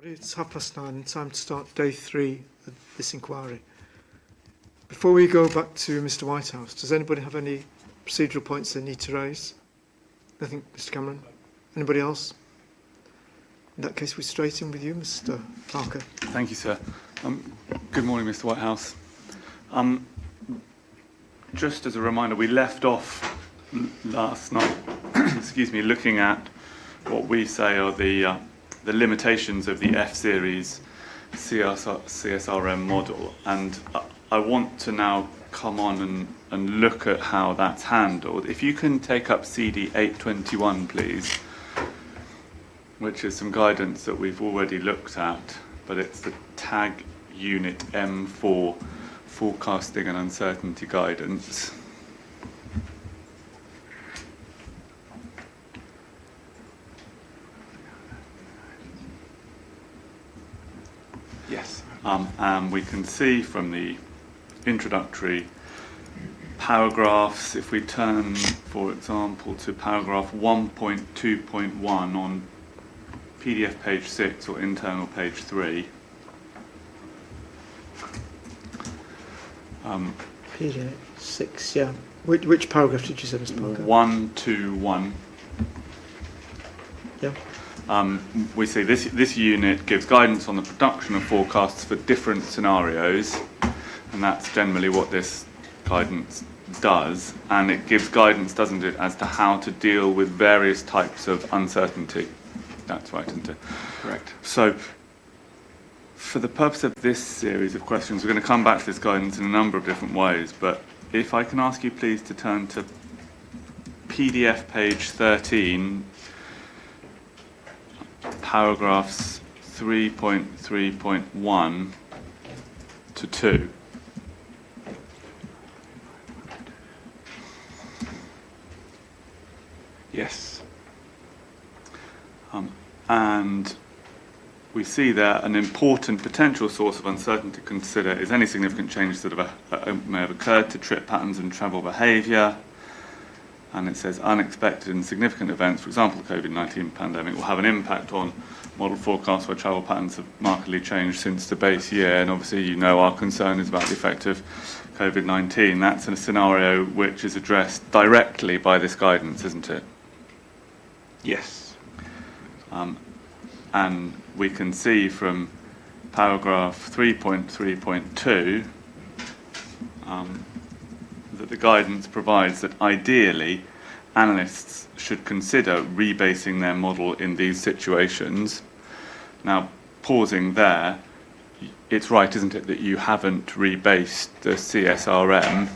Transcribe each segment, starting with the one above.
It's 9:30, time to start day 3 of this inquiry. Before we go back to Mr Whitehouse, does anybody have any procedural points they need to raise? Nothing, Mr Cameron? Anybody else? In that case, we're straight in with you, Mr Parker. Thank you, sir. Good morning, Mr Whitehouse. Just as a reminder, we left off last night, excuse me, looking at what we say are the limitations of the F-series CSRM model, and I want to now come on and look at how that's handled. If you can take up CD 821, please, which is some guidance that we've already looked at, but it's the tag unit M4 forecasting and uncertainty guidance. Yes. And we can see from the introductory paragraphs, if we turn, for example, to paragraph 1.2.1 on PDF page 6 or internal page 3. PDF 6, yeah. Which paragraph did you say, Mr Parker? 121. Yeah. We see this unit gives guidance on the production of forecasts for different scenarios, and that's generally what this guidance does, and it gives guidance, doesn't it, as to how to deal with various types of uncertainty. That's right, isn't it? Correct. So, for the purpose of this series of questions, we're going to come back to this guidance in a number of different ways, but if I can ask you please to turn to PDF page 13, paragraphs 3.3.1 to 2. Yes. And we see there an important potential source of uncertainty to consider is any significant changes that may have occurred to trip patterns and travel behaviour. And it says unexpected and significant events, for example, the COVID-19 pandemic, will have an impact on model forecasts where travel patterns have markedly changed since the base year. And obviously, you know, our concern is about the effect of COVID-19. That's a scenario which is addressed directly by this guidance, isn't it? Yes. And we can see from paragraph 3.3.2 that the guidance provides that ideally analysts should consider rebasing their model in these situations. Now, pausing there, it's right, isn't it, that you haven't rebased the CSRM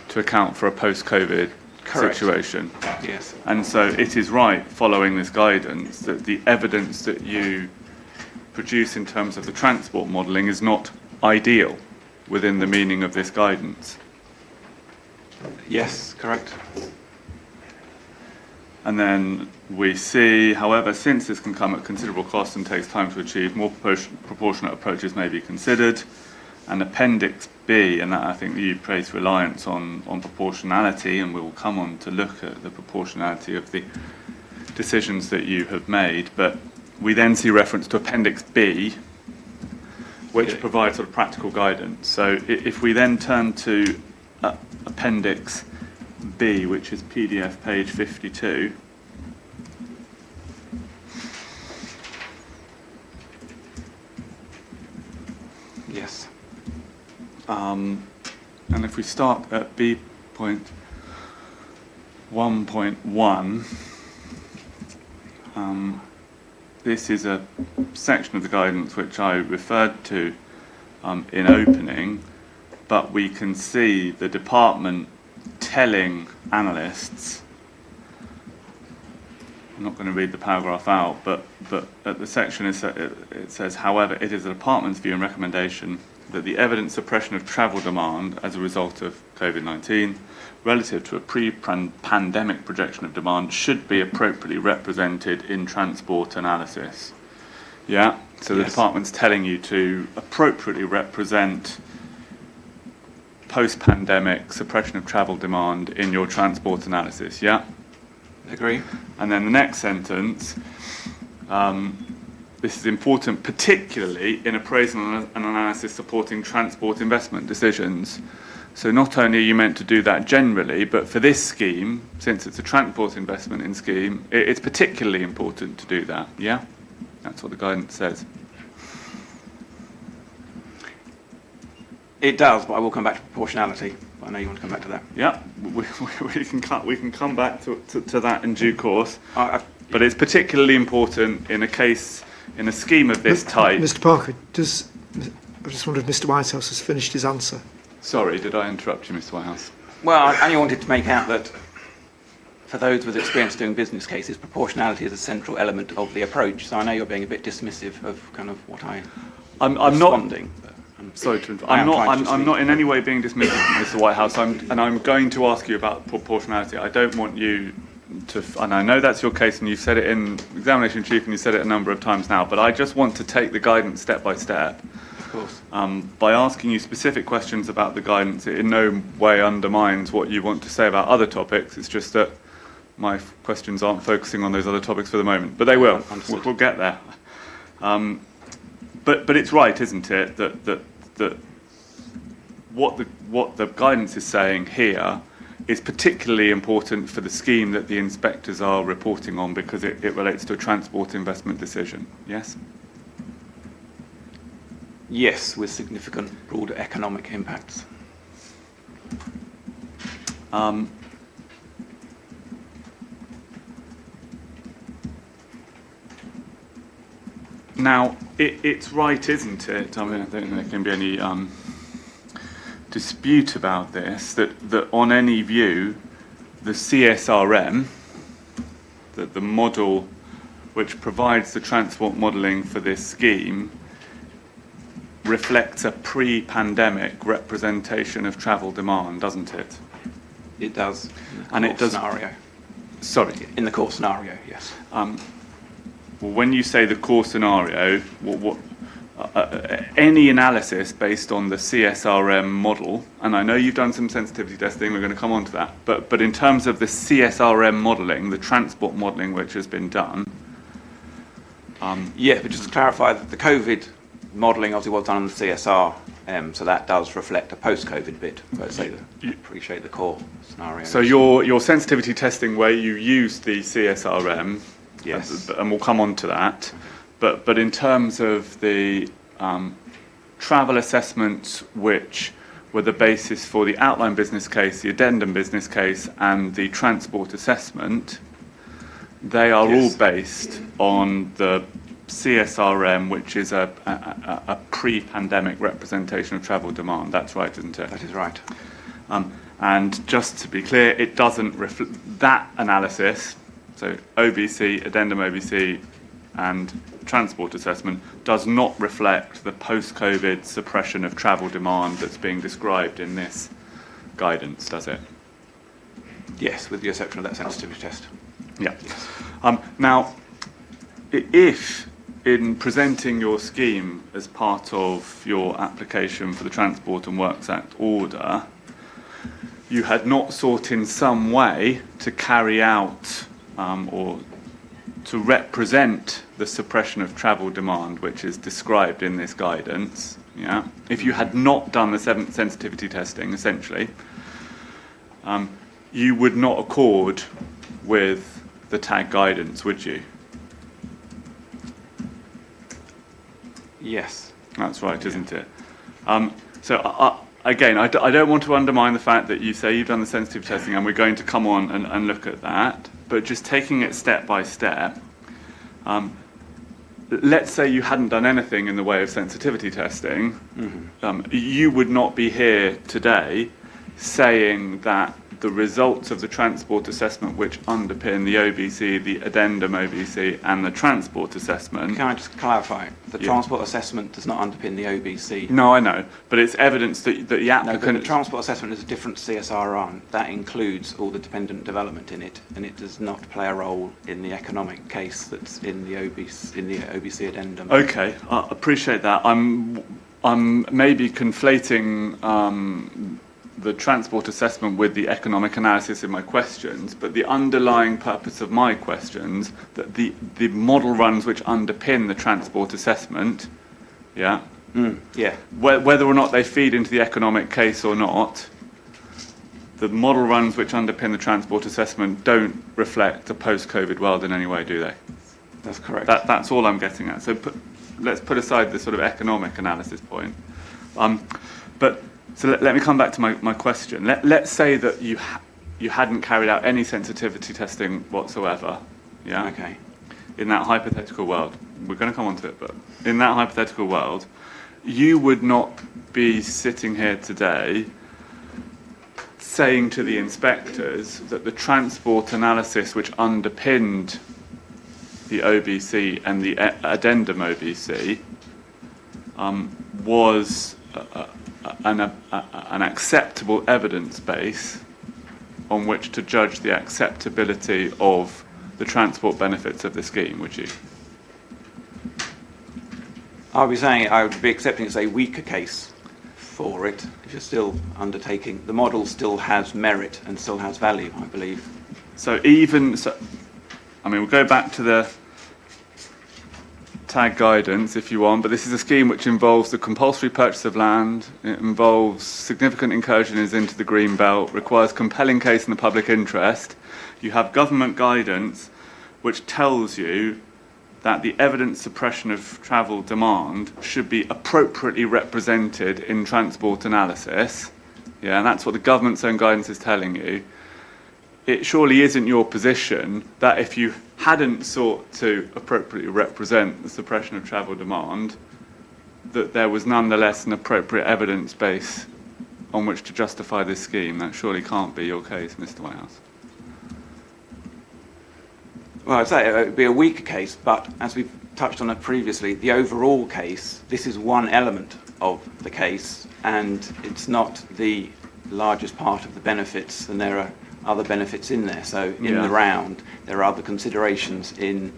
to account for a post-COVID situation? Yes. And so it is right, following this guidance, that the evidence that you produce in terms of the transport modelling is not ideal within the meaning of this guidance. Yes, correct. And then we see, however, since this can come at considerable cost and takes time to achieve, more proportionate approaches may be considered. And Appendix B, and that I think you place reliance on proportionality, and we will come on to look at the proportionality of the decisions that you have made. But we then see reference to Appendix B, which provides sort of practical guidance. So if we then turn to Appendix B, which is PDF page 52. Yes. And if we start at B.1.1, this is a section of the guidance which I referred to in opening, but we can see the department telling analysts, I'm not going to read the paragraph out, but at the section it says, however, it is the department's view and recommendation that the evident suppression of travel demand as a result of COVID-19 relative to a pre-pandemic projection of demand should be appropriately represented in transport analysis. Yeah? So the department's telling you to appropriately represent post-pandemic suppression of travel demand in your transport analysis, yeah? Agree. And then the next sentence this is important, particularly in appraisal and analysis supporting transport investment decisions. So not only are you meant to do that generally, but for this scheme, since it's a transport investment in scheme, it's particularly important to do that. Yeah, that's what the guidance says. It does, but I will come back to proportionality. I know you want to come back to that. Yeah, we can come back to that in due course. But it's particularly important in a scheme of this type. Mr. Parker, I just wonder if Mr. Whitehouse has finished his answer. Sorry, did I interrupt you, Mr. Whitehouse? Well, I only wanted to make out that for those with experience doing business cases, proportionality is a central element of the approach. So I know you're being a bit dismissive of kind of what I'm responding. Not. Sorry to interrupt. I'm not in any way being dismissive, Mr. Whitehouse. I'm going to ask you about proportionality. I don't want you to, and I know that's your case, and you've said it in examination chief, and you've said it a number of times now. But I just want to take the guidance step by step. Of course. By asking you specific questions about the guidance, it in no way undermines what you want to say about other topics. It's just that my questions aren't focusing on those other topics for the moment, but they will. We'll get there. But it's right, isn't it, that what the guidance is saying here is particularly important for the scheme that the inspectors are reporting on because it relates to a transport investment decision. Yes? Yes, with significant broader economic impacts. Now, it's right, isn't it? I mean, I don't think there can be any dispute about this, that on any view, the CSRM, the model which provides the transport modelling for this scheme, reflects a pre-pandemic representation of travel demand, doesn't it? It does. And it does. Scenario. Sorry. In the core scenario, yes. Well, when you say the core scenario, any analysis based on the CSRM model, and I know you've done some sensitivity testing, we're going to come on to that, but in terms of the CSRM modelling, the transport modelling which has been done. Yeah, but just to clarify, that the COVID modelling obviously was done on the CSR, so that does reflect a post-COVID bit, but I appreciate the core scenario. So your sensitivity testing where you use the CSRM, yes, and we'll come on to that, but in terms of the travel assessments which were the basis for the outline business case, the addendum business case, and the transport assessment, they are all based on the CSRM, which is a pre-pandemic representation of travel demand. That's right, isn't it? That is right. And just to be clear, it doesn't reflect that analysis, so OBC, addendum OBC, and transport assessment does not reflect the post-COVID suppression of travel demand that's being described in this guidance, does it? Yes, with the exception of that sensitivity test. Yeah. Now, if in presenting your scheme as part of your application for the Transport and Works Act order, you had not sought in some way to carry out or to represent the suppression of travel demand which is described in this guidance, yeah, if you had not done the sensitivity testing, essentially, you would not accord with the tag guidance, would you? Yes. That's right, isn't it? So again, I don't want to undermine the fact that you say you've done the sensitivity testing and we're going to come on and look at that, but just taking it step by step, let's say you hadn't done anything in the way of sensitivity testing, you would not be here today saying that the results of the transport assessment which underpin the OBC, the addendum OBC and the transport assessment... Can I just clarify? The transport assessment does not underpin the OBC. No, I know, but it's evidence that the applicant... No, but the transport assessment is a different CSRR. That includes all the dependent development in it, and it does not play a role in the economic case that's in the OBC addendum. Okay, I appreciate that. I'm maybe conflating the transport assessment with the economic analysis in my questions, but the underlying purpose of my questions, that the model runs which underpin the transport assessment, yeah, Yeah. whether or not they feed into the economic case or not, the model runs which underpin the transport assessment don't reflect a post-COVID world in any way, do they? That's correct. That's all I'm getting at. So let's put aside the sort of economic analysis point. So let me come back to my question. Let's say that you hadn't carried out any sensitivity testing whatsoever. Yeah. Okay. In that hypothetical world, we're going to come on to it, but in that hypothetical world, you would not be sitting here today saying to the inspectors that the transport analysis which underpinned the OBC and the addendum OBC was an acceptable evidence base on which to judge the acceptability of the transport benefits of the scheme, would you? I would be accepting it's a weaker case for it if you're still undertaking. The model still has merit and still has value, I believe. We'll go back to the tag guidance if you want, but this is a scheme which involves the compulsory purchase of land, it involves significant incursions into the green belt, requires compelling case in the public interest. You have government guidance which tells you that the evidence suppression of travel demand should be appropriately represented in transport analysis. Yeah, and that's what the government's own guidance is telling you. It surely isn't your position that if you hadn't sought to appropriately represent the suppression of travel demand, that there was nonetheless an appropriate evidence base on which to justify this scheme. That surely can't be your case, Mr. Whitehouse. Well, I'd say it would be a weaker case, but as we've touched on it previously, the overall case, this is one element of the case, and it's not the largest part of the benefits, and there are other benefits in there. So in the round, there are other considerations in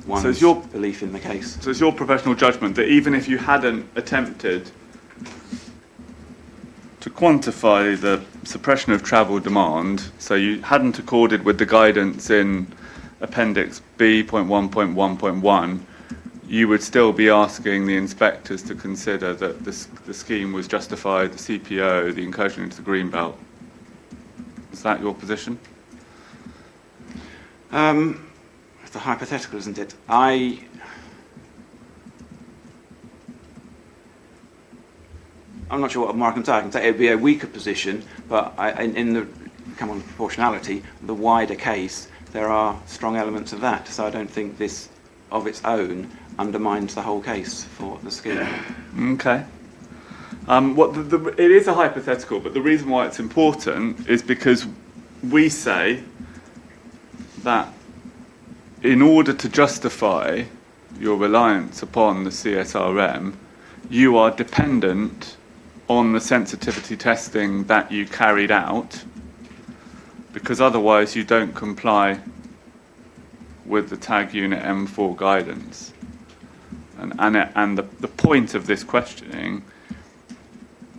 one's belief in the case. So it's your professional judgment that even if you hadn't attempted to quantify the suppression of travel demand, so you hadn't accorded with the guidance in Appendix B.1.1.1, you would still be asking the inspectors to consider that the scheme was justified, the CPO, the incursion into the green belt. Is that your position? It's a hypothetical, isn't it? I'm not sure what more I can say. I can say it would be a weaker position, but in the proportionality, the wider case, there are strong elements of that. So I don't think this, of its own, undermines the whole case for the scheme. Okay. It is a hypothetical, but the reason why it's important is because we say that in order to justify your reliance upon the CSRM, you are dependent on the sensitivity testing that you carried out, because otherwise you don't comply with the tag unit M4 guidance. And the point of this questioning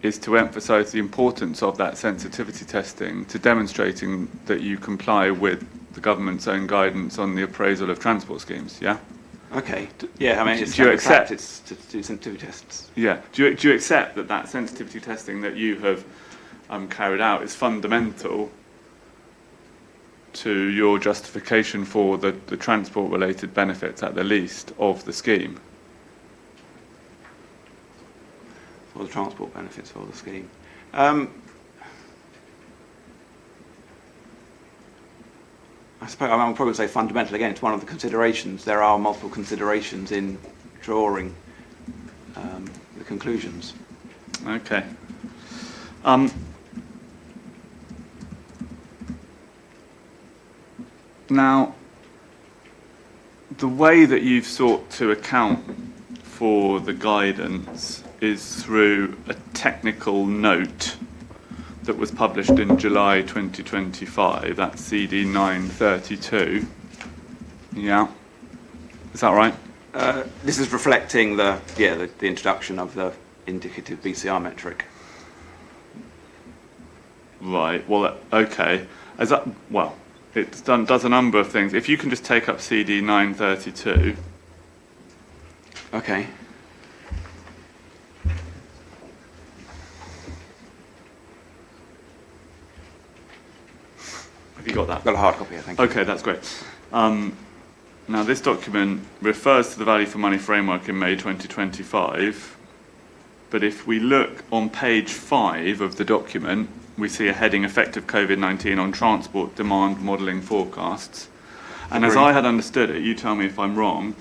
is to emphasise the importance of that sensitivity testing to demonstrating that you comply with the government's own guidance on the appraisal of transport schemes, yeah? Okay. Yeah, I mean, it's do you accept it's to do sensitivity tests. Yeah. Do you accept that sensitivity testing that you have carried out is fundamental to your justification for the transport-related benefits, at the least, of the scheme? For the transport benefits for the scheme. I suppose I'll probably say fundamental again. It's one of the considerations. There are multiple considerations in drawing the conclusions. Okay. Now, the way that you've sought to account for the guidance is through a technical note that was published in July 2025. That's CD 932. Yeah, is that right? This is reflecting the introduction of the indicative BCR metric. Right. Well, okay. As that, well, does a number of things. If you can just take up CD 932. Okay. Have you got that? Got a hard copy, I think. Okay, that's great. Now, this document refers to the value for money framework in May 2025, but if we look on page 5 of the document, we see a heading effective COVID-19 on transport demand modelling forecasts. And as Agreed. I had understood it, you tell me if I'm wrong,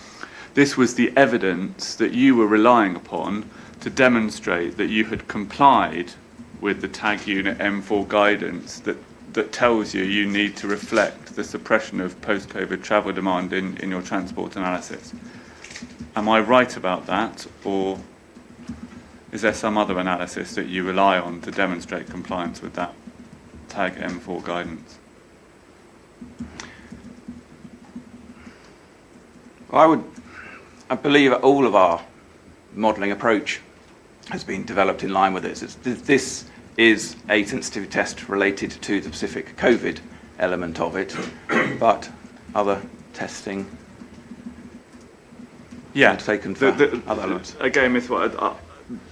this was the evidence that you were relying upon to demonstrate that you had complied with the tag unit M4 guidance that tells you need to reflect the suppression of post-COVID travel demand in your transport analysis. Am I right about that, or is there some other analysis that you rely on to demonstrate compliance with that tag M4 guidance? Well, I believe all of our modelling approach has been developed in line with this. This is a sensitivity test related to the specific COVID element of it, but other testing taken for other elements. Again, Miss White,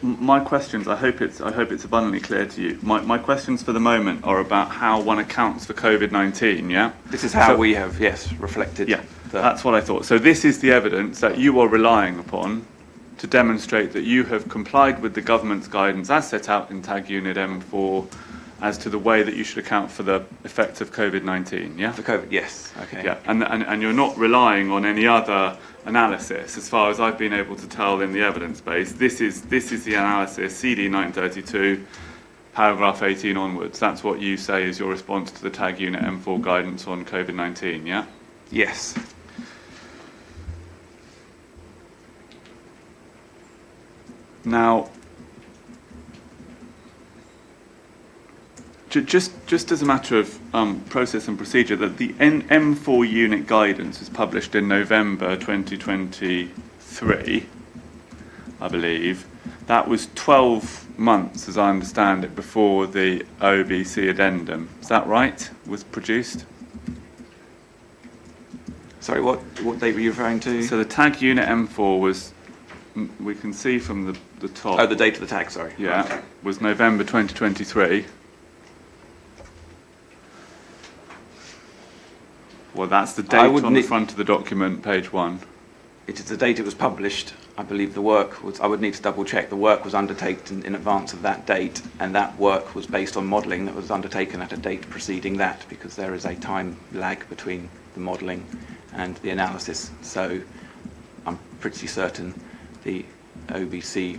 my questions, I hope it's abundantly clear to you. My questions for the moment are about how one accounts for COVID-19, yeah? This is how we have, yes, reflected. Yeah, that's what I thought. So this is the evidence that you are relying upon to demonstrate that you have complied with the government's guidance as set out in tag unit M4 as to the way that you should account for the effects of COVID-19, yeah? For COVID, yes, okay. Yeah, and you're not relying on any other analysis, as far as I've been able to tell in the evidence base. This is the analysis, CD 932, paragraph 18 onwards. That's what you say is your response to the tag unit M4 guidance on COVID-19, yeah? Yes. Now, just as a matter of process and procedure, that the M4 unit guidance was published in November 2023, I believe. That was 12 months, as I understand it, before the OBC addendum. Is that right? Was produced? Sorry, what date were you referring to? So the tag unit M4 was, we can see from the top. Oh, the date of the tag, sorry. Yeah, Right. was November 2023. Well, that's the date on the front of the document, page 1. It is the date it was published. I believe the work was, I would need to double check, the work was undertaken in advance of that date, and that work was based on modelling that was undertaken at a date preceding that, because there is a time lag between the modelling and the analysis. So I'm pretty certain the OBC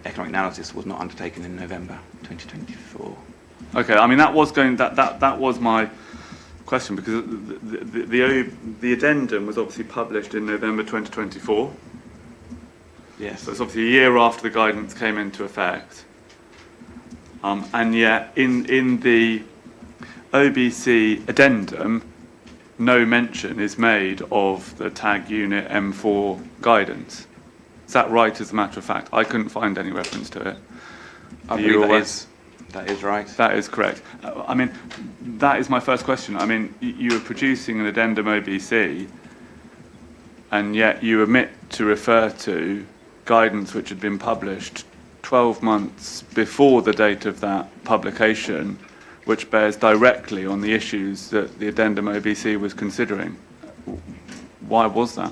economic analysis was not undertaken in November 2024. Okay, I mean that was my question, because the addendum was obviously published in November 2024. Yes. So it's obviously a year after the guidance came into effect. And yet in the OBC addendum, no mention is made of the tag unit M4 guidance. Is that right, as a matter of fact? I couldn't find any reference to it. I believe that is right. That is correct. I mean, that is my first question. I mean, you were producing an addendum OBC, and yet you omit to refer to guidance which had been published 12 months before the date of that publication, which bears directly on the issues that the addendum OBC was considering. Why was that?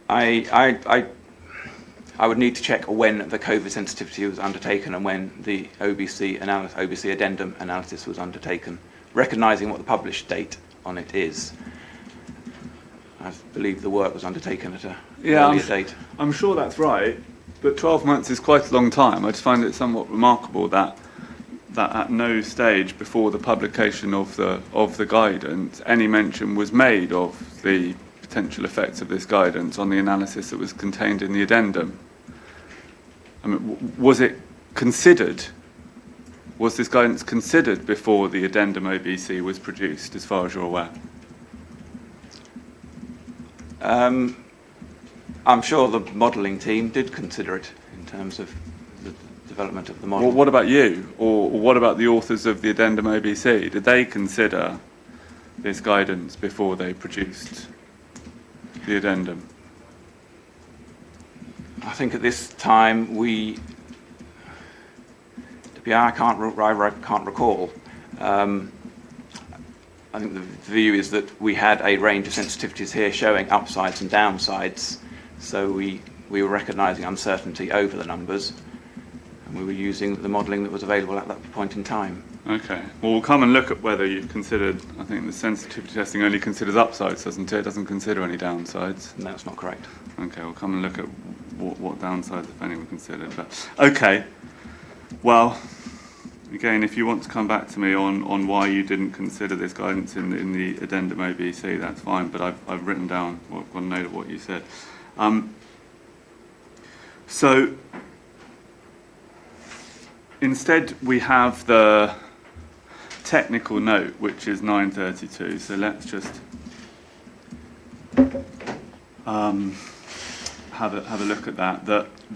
I would need to check when the COVID sensitivity was undertaken and when the OBC addendum analysis was undertaken, recognising what the published date on it is. I believe the work was undertaken at an earlier date. I'm sure that's right, but 12 months is quite a long time. I just find it somewhat remarkable that at no stage before the publication of the guidance, any mention was made of the potential effects of this guidance on the analysis that was contained in the addendum. I mean, was it considered? Was this guidance considered before the addendum OBC was produced, as far as you're aware? I'm sure the modelling team did consider it in terms of the development of the model. Well, what about you? Or what about the authors of the addendum OBC? Did they consider this guidance before they produced the addendum? I think at this time I can't recall. I think the view is that we had a range of sensitivities here showing upsides and downsides, so we were recognising uncertainty over the numbers, and we were using the modelling that was available at that point in time. Okay. Well, we'll come and look at whether you've considered, I think the sensitivity testing only considers upsides, doesn't it? It doesn't consider any downsides. No, that's not correct. Okay, we'll come and look at what downsides, if any, were considered. But okay. Well, again, if you want to come back to me on why you didn't consider this guidance in the addendum OBC, that's fine, but I've written down, I've got a note of what you said. So, instead we have the technical note, which is 932, so let's just have a look at that.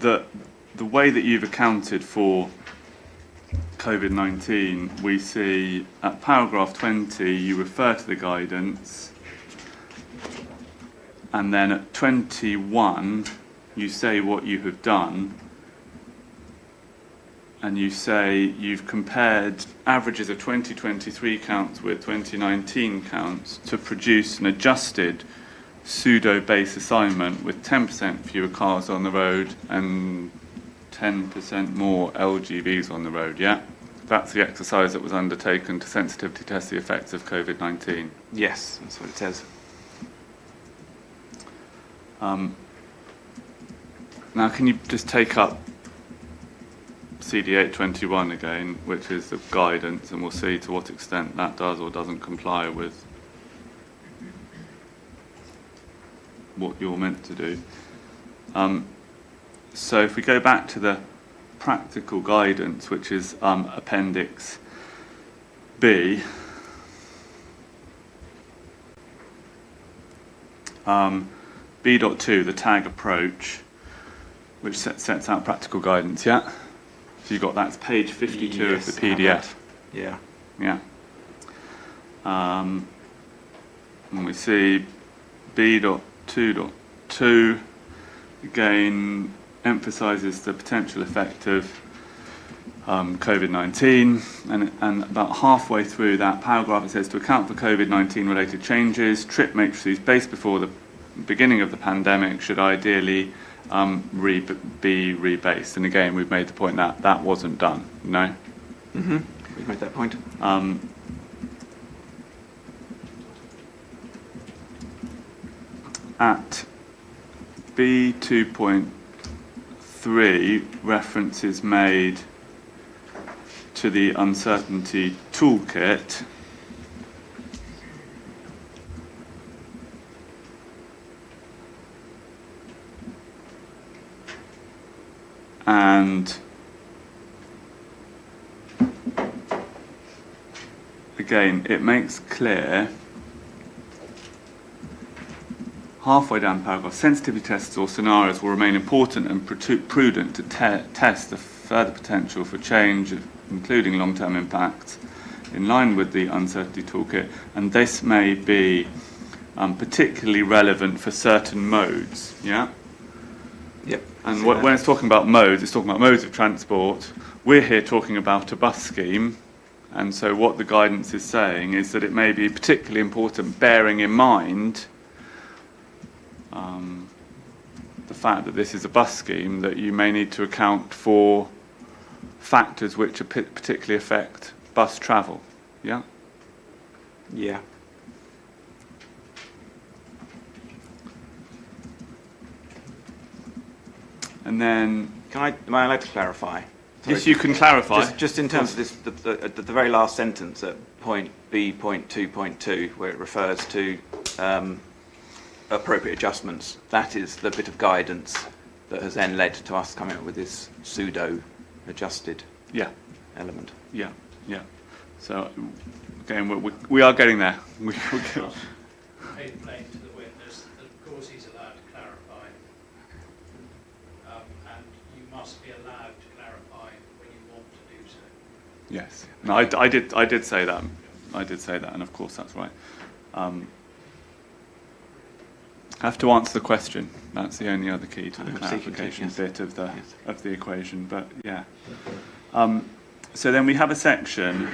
The way that you've accounted for COVID-19, we see at paragraph 20 you refer to the guidance, and then at 21 you say what you have done, and you say you've compared averages of 2023 counts with 2019 counts to produce an adjusted pseudo-base assignment with 10% fewer cars on the road and 10% more LGVs on the road, yeah? That's the exercise that was undertaken to sensitivity test the effects of COVID-19. Yes, that's what it says. Now, can you just take up CD 821 again, which is the guidance, and we'll see to what extent that does or doesn't comply with what you're meant to do. So if we go back to the practical guidance, which is Appendix B, B.2, the tag approach, which sets out practical guidance, yeah? So you've got that's page 52 yes, of the PDF. Yeah. Yeah. And we see B.2.2 again emphasises the potential effect of COVID-19, and about halfway through that paragraph it says to account for COVID-19 related changes, trip matrices based before the beginning of the pandemic should ideally be rebased. And again, we've made the point that that wasn't done. No. Mm-hmm. We've made that point. At B2.3, reference is made to the uncertainty toolkit. And again, it makes clear halfway down the paragraph, sensitivity tests or scenarios will remain important and prudent to test the further potential for change, including long-term impacts, in line with the uncertainty toolkit, and this may be particularly relevant for certain modes, yeah? Yep. And when it's talking about modes, it's talking about modes of transport. We're here talking about a bus scheme, and so what the guidance is saying is that it may be particularly important, bearing in mind the fact that this is a bus scheme, that you may need to account for factors which particularly affect bus travel. Yeah? Yeah. And then... Am I allowed to clarify? Sorry. Yes, you can clarify. Just in terms of this, the very last sentence at point B.2.2, where it refers to appropriate adjustments, that is the bit of guidance that has then led to us coming up with this pseudo-adjusted element. Yeah, yeah. So, again, we are getting there. Made plain to the witness that of course he's allowed to clarify. must be allowed to clarify when you want to do so. Yes. No, I did say that. I did say that, and of course that's right. Have to answer the question. That's the only other key to the clarification bit of the equation. But yeah. So then we have a section.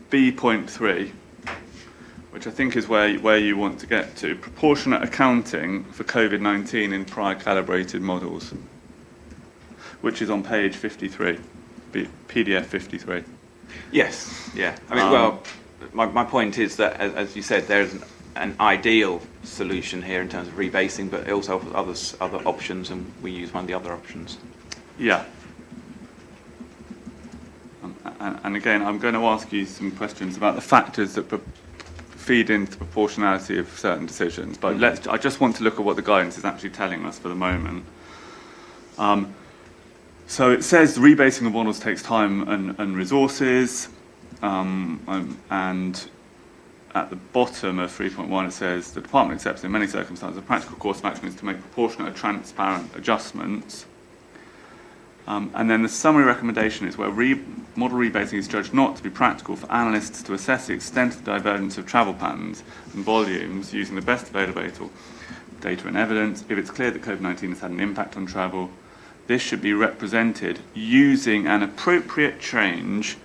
B.3, which I think is where you want to get to, proportionate accounting for COVID-19 in prior calibrated models, which is on page 53, PDF 53. Yes, yeah. I mean, well, my point is that, as you said, there's an ideal solution here in terms of rebasing, but it also offers other options, and we use one of the other options. Yeah. And again, I'm going to ask you some questions about the factors that feed into proportionality of certain decisions, but I just want to look at what the guidance is actually telling us for the moment. So it says the rebasing of models takes time and resources, and at the bottom of 3.1 it says the department accepts in many circumstances a practical course of action is to make proportionate and transparent adjustments. And then the summary recommendation is where model rebasing is judged not to be practical for analysts to assess the extent of the divergence of travel patterns and volumes using the best available data and evidence. If it's clear that COVID-19 has had an impact on travel, this should be represented using an appropriate change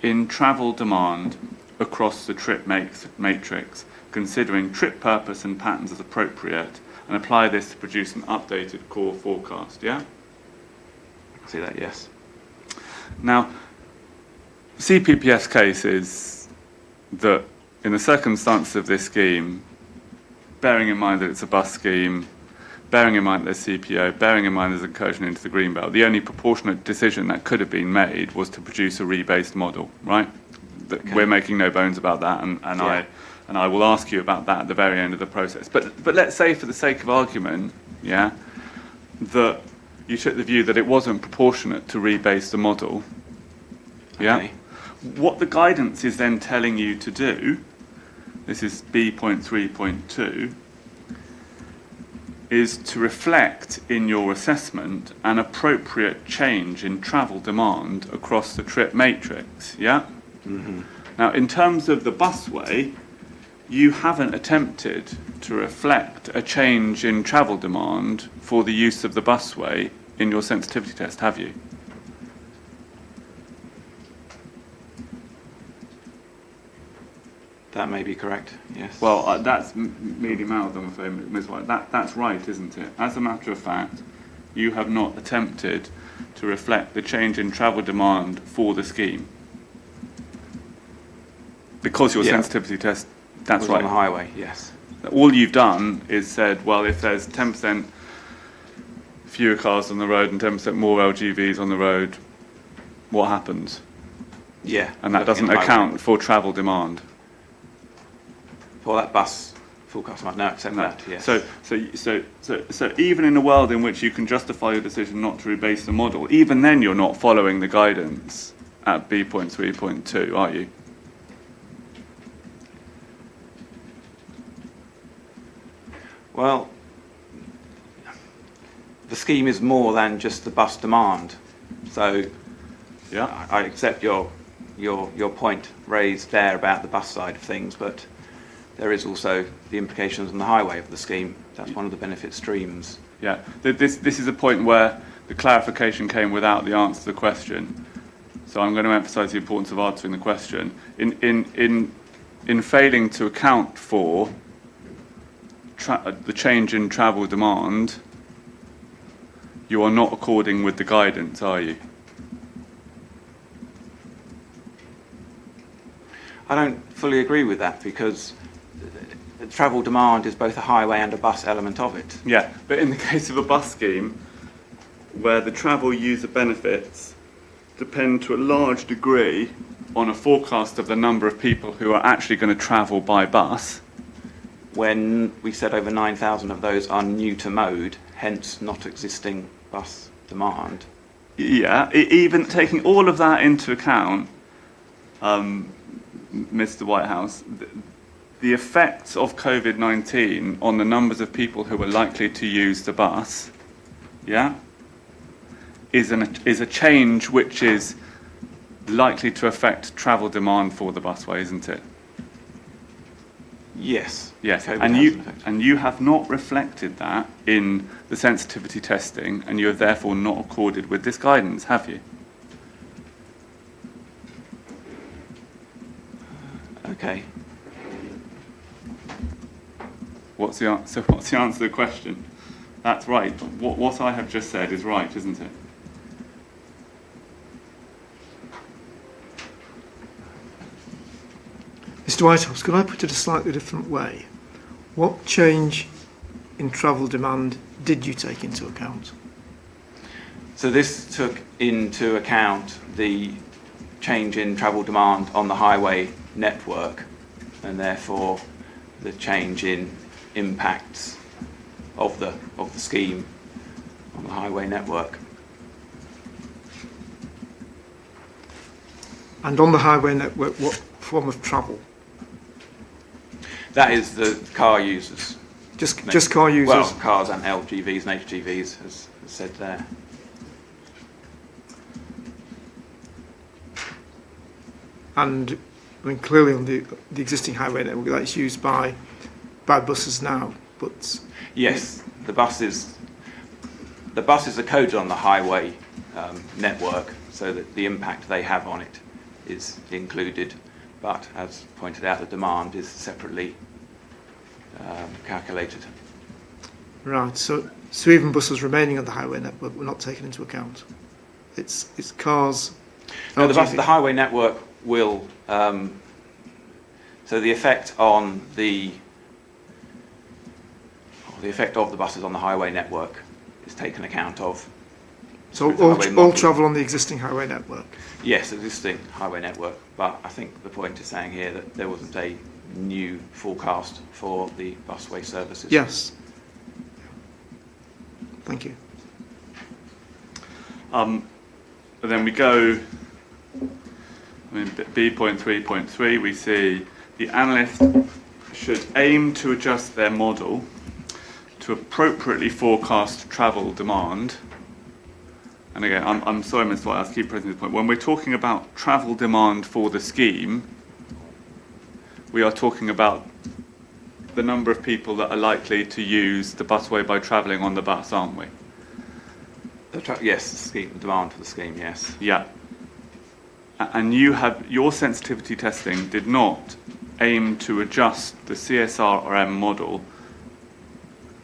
in travel demand across the trip matrix, considering trip purpose and patterns as appropriate, and apply this to produce an updated core forecast. Yeah? See that? Yes. Now, CPPS case is that in the circumstances of this scheme, bearing in mind that it's a bus scheme, bearing in mind there's CPO, bearing in mind there's incursion into the greenbelt, the only proportionate decision that could have been made was to produce a rebased model, right? Okay. We're making no bones about that, and I will ask you about that at the very end of the process. But let's say, for the sake of argument, yeah, that you took the view that it wasn't proportionate to rebase the model. Yeah. Okay. What the guidance is then telling you to do, this is B.3.2, is to reflect in your assessment an appropriate change in travel demand across the trip matrix. Yeah. Mm-hmm. Now, in terms of the busway, you haven't attempted to reflect a change in travel demand for the use of the busway in your sensitivity test, have you? That may be correct, yes. Well, that's mealy mouthed, I'm afraid, Ms. White. That's right, isn't it? As a matter of fact, you have not attempted to reflect the change in travel demand for the scheme. Because your sensitivity test, that's right. On the highway, yes. All you've done is said, well, if there's 10% fewer cars on the road and 10% more LGVs on the road, what happens? Yeah. And that doesn't account for travel demand. For that bus forecast, I now accept that, yes. So even in a world in which you can justify your decision not to rebase the model, even then you're not following the guidance at B.3.2, are you? Well, the scheme is more than just the bus demand. So yeah, I accept your point raised there about the bus side of things, but there is also the implications on the highway of the scheme. That's one of the benefit streams. Yeah, this is a point where the clarification came without the answer to the question. So I'm going to emphasise the importance of answering the question. In failing to account for the change in travel demand, you are not according with the guidance, are you? I don't fully agree with that, because travel demand is both a highway and a bus element of it. Yeah, but in the case of a bus scheme, where the travel user benefits depend to a large degree on a forecast of the number of people who are actually going to travel by bus. When we said over 9,000 of those are new to mode, hence not existing bus demand. Yeah, even taking all of that into account, Mr. Whitehouse, the effects of COVID-19 on the numbers of people who are likely to use the bus, yeah, is a change which is likely to affect travel demand for the busway, isn't it? Yes. Yes, COVID and has an effect. you have not reflected that in the sensitivity testing, and you have therefore not accorded with this guidance, have you? Okay. What's the answer? What's the answer to the question? That's right. What I have just said is right, isn't it? Mr. Whitehouse, could I put it a slightly different way? What change in travel demand did you take into account? So this took into account the change in travel demand on the highway network, and therefore the change in impacts of the scheme on the highway network. And on the highway network, what form of travel? That is the car users. Just car users? Well, cars and LGVs and HGVs, as said there. And I mean, clearly on the existing highway network, that's used by buses now, but Yes, the buses are coded on the highway network, so that the impact they have on it is included, but as pointed out, the demand is separately calculated. right. So even buses remaining on the highway network were not taken into account. It's cars. No, LGV. the highway network will. So the effect on the effect of the buses on the highway network is taken account of. So through the highway all model. travel on the existing highway network. Yes, existing highway network, but I think the point is saying here that there wasn't a new forecast for the busway services. Yes. Thank you. But then we go, I mean, B.3.3, we see the analyst should aim to adjust their model to appropriately forecast travel demand. And again, I'm sorry, Mr. White, I'll keep pressing this point. When we're talking about travel demand for the scheme, we are talking about the number of people that are likely to use the busway by travelling on the bus, aren't we? Yes, the scheme, demand for the scheme, yes. Yeah. And your sensitivity testing did not aim to adjust the CSRM model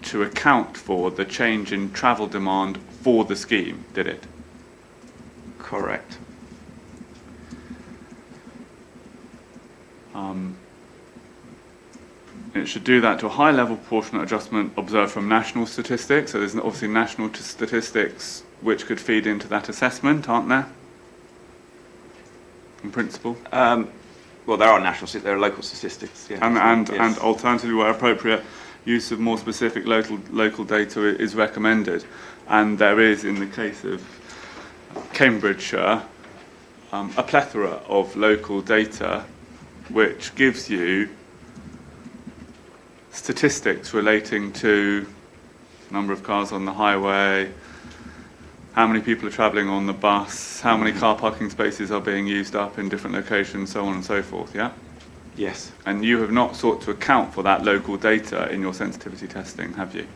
to account for the change in travel demand for the scheme, did it? Correct. It should do that to a high level proportional adjustment observed from national statistics. So there's obviously national statistics which could feed into that assessment, aren't there? In principle. Well, there are there are local statistics. Yeah. And Yes. alternatively, where appropriate, use of more specific local data is recommended. And there is, in the case of Cambridgeshire, a plethora of local data which gives you statistics relating to number of cars on the highway, how many people are travelling on the bus, how many car parking spaces are being used up in different locations, so on and so forth, yeah? Yes. And you have not sought to account for that local data in your sensitivity testing, have you?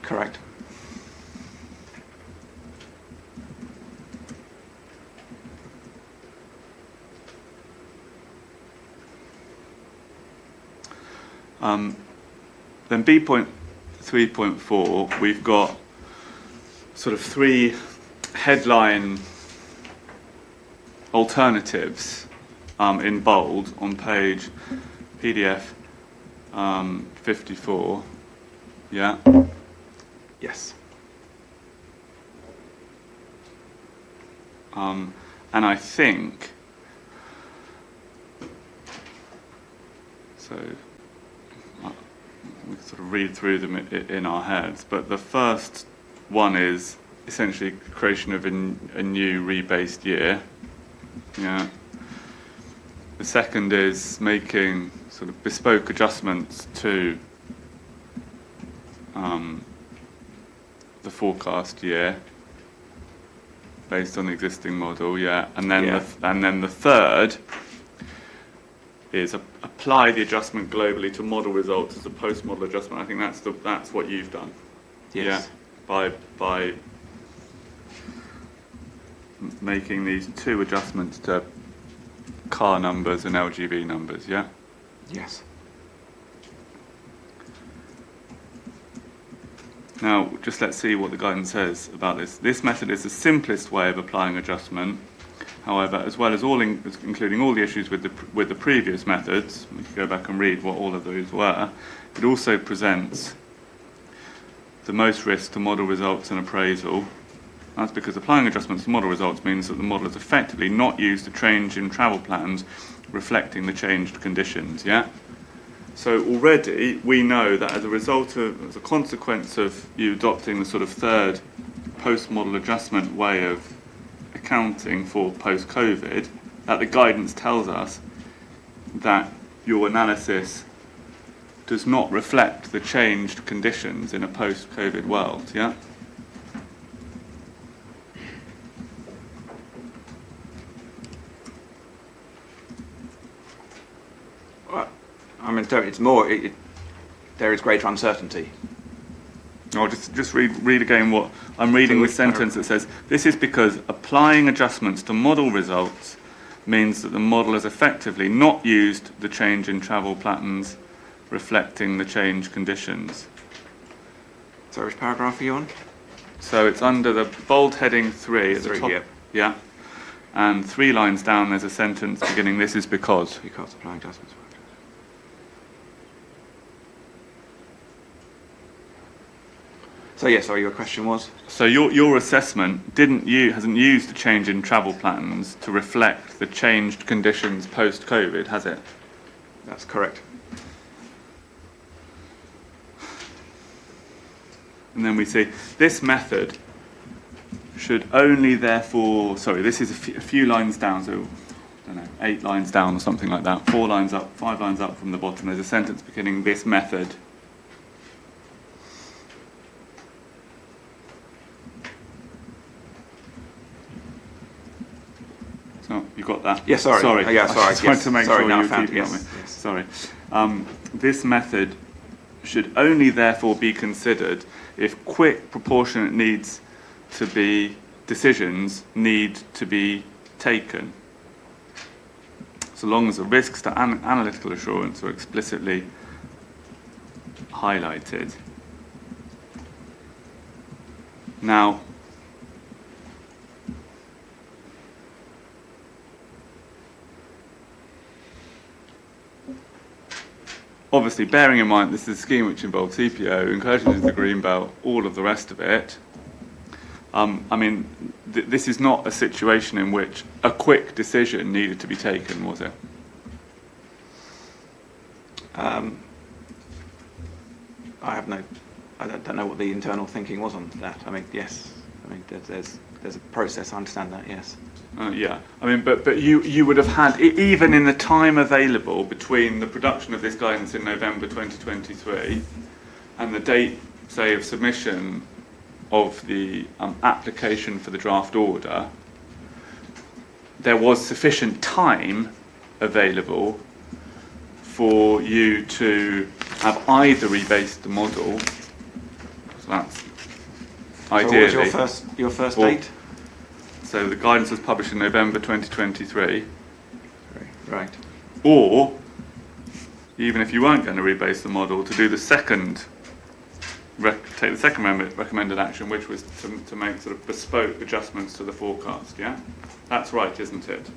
Correct. Then B.3.4, we've got sort of three headline alternatives in bold on page PDF 54. Yeah. Yes. And I think so. We can sort of read through them in our heads, but the first one is essentially creation of a new rebased year. Yeah. The second is making sort of bespoke adjustments to the forecast year based on the existing model, yeah. And then the third is apply the adjustment globally to model results as a post-model adjustment. I think that's what you've done. Yes. Yeah. By making these two adjustments to car numbers and LGV numbers, yeah? Yes. Now, just let's see what the guidance says about this. This method is the simplest way of applying adjustment. However, as well as including all the issues with the previous methods, we can go back and read what all of those were, it also presents the most risk to model results and appraisal. That's because applying adjustments to model results means that the model is effectively not used to change in travel plans reflecting the changed conditions, yeah? So already we know that as a consequence of you adopting the sort of third post-model adjustment way of accounting for post-COVID, that the guidance tells us that your analysis does not reflect the changed conditions in a post-COVID world, yeah? I mean, it's more, there is greater uncertainty. I'll just read again what I'm reading. This sentence that says, this is because applying adjustments to model results means that the model has effectively not used the change in travel patterns reflecting the changed conditions. So which paragraph are you on? So it's under the bold heading 3 at the top. Yep. Yeah. And 3 lines down there's a sentence beginning, this is because. Because applying adjustments. So yes, sorry, your question was? So your assessment hasn't used the change in travel patterns to reflect the changed conditions post-COVID, has it? That's correct. And then we see this method should only therefore, sorry, this is a few lines down, so I don't know, 8 lines down or something like that, 4 lines up, 5 lines up from the bottom, there's a sentence beginning, this method. So you got that? Yeah, sorry. Sorry. Oh, yeah, sorry. I just wanted to make sorry, sure now you I were found keeping it. up Yes, with. yes. Sorry. This method should only therefore be considered if quick proportionate decisions need to be taken, so long as the risks to analytical assurance are explicitly highlighted. Now, obviously, bearing in mind this is a scheme which involves CPO, incursions into the greenbelt, all of the rest of it, I mean, this is not a situation in which a quick decision needed to be taken, was it? I don't know what the internal thinking was on that. I mean, yes. I mean, there's a process. I understand that. Yes. Yeah. I mean, but you would have had, even in the time available between the production of this guidance in November 2023 and the date, say, of submission of the application for the draft order, there was sufficient time available for you to have either rebased the model, so that's ideally. So what was your first date? So the guidance was published in November 2023. Right. Or, even if you weren't going to rebase the model, to do the second, take the second recommended action, which was to make sort of bespoke adjustments to the forecast, yeah? That's right, isn't it?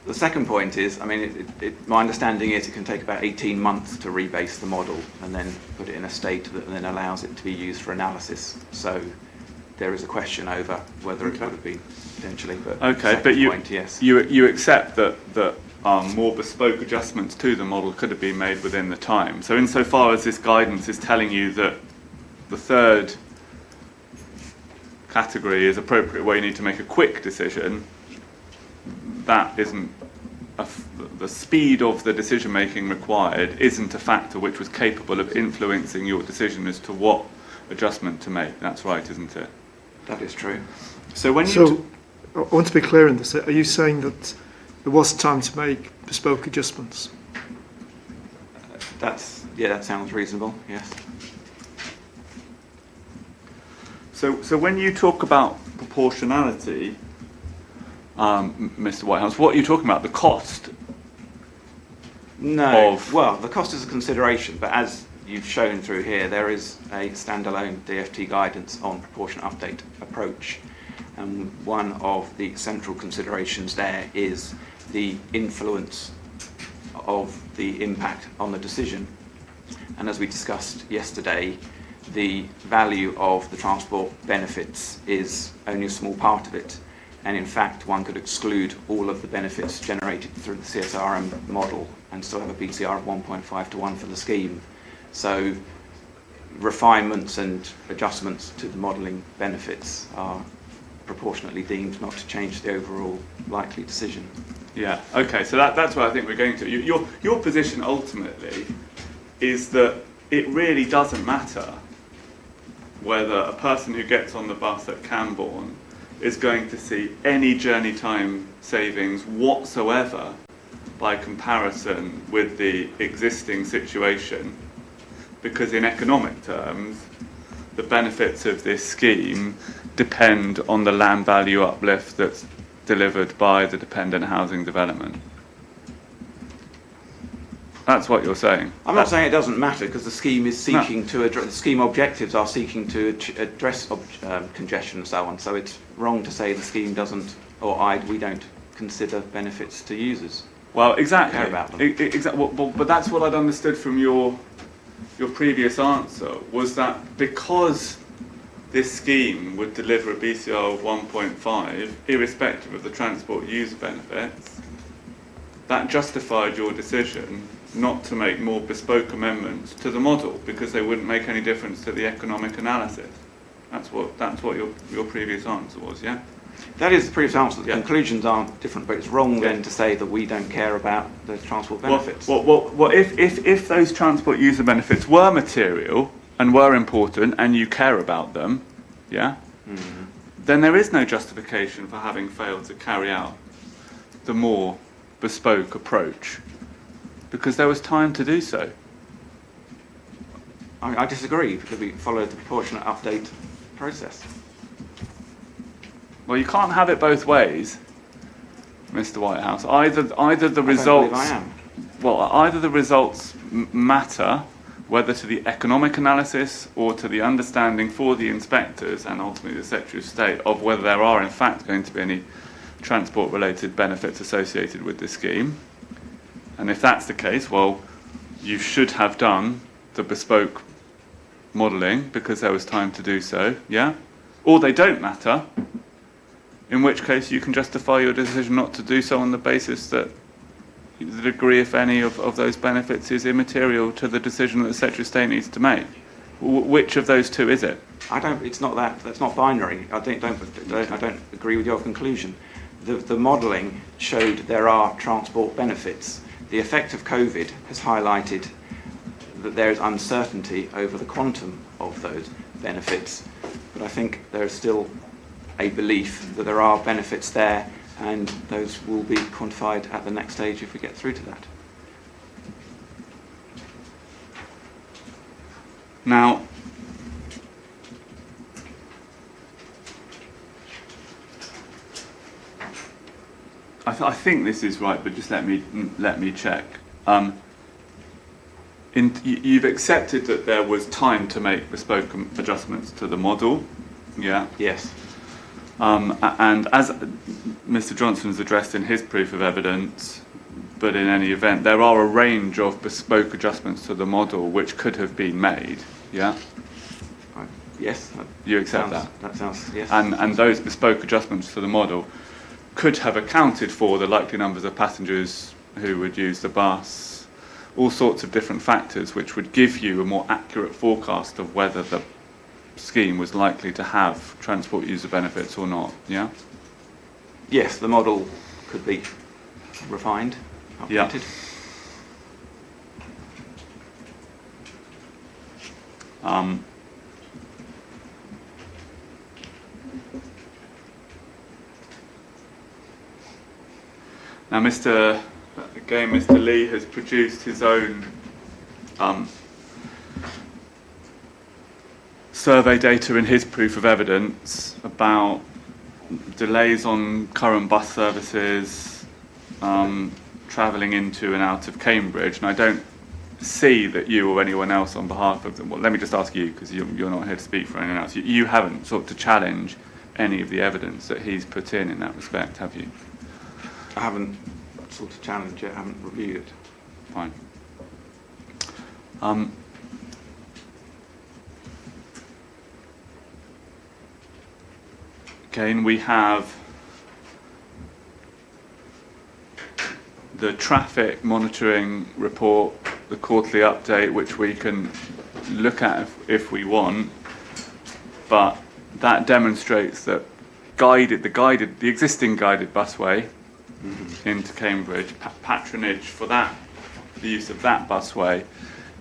The second point is, I mean, my understanding is it can take about 18 months to rebase the model and then put it in a state that then allows it to be used for analysis. So there is a question over whether it would have been potentially. But okay, but yes. you accept that more bespoke adjustments to the model could have been made within the time. So insofar as this guidance is telling you that the third category is appropriate where you need to make a quick decision, that isn't the speed of the decision making required isn't a factor which was capable of influencing your decision as to what adjustment to make. That's right, isn't it? That is true. So when you So, I want to be clear in this. Are you saying that there was time to make bespoke adjustments? That sounds reasonable, yes. So when you talk about proportionality, Mr. Whitehouse, what are you talking about? The cost? No, Of- well, the cost is a consideration, but as you've shown through here, there is a standalone DFT guidance on proportionate update approach. And one of the central considerations there is the influence of the impact on the decision. And as we discussed yesterday, the value of the transport benefits is only a small part of it. And in fact, one could exclude all of the benefits generated through the CSRM model and still have a PCR of 1.5 to 1 for the scheme. So refinements and adjustments to the modelling benefits are proportionately deemed not to change the overall likely decision. Yeah, okay, so that's what I think we're going to. Your position ultimately is that it really doesn't matter whether a person who gets on the bus at Cambourne is going to see any journey time savings whatsoever by comparison with the existing situation, because in economic terms, the benefits of this scheme depend on the land value uplift that's delivered by the dependent housing development. That's what you're saying. I'm not saying it doesn't matter, because the scheme is seeking to address, the scheme objectives are seeking to address congestion and so on. So it's wrong to say the scheme doesn't, or we don't consider benefits to users. Well, exactly. Care about them. But that's what I'd understood from your previous answer, was that because this scheme would deliver a BCR of 1.5, irrespective of the transport user benefits, that justified your decision not to make more bespoke amendments to the model, because they wouldn't make any difference to the economic analysis. That's what your previous answer was, yeah? That is the previous answer. The Yeah. conclusions aren't different, but it's wrong then to say that we don't care about the transport benefits. Well, if those transport user benefits were material and were important and you care about them, yeah, then there is no justification for having failed to carry out the more bespoke approach, because there was time to do so. I disagree, because we followed the proportionate update process. Well, you can't have it both ways, Mr. Whitehouse. Either the results. I am. Well, either the results matter, whether to the economic analysis or to the understanding for the inspectors and ultimately the Secretary of State of whether there are in fact going to be any transport-related benefits associated with this scheme. And if that's the case, well, you should have done the bespoke modelling because there was time to do so, yeah? Or they don't matter, in which case you can justify your decision not to do so on the basis that the degree, if any, of those benefits is immaterial to the decision that the Secretary of State needs to make. Which of those two is it? It's not that. That's not binary. I don't agree with your conclusion. The modelling showed there are transport benefits. The effect of COVID has highlighted that there is uncertainty over the quantum of those benefits. But I think there is still a belief that there are benefits there, and those will be quantified at the next stage if we get through to that. Now, I think this is right, but just let me check. You've accepted that there was time to make bespoke adjustments to the model, yeah? Yes. And as Mr. Johnson has addressed in his proof of evidence, but in any event, there are a range of bespoke adjustments to the model which could have been made, yeah? Yes. You accept that? That sounds, yes. And those bespoke adjustments to the model could have accounted for the likely numbers of passengers who would use the bus, all sorts of different factors which would give you a more accurate forecast of whether the scheme was likely to have transport user benefits or not, yeah? Yes, the model could be refined, Yeah. updated. Now, Mr. Lee has produced his own survey data in his proof of evidence about delays on current bus services, travelling into and out of Cambridge, and I don't see that you or anyone else on behalf of them, well, let me just ask you, because you're not here to speak for anyone else, you haven't sought to challenge any of the evidence that he's put in that respect, have you? I haven't sort of challenged it, I haven't reviewed it. Fine. Again, we have the traffic monitoring report, the quarterly update, which we can look at if we want, but that demonstrates that the existing guided busway into Cambridge, patronage for that, the use of that busway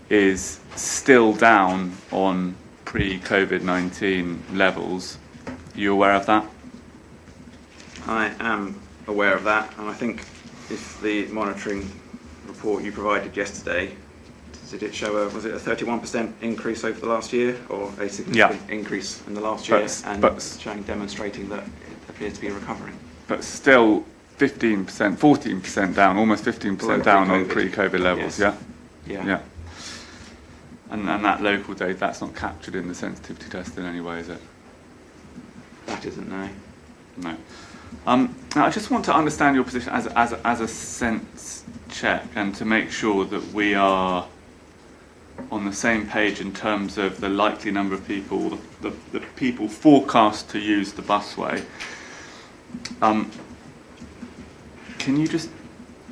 is still down on pre-COVID-19 levels. Are you aware of that? I am aware of that, and I think if the monitoring report you provided yesterday, did it show was it a 31% increase over the last year, or a significant increase in the last year, demonstrating that it appears to be recovering? But still 15%, 14% down, almost 15% down on pre-COVID levels, yes. Yeah. And that local data, that's not captured in the sensitivity test in any way, is it? That isn't, no. No. Now I just want to understand your position as a sense check, and to make sure that we are on the same page in terms of the likely number of people, the people forecast to use the busway. Can you just,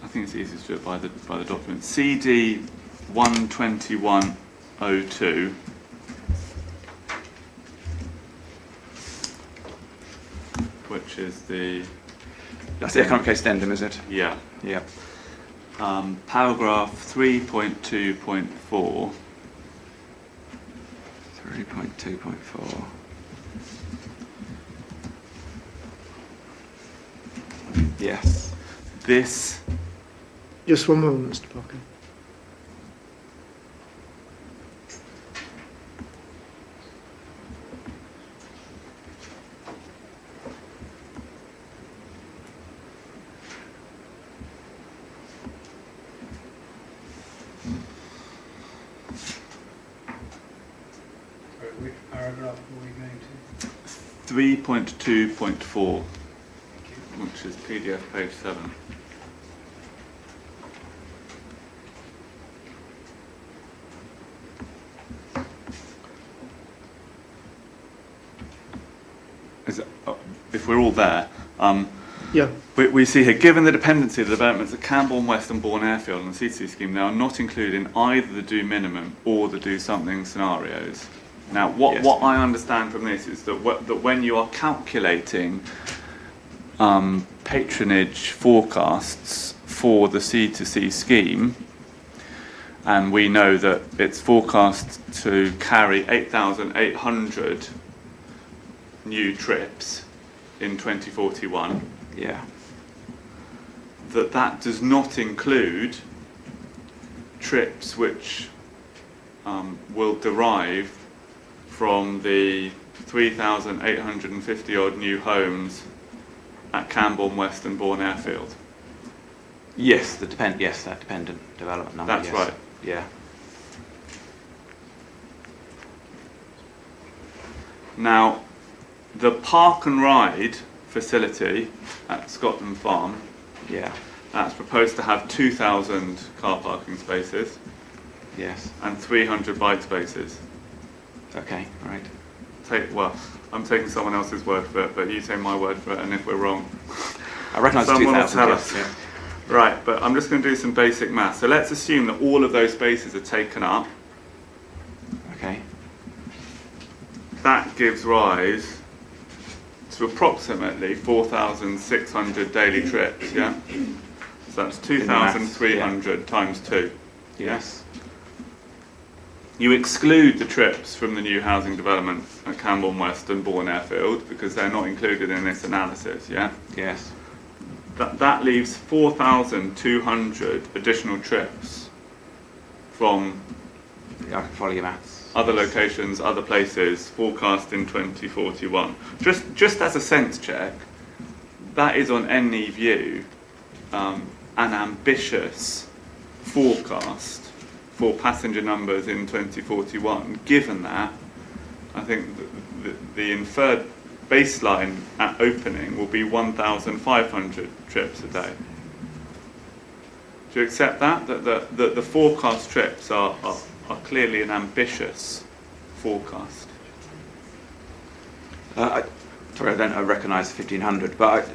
I think it's easiest to do it by the document, CD 12102. Which is that's the economic case addendum, is it? Yeah. Yeah. Paragraph 3.2.4. 3.2.4. Yes. This. Just one moment, Mr. Parker. Which paragraph are we going to? 3.2.4, which is PDF page 7. If we're all there, Yeah. we see here, given the dependency of the developments at Cambourne, West and Bourne Airfield and the C2C scheme, they are not included in either the do minimum or the do something scenarios. Now, what I understand from this is that when you are calculating patronage forecasts for the C2C scheme, and we know that it's forecast to carry 8,800 new trips in 2041, Yeah. that does not include trips which will derive from the 3,850 odd new homes at Cambourne, West and Bourne Airfield. Yes, that dependent development number. That's yes. right. Yeah. Now, the park and ride facility at Scotland Farm, Yeah. that's proposed to have 2,000 car parking spaces Yes. and 300 bike spaces. Okay. Right. I'm taking someone else's word for it, but you take my word for it, and if we're wrong, I recognise someone will 2,000. tell Yes. us. Yeah. Right, but I'm just going to do some basic maths. So let's assume that all of those spaces are taken up. Okay. That gives rise to approximately 4,600 daily trips, yeah? So that's 2,300 times 2. Yes. You exclude the trips from the new housing development at Cambourne West and Bourne Airfield because they're not included in this analysis, yeah? Yes. That leaves 4,200 additional trips from I can follow your maths. other locations, other places, forecast in 2041. Just as a sense check, that is on any view an ambitious forecast for passenger numbers in 2041. Given that, I think the inferred baseline at opening will be 1,500 trips a day. Do you accept that? That the forecast trips are clearly an ambitious forecast? Sorry, I don't recognise the 1,500, but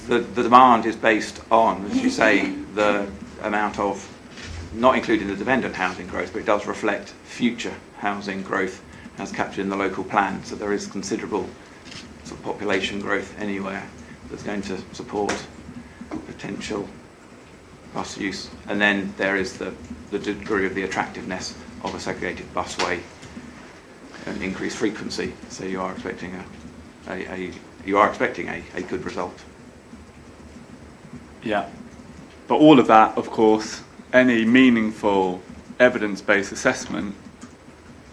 the demand is based on, as you say, the amount of, not including the dependent housing growth, but it does reflect future housing growth as captured in the local plan. So there is considerable sort of population growth anywhere that's going to support potential bus use. And then there is the degree of the attractiveness of a segregated busway and increased frequency. So you are expecting a good result. Yeah. But all of that, of course, any meaningful evidence-based assessment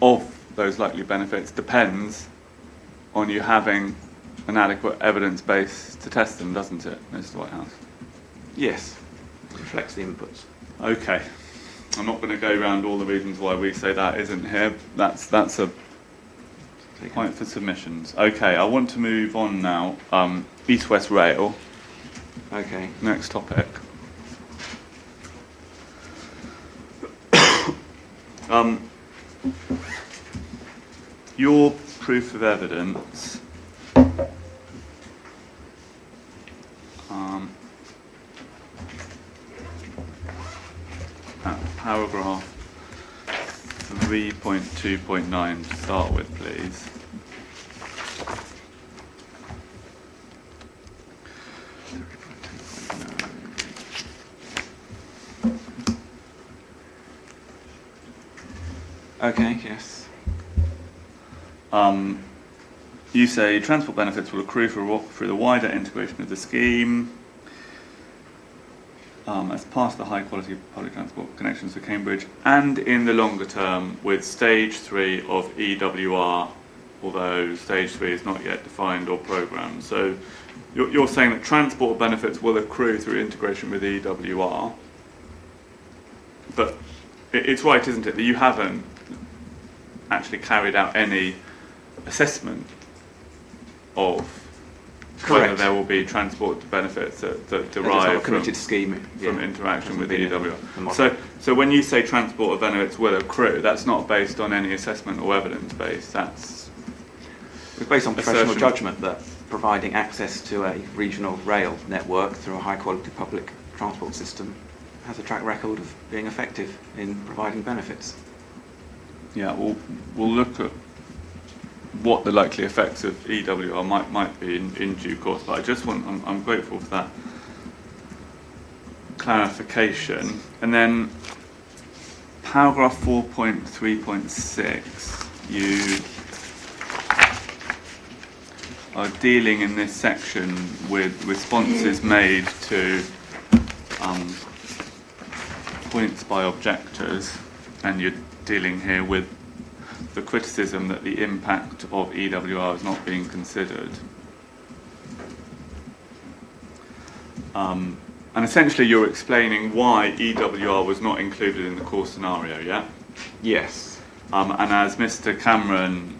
of those likely benefits depends on you having an adequate evidence base to test them, doesn't it, Mr. Whitehouse? Yes, it reflects the inputs. Okay. I'm not going to go around all the reasons why we say that isn't here. That's a point for submissions. Okay, I want to move on now. East-West Rail. Okay. Next topic. Your proof of evidence at paragraph 3.2.9 to start with, please. Okay, yes. You say transport benefits will accrue through the wider integration of the scheme as part of the high quality public transport connections to Cambridge and in the longer term with stage 3 of EWR, although stage 3 is not yet defined or programmed. So you're saying that transport benefits will accrue through integration with EWR, but it's right, isn't it, that you haven't actually carried out any assessment of whether there will be transport benefits that derive from interaction with the EWR. So when you say transport benefits will accrue, that's not based on any assessment or evidence base. It's based on professional judgment that providing access to a regional rail network through a high quality public transport system has a track record of being effective in providing benefits. Yeah, we'll look at what the likely effects of EWR might be in due course, but I'm grateful for that clarification. And then paragraph 4.3.6, you are dealing in this section with responses made to points by objectors, and you're dealing here with the criticism that the impact of EWR is not being considered. And essentially you're explaining why EWR was not included in the core scenario, yeah? Yes. And as Mr. Cameron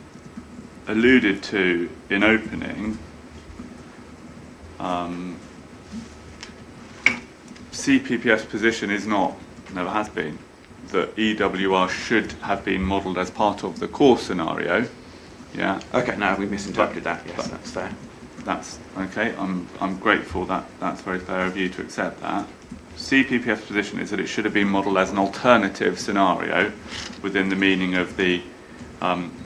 alluded to in opening, CPPF's position is not, never has been, that EWR should have been modelled as part of the core scenario. Yeah. Okay, no, we misinterpreted that. Yes, that's fair. That's okay. I'm grateful that that's very fair of you to accept that. CPPF's position is that it should have been modelled as an alternative scenario within the meaning of the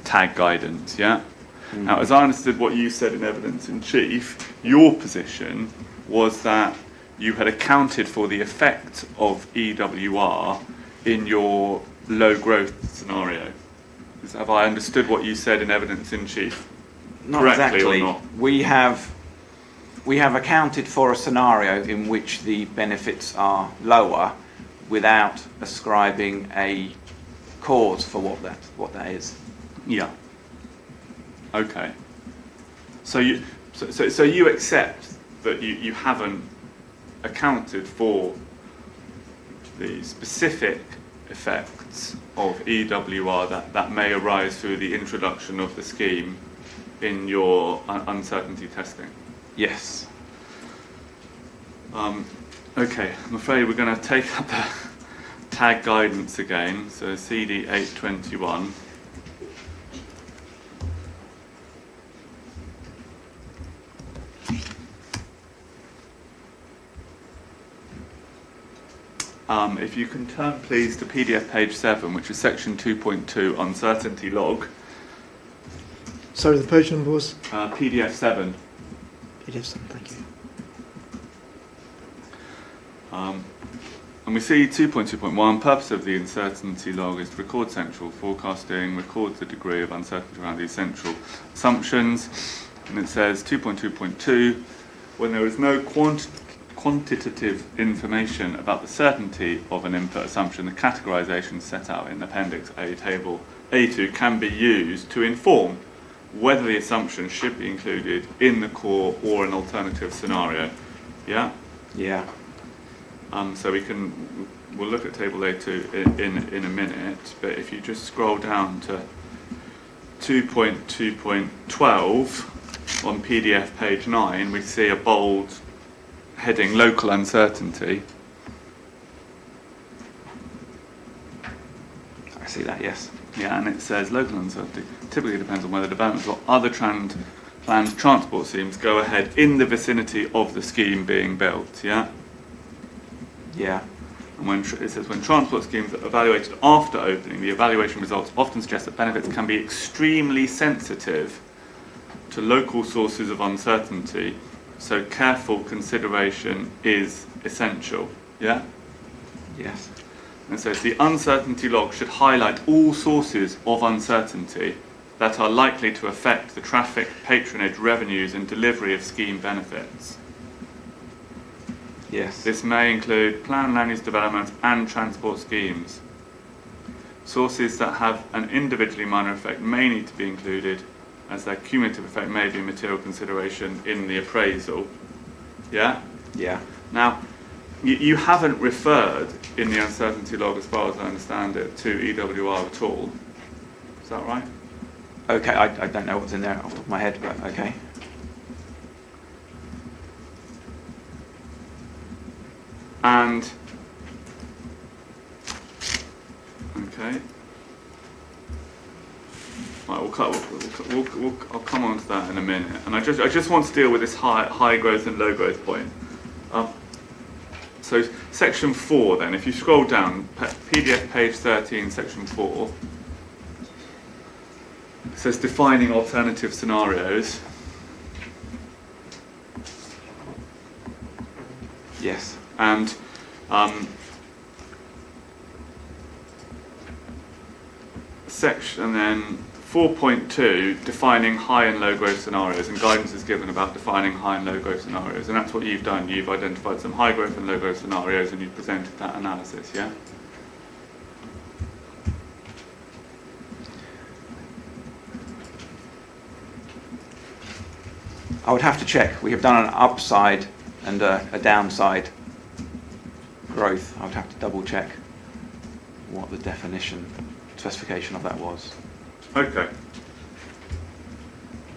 tag guidance. Yeah. Now, as I understood what you said in evidence in chief, your position was that you had accounted for the effect of EWR in your low growth scenario. Have I understood what you said in evidence in chief? Not correctly exactly. or not? We have accounted for a scenario in which the benefits are lower without ascribing a cause for what that is. Yeah. Okay. So you accept that you haven't accounted for the specific effects of EWR that may arise through the introduction of the scheme in your uncertainty testing? Yes. Okay, I'm afraid we're going to take up the tag guidance again, so CD 821. If you can turn please to PDF page 7, which is section 2.2, uncertainty log. Sorry, the page number was? PDF 7. PDF 7, thank you. And we see 2.2.1, purpose of the uncertainty log is to record central forecasting, record the degree of uncertainty around these central assumptions. And it says 2.2.2, when there is no quantitative information about the certainty of an input assumption, the categorization set out in Appendix A, Table A2 can be used to inform whether the assumption should be included in the core or an alternative scenario. Yeah? Yeah. So we'll look at Table A2 in a minute, but if you just scroll down to 2.2.12 on PDF page 9, we see a bold heading local uncertainty. I see that, yes. Yeah, and it says local uncertainty typically depends on whether developments or other planned transport schemes go ahead in the vicinity of the scheme being built. Yeah. Yeah. And it says when transport schemes are evaluated after opening, the evaluation results often suggest that benefits can be extremely sensitive to local sources of uncertainty. So careful consideration is essential. Yeah. Yes. And so the uncertainty log should highlight all sources of uncertainty that are likely to affect the traffic, patronage, revenues and delivery of scheme benefits. Yes. This may include planned land use developments and transport schemes. Sources that have an individually minor effect may need to be included, as their cumulative effect may be a material consideration in the appraisal. Yeah? Yeah. Now, you haven't referred in the uncertainty log, as far as I understand it, to EWR at all. Is that right? Okay, I don't know what's in there off the top of my head, but okay. And okay, right, I'll come on to that in a minute. And I just want to deal with this high growth and low growth point. So section 4 then, if you scroll down, PDF page 13, section 4, it says defining alternative scenarios. Yes. And section then 4.2, defining high and low growth scenarios, and guidance is given about defining high and low growth scenarios, and that's what you've done. You've identified some high growth and low growth scenarios, and you've presented that analysis. Yeah. I would have to check. We have done an upside and a downside growth. I would have to double check what the specification of that was. Okay.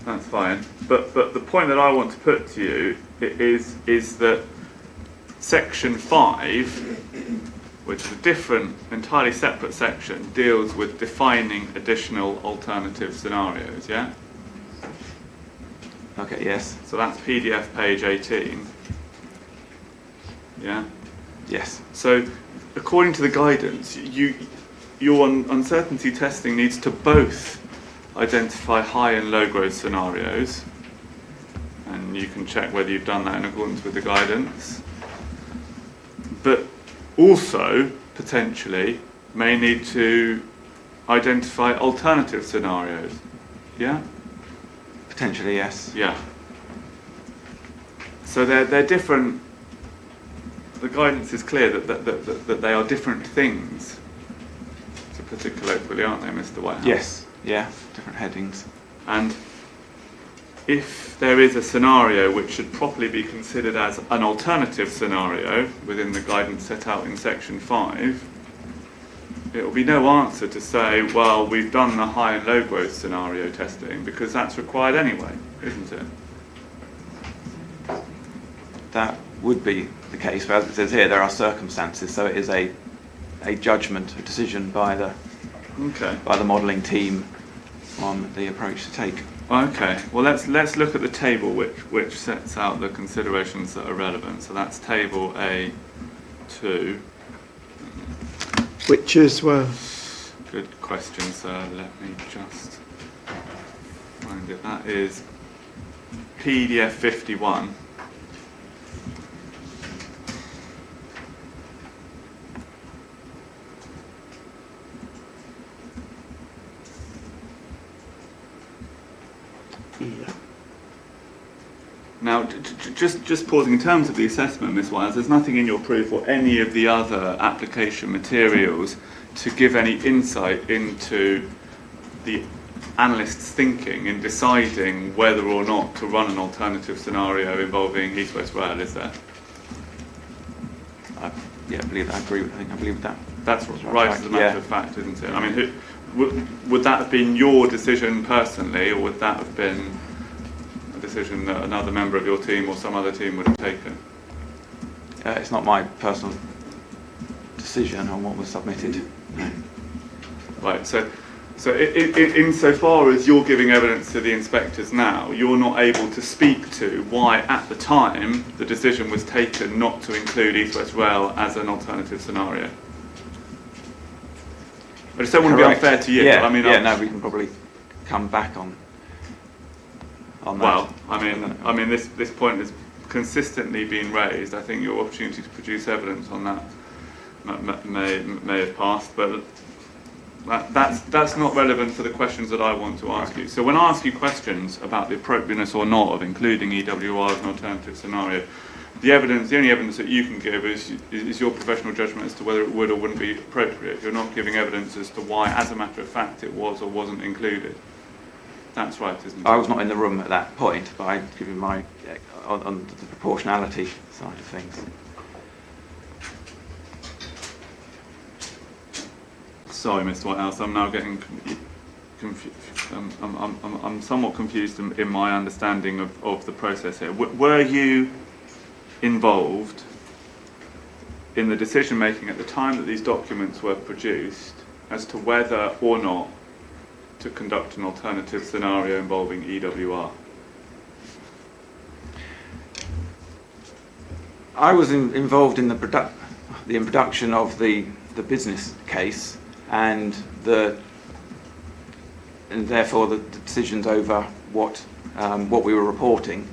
That's fine. But the point that I want to put to you is that section 5, which is a different, entirely separate section, deals with defining additional alternative scenarios. Yeah. Okay. Yes. So that's PDF page 18. Yeah. Yes. So, according to the guidance, your uncertainty testing needs to both identify high and low growth scenarios, and you can check whether you've done that in accordance with the guidance, but also potentially may need to identify alternative scenarios. Yeah? Potentially, yes. Yeah. So they're different. The guidance is clear that they are different things, to put it colloquially, aren't they, Mr. Whitehouse? Yes, yeah, different headings. And if there is a scenario which should properly be considered as an alternative scenario within the guidance set out in section 5, it will be no answer to say, well, we've done the high and low growth scenario testing, because that's required anyway, isn't it? That would be the case, but as it says here, there are circumstances, so it is a judgment, a decision by the modelling team on the approach to take. Okay, well let's look at the table which sets out the considerations that are relevant. So that's table A2. Which is where? Good question, sir. Let me just find it. That is PDF 51. Yeah. Now, just pausing in terms of the assessment, Ms. Wise, there's nothing in your proof or any of the other application materials to give any insight into the analyst's thinking in deciding whether or not to run an alternative scenario involving East-West Rail, is there? I believe that. I believe that. That's right as a matter of fact, isn't it? I mean, would that have been your decision personally, or would that have been a decision that another member of your team or some other team would have taken? It's not my personal decision on what was submitted. No. Right, so insofar as you're giving evidence to the inspectors now, you're not able to speak to why at the time the decision was taken not to include East-West Rail as an alternative scenario. I just don't want to be unfair to you. Yeah, I mean, we can probably come back on that. Well, I mean, this point has consistently been raised. I think your opportunity to produce evidence on that may have passed, but that's not relevant for the questions that I want to ask you. So when I ask you questions about the appropriateness or not of including EWR as an alternative scenario, the only evidence that you can give is your professional judgment as to whether it would or wouldn't be appropriate. You're not giving evidence as to why, as a matter of fact, it was or wasn't included. That's right, isn't it? I was not in the room at that point, but I've given my on the proportionality side of things. Sorry, Mr. Whitehouse, I'm now getting confused. I'm somewhat confused in my understanding of the process here. Were you involved in the decision making at the time that these documents were produced as to whether or not to conduct an alternative scenario involving EWR? I was involved in the production of the business case and therefore the decisions over what we were reporting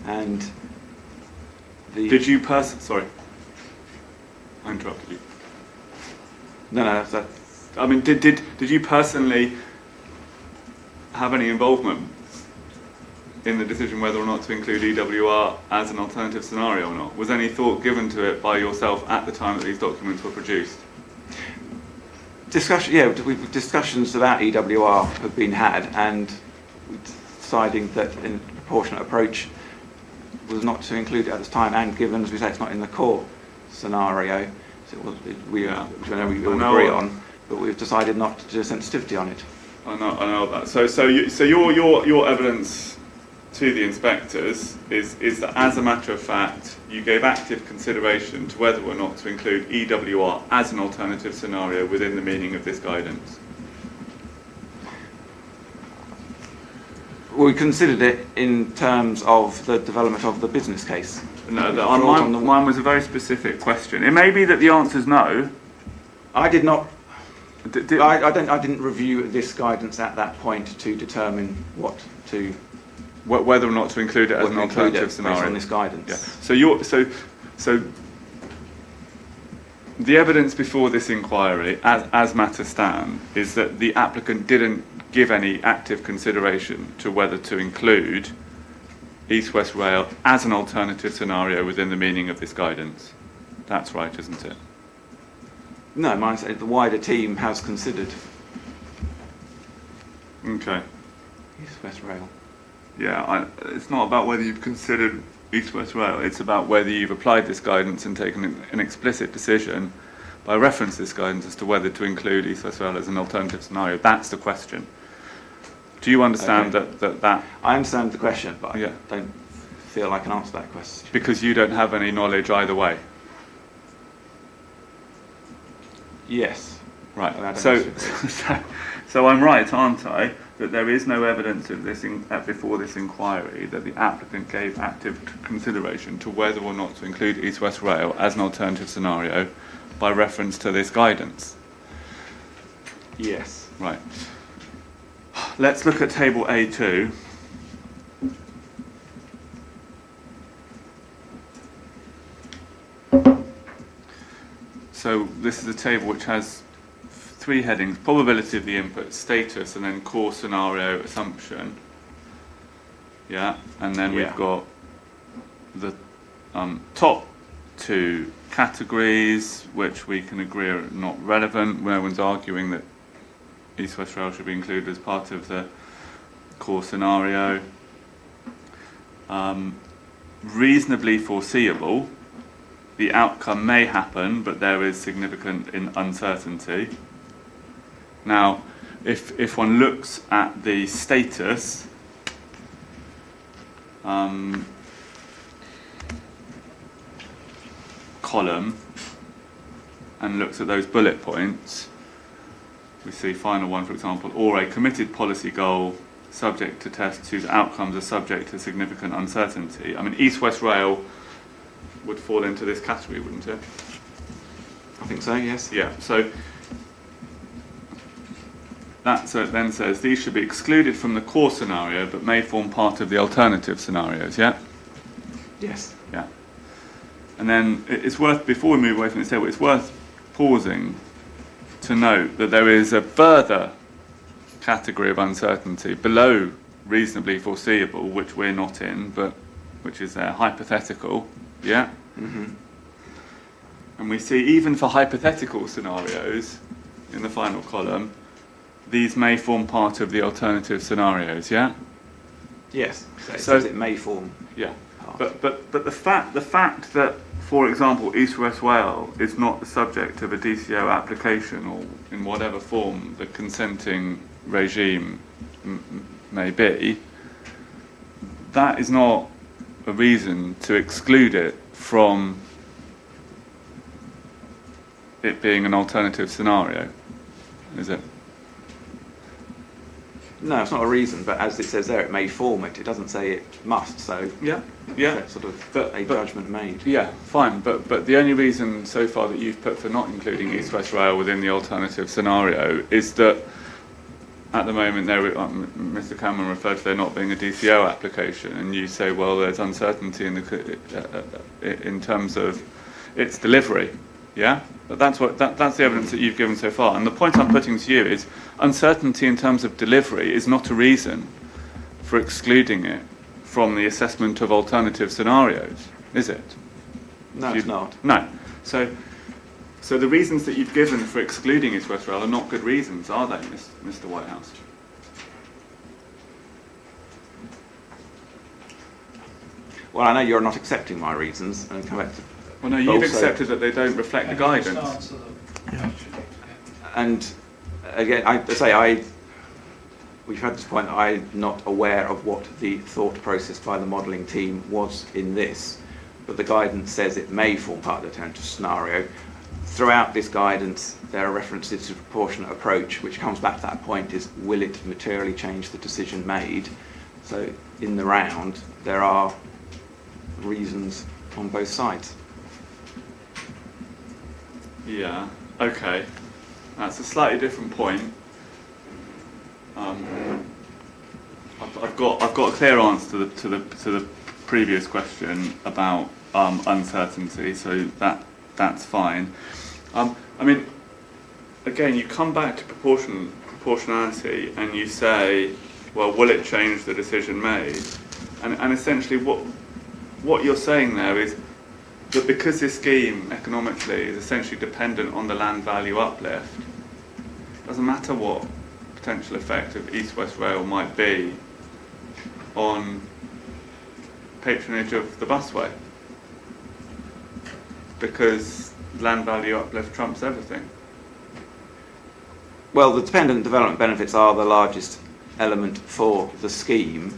and the. Did you sorry, I interrupted you. No. I mean, did you personally have any involvement in the decision whether or not to include EWR as an alternative scenario or not? Was any thought given to it by yourself at the time that these documents were produced? Discussions about EWR have been had, and deciding that in a proportionate approach was not to include it at this time, and given, as we say, it's not in the core scenario, so we all agree on, but we've decided not to do a sensitivity on it. I know that. So your evidence to the inspectors is that, as a matter of fact, you gave active consideration to whether or not to include EWR as an alternative scenario within the meaning of this guidance. We considered it in terms of the development of the business case. No, mine was a very specific question. It may be that the answer is no. I did not. I didn't review this guidance at that point to determine whether or not to include it as an alternative based scenario on this guidance. Yeah. So the evidence before this inquiry, as matters stand, is that the applicant didn't give any active consideration to whether to include East-West Rail as an alternative scenario within the meaning of this guidance. That's right, isn't it? No, the wider team has considered Okay. East-West Rail. Yeah, it's not about whether you've considered East-West Rail, it's about whether you've applied this guidance and taken an explicit decision by reference to this guidance as to whether to include East-West Rail as an alternative scenario. That's the question. Do you understand that? I understand the question, but Yeah. I don't feel I can answer that question. Because you don't have any knowledge either way? Yes. Right. I don't So, know. so I'm right, aren't I, that there is no evidence of this before this inquiry that the applicant gave active consideration to whether or not to include East-West Rail as an alternative scenario by reference to this guidance? Yes. Right. Let's look at table A2. So this is a table which has three headings: probability of the input, status, and then core scenario assumption. Yeah, and then Yeah. we've got the top two categories, which we can agree are not relevant. No one's arguing that East-West Rail should be included as part of the core scenario. Reasonably foreseeable. The outcome may happen, but there is significant uncertainty. Now, if one looks at the status, column and looks at those bullet points, we see final one, for example, or a committed policy goal subject to tests whose outcomes are subject to significant uncertainty. I mean, East-West Rail would fall into this category, wouldn't it? I think so, yes. Yeah, so that then says these should be excluded from the core scenario but may form part of the alternative scenarios, yeah? Yes. Yeah. And then it's worth, before we move away from this table, it's worth pausing to note that there is a further category of uncertainty below reasonably foreseeable, which we're not in, but which is hypothetical, yeah? Mm-hmm. And we see even for hypothetical scenarios in the final column, these may form part of the alternative scenarios, yeah? Yes. So it So- says it may form. Yeah. part. But the fact that, for example, East-West Rail is not the subject of a DCO application, or in whatever form the consenting regime may be, that is not a reason to exclude it from it being an alternative scenario, is it? No, it's not a reason, but as it says there, it may form it. It doesn't say it must, so Yeah. Yeah. that's sort of But- a but- judgment made. Yeah, fine, but the only reason so far that you've put for not including East-West Rail within the alternative scenario is that at the moment Mr. Cameron referred to there not being a DCO application, and you say, well, there's uncertainty in terms of its delivery. Yeah, but that's the evidence that you've given so far. And the point I'm putting to you is uncertainty in terms of delivery is not a reason for excluding it from the assessment of alternative scenarios, is it? No, it's not. No. So the reasons that you've given for excluding East-West Rail are not good reasons, are they, Mr. Whitehouse? Well, I know you're not accepting my reasons, and come back to. Well, no, you've Also- accepted that they don't reflect the Can you just guidance. answer the question? And again, we've had this point. I'm not aware of what the thought process by the modelling team was in this, but the guidance says it may form part of the alternative scenario. Throughout this guidance, there are references to proportionate approach, which comes back to that point: is will it materially change the decision made? So in the round, there are reasons on both sides. Yeah. Okay. That's a slightly different point. I've got a clear answer to the previous question about uncertainty, so that's fine. I mean, again, you come back to proportionality, and you say, well, will it change the decision made? And essentially, what you're saying there is that because this scheme economically is essentially dependent on the land value uplift, it doesn't matter what potential effect of East-West Rail might be on patronage of the busway, because land value uplift trumps everything. Well, the dependent development benefits are the largest element for the scheme,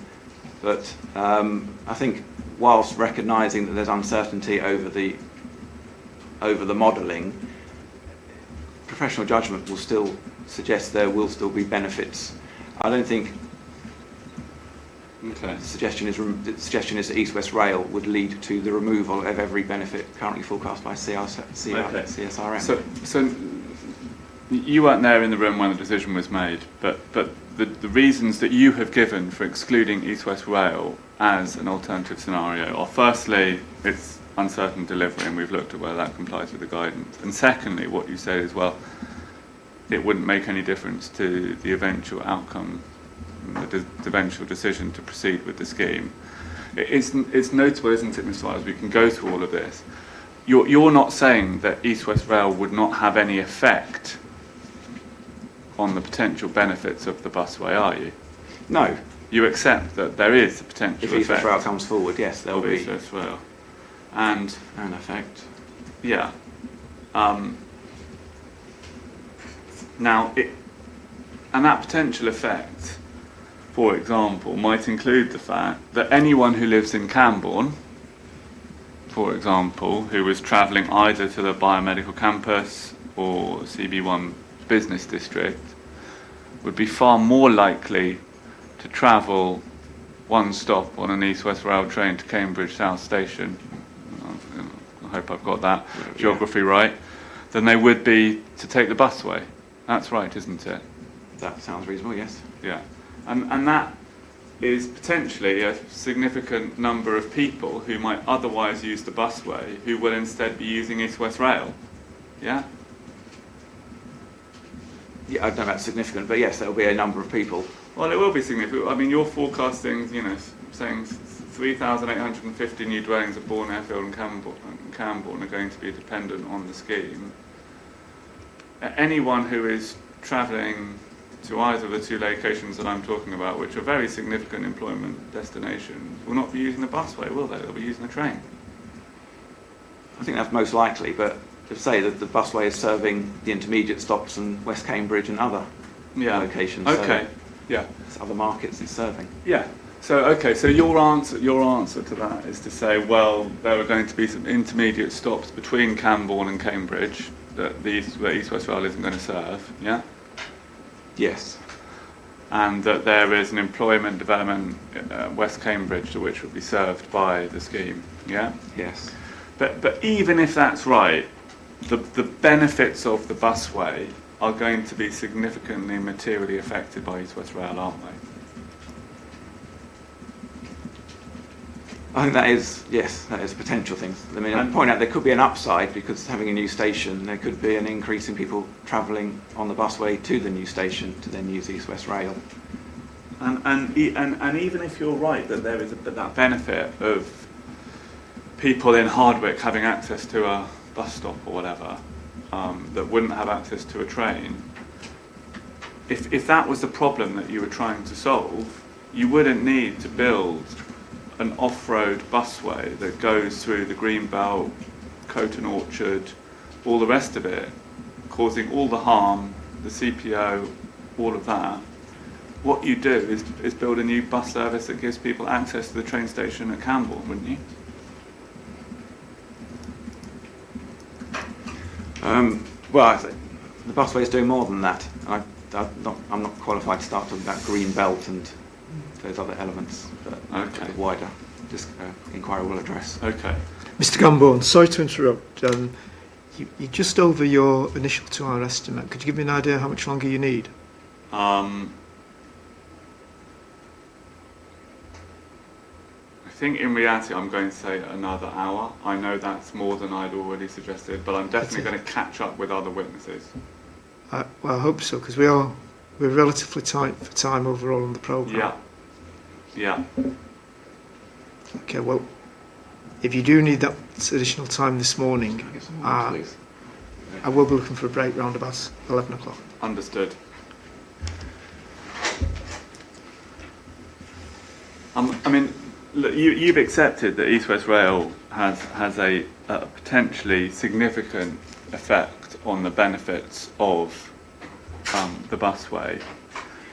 but I think whilst recognising that there's uncertainty over the modelling, professional judgment will still suggest there will still be benefits. I don't think Okay. the suggestion is that East-West Rail would lead to the removal of every benefit currently forecast by CSRM. So you weren't there in the room when the decision was made, but the reasons that you have given for excluding East-West Rail as an alternative scenario are, firstly, it's uncertain delivery, and we've looked at whether that complies with the guidance. And secondly, what you say is, well, it wouldn't make any difference to the eventual outcome, the eventual decision to proceed with the scheme. It's notable, isn't it, Mr. Wise? We can go through all of this. You're not saying that East-West Rail would not have any effect on the potential benefits of the busway, are you? No. You accept that there is a potential If effect. East-West Rail comes forward, yes, there'll be East-West Rail. And an effect. yeah. Now, and that potential effect, for example, might include the fact that anyone who lives in Cambourne, for example, who was travelling either to the biomedical campus or CB1 business district, would be far more likely to travel one stop on an East-West Rail train to Cambridge South Station, I hope I've got that geography right, than they would be to take the busway. That's right, isn't it? That sounds reasonable, yes. Yeah. And that is potentially a significant number of people who might otherwise use the busway who will instead be using East-West Rail. Yeah? Yeah, I don't know about significant, but yes, there'll be a number of people. Well, it will be significant. I mean, you're forecasting, saying 3,850 new dwellings at Bourne Airfield and Cambourne are going to be dependent on the scheme. Anyone who is travelling to either of the two locations that I'm talking about, which are very significant employment destinations, will not be using the busway, will they? They'll be using the train. I think that's most likely, but to say that the busway is serving the intermediate stops in West Cambridge and other locations. Okay. So yeah. it's other markets it's serving. Yeah. So your answer to that is to say, well, there are going to be some intermediate stops between Cambourne and Cambridge that where East-West Rail isn't going to serve. Yeah. Yes. And that there is an employment development West Cambridge to which will be served by the scheme. Yeah. Yes. But even if that's right, the benefits of the busway are going to be significantly materially affected by East-West Rail, aren't they? I think that is potential things. I mean, I'd point out there could be an upside because having a new station, there could be an increase in people travelling on the busway to the new station to then use East-West Rail. And even if you're right that there is that benefit of people in Hardwick having access to a bus stop or whatever that wouldn't have access to a train, if that was the problem that you were trying to solve, you wouldn't need to build an off-road busway that goes through the Greenbelt, Coton Orchard, all the rest of it, causing all the harm, the CPO, all of that. What you do is build a new bus service that gives people access to the train station at Cambourne, wouldn't you? Well, I think the busway is doing more than that. I'm not qualified to start talking about green belt and those other elements that the wider inquiry will address. Okay. Mr. Cambourne, sorry to interrupt. You're just over your initial 2-hour estimate. Could you give me an idea how much longer you need? I think in reality I'm going to say another hour. I know that's more than I'd already suggested, but I'm definitely going to catch up with other witnesses. Well, I hope so, because we're relatively tight for time overall on the programme. Yeah. Okay, well, if you do need that additional time this morning, Can I get some more, please? I will be looking for a break round about 11 o'clock. Understood. I mean, look, you've accepted that East West Rail has a potentially significant effect on the benefits of the busway,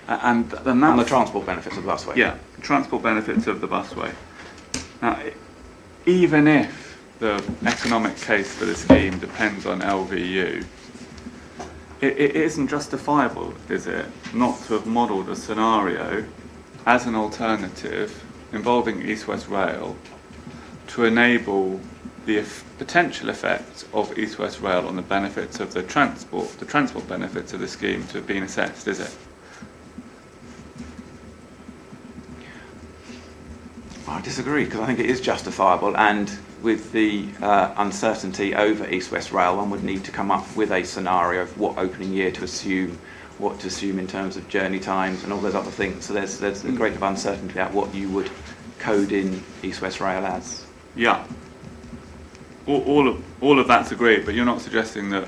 and On the transport benefits of the busway? Yeah, transport benefits of the busway. Now, even if the economic case for the scheme depends on LVU, it isn't justifiable, is it, not to have modelled a scenario as an alternative involving East West Rail to enable the potential effect of East West Rail on the benefits of the transport benefits of the scheme to have been assessed, is it? I disagree, because I think it is justifiable, and with the uncertainty over East West Rail, one would need to come up with a scenario of what opening year to assume, what to assume in terms of journey times and all those other things. So there's a great deal of uncertainty about what you would code in East West Rail as. Yeah. All of that's agreed, but you're not suggesting that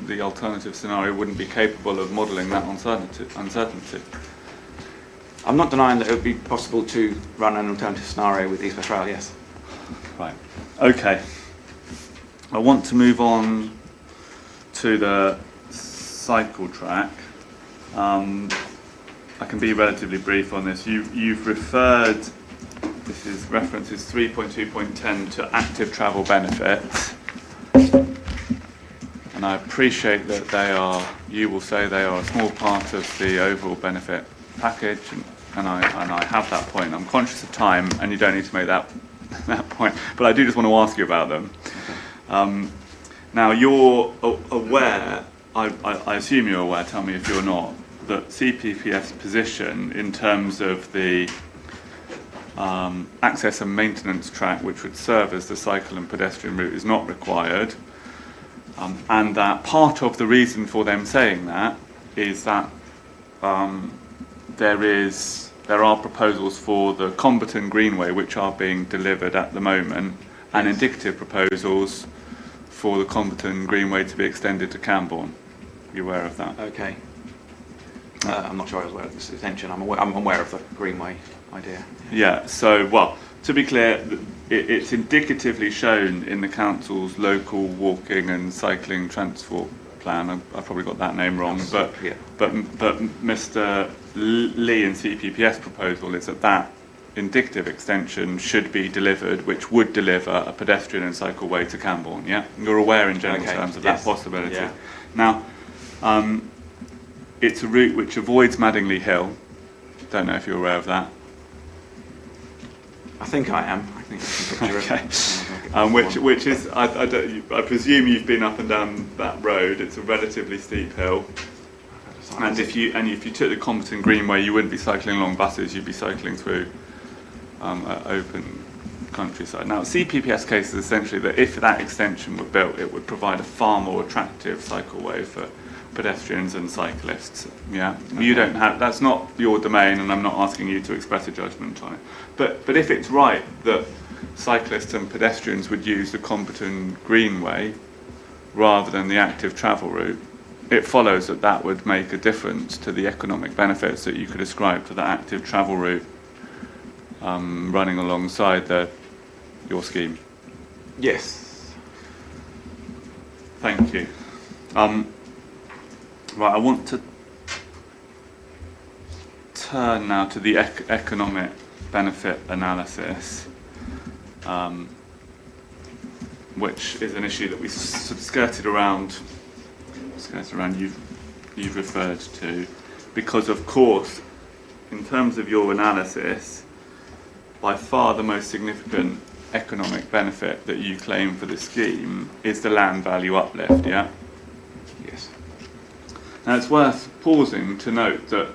the alternative scenario wouldn't be capable of modelling that uncertainty. I'm not denying that it would be possible to run an alternative scenario with East West Rail, yes. Right. Okay. I want to move on to the cycle track. I can be relatively brief on this. You've referred, this is references 3.2.10 to active travel benefits. And I appreciate that you will say they are a small part of the overall benefit package, and I have that point. I'm conscious of time, and you don't need to make that point, but I do just want to ask you about them. Okay. Now, you're aware, I assume you're aware, tell me if you're not, that CPPF's position in terms of the access and maintenance track which would serve as the cycle and pedestrian route is not required, and that part of the reason for them saying that is that there are proposals for the Cambourne Greenway which are being delivered at the moment, and indicative proposals for the Cambourne Greenway to be extended to Cambourne. Are you aware of that? Okay. I'm not sure I was aware of this extension. I'm aware of the Greenway idea. Yeah, so, well, to be clear, it's indicatively shown in the council's local walking and cycling transport plan. I probably got that name wrong, but Mr. Lee and CPPS proposal is that indicative extension should be delivered, which would deliver a pedestrian and cycleway to Cambourne. Yeah, you're aware in general terms of that possibility. Yeah. Now, it's a route which avoids Madingley Hill. Don't know if you're aware of that. I think I am. I think I can picture it. Which is, I presume you've been up and down that road. It's a relatively steep hill, and if you took the Cambourne Greenway, you wouldn't be cycling along buses. You'd be cycling through open countryside. Now, CPPS case is essentially that if that extension were built, it would provide a far more attractive cycleway for pedestrians and cyclists. Yeah, okay. You don't have, that's not your domain, and I'm not asking you to express a judgment on it. But if it's right that cyclists and pedestrians would use the Cambourne Greenway rather than the active travel route, it follows that that would make a difference to the economic benefits that you could ascribe to the active travel route running alongside your scheme. Yes. Thank you. Right, I want to turn now to the economic benefit analysis, which is an issue that we sort of skirted around you've referred to, because of course, in terms of your analysis, by far the most significant economic benefit that you claim for the scheme is the land value uplift, yeah? Yes. Now it's worth pausing to note that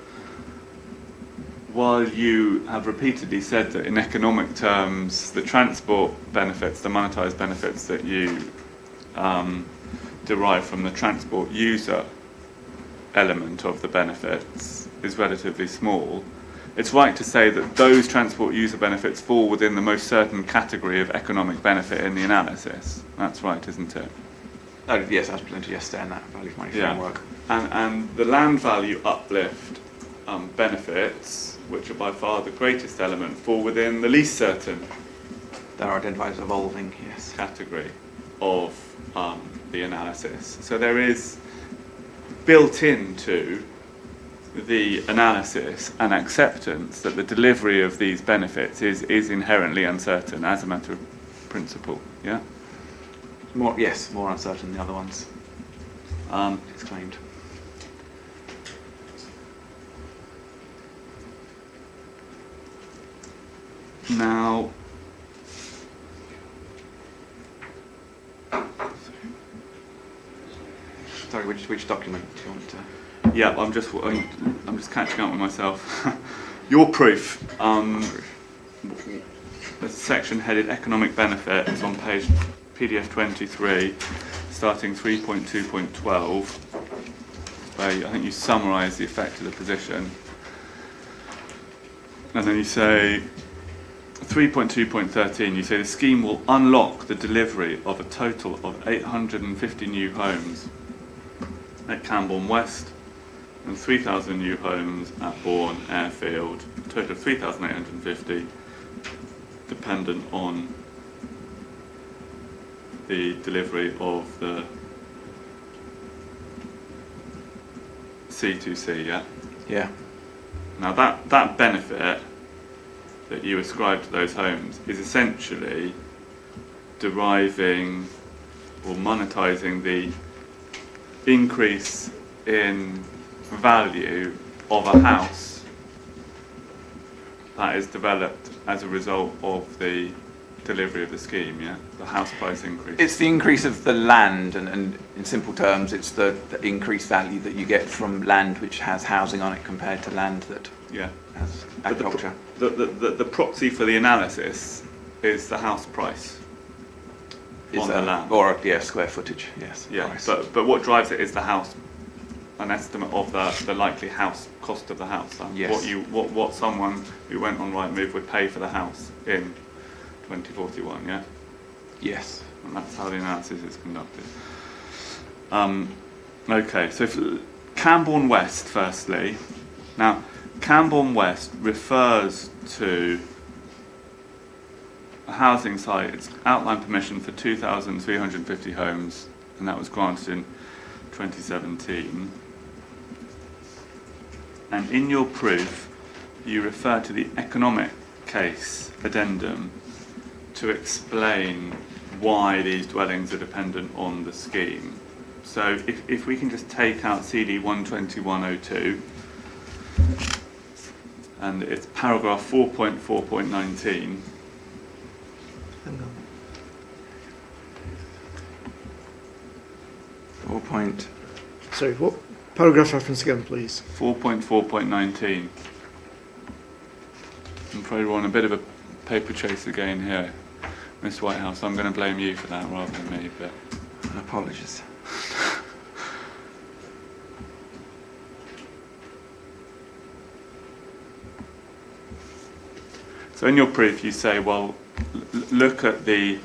while you have repeatedly said that in economic terms the transport benefits, the monetised benefits that you derive from the transport user element of the benefits is relatively small, it's right to say that those transport user benefits fall within the most certain category of economic benefit in the analysis. That's right, isn't it? Oh, yes, as presented yesterday in that value for money framework. And the land value uplift benefits, which are by far the greatest element, fall within the least certain They're identified as evolving, yes. category of the analysis. So there is built into the analysis an acceptance that the delivery of these benefits is inherently uncertain as a matter of principle, yeah? More uncertain than the other ones. It's claimed. Now, Sorry, which document do you want to? yeah, I'm just catching up with myself. Your proof, there's a section headed economic benefit. It's on page PDF 23, starting 3.2.12, where I think you summarise the effect of the position, and then you say 3.2.13. You say the scheme will unlock the delivery of a total of 850 new homes at Cambourne West and 3,000 new homes at Bourne Airfield, a total of 3,850, dependent on the delivery of the C2C, yeah? Yeah. Now that benefit that you ascribe to those homes is essentially deriving or monetising the increase in value of a house that is developed as a result of the delivery of the scheme, yeah? The house price increase. It's the increase of the land, and in simple terms, it's the increased value that you get from land which has housing on it compared to land that has agriculture. The proxy for the analysis is the house price on the land. Or, square footage, yes. Yeah, price. but what drives it is the house, an estimate of the likely house cost of the house. Yes. What someone who went on Rightmove would pay for the house in 2041, yeah? Yes. And that's how the analysis is conducted. Okay, so Cambourne West, firstly. Now, Cambourne West refers to a housing site. It's outline permission for 2,350 homes, and that was granted in 2017. And in your proof, you refer to the economic case addendum to explain why these dwellings are dependent on the scheme. So if we can just take out CD 12102, and it's paragraph 4.4.19. Hang on. 4 point. Sorry, what paragraph reference again, please? 4.4.19. I'm afraid we're on a bit of a paper chase again here, Miss Whitehouse. I'm going to blame you for that rather than me, but Apologies. so in your proof you say, well, look at the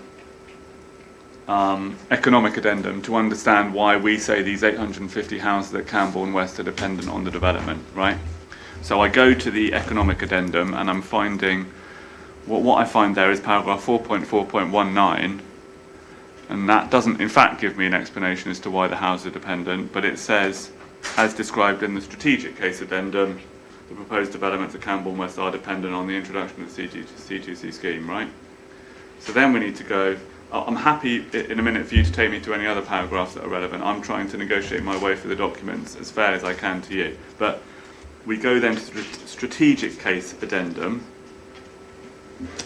economic addendum to understand why we say these 850 houses at Cambourne West are dependent on the development, right? So I go to the economic addendum and I'm finding, what I find there is paragraph 4.4.19, and that doesn't in fact give me an explanation as to why the houses are dependent, but it says, as described in the strategic case addendum, the proposed developments at Cambourne West are dependent on the introduction of the C2C scheme, right? So then we need to go, I'm happy in a minute for you to take me to any other paragraphs that are relevant. I'm trying to negotiate my way through the documents as fair as I can to you. But we go then to the strategic case addendum,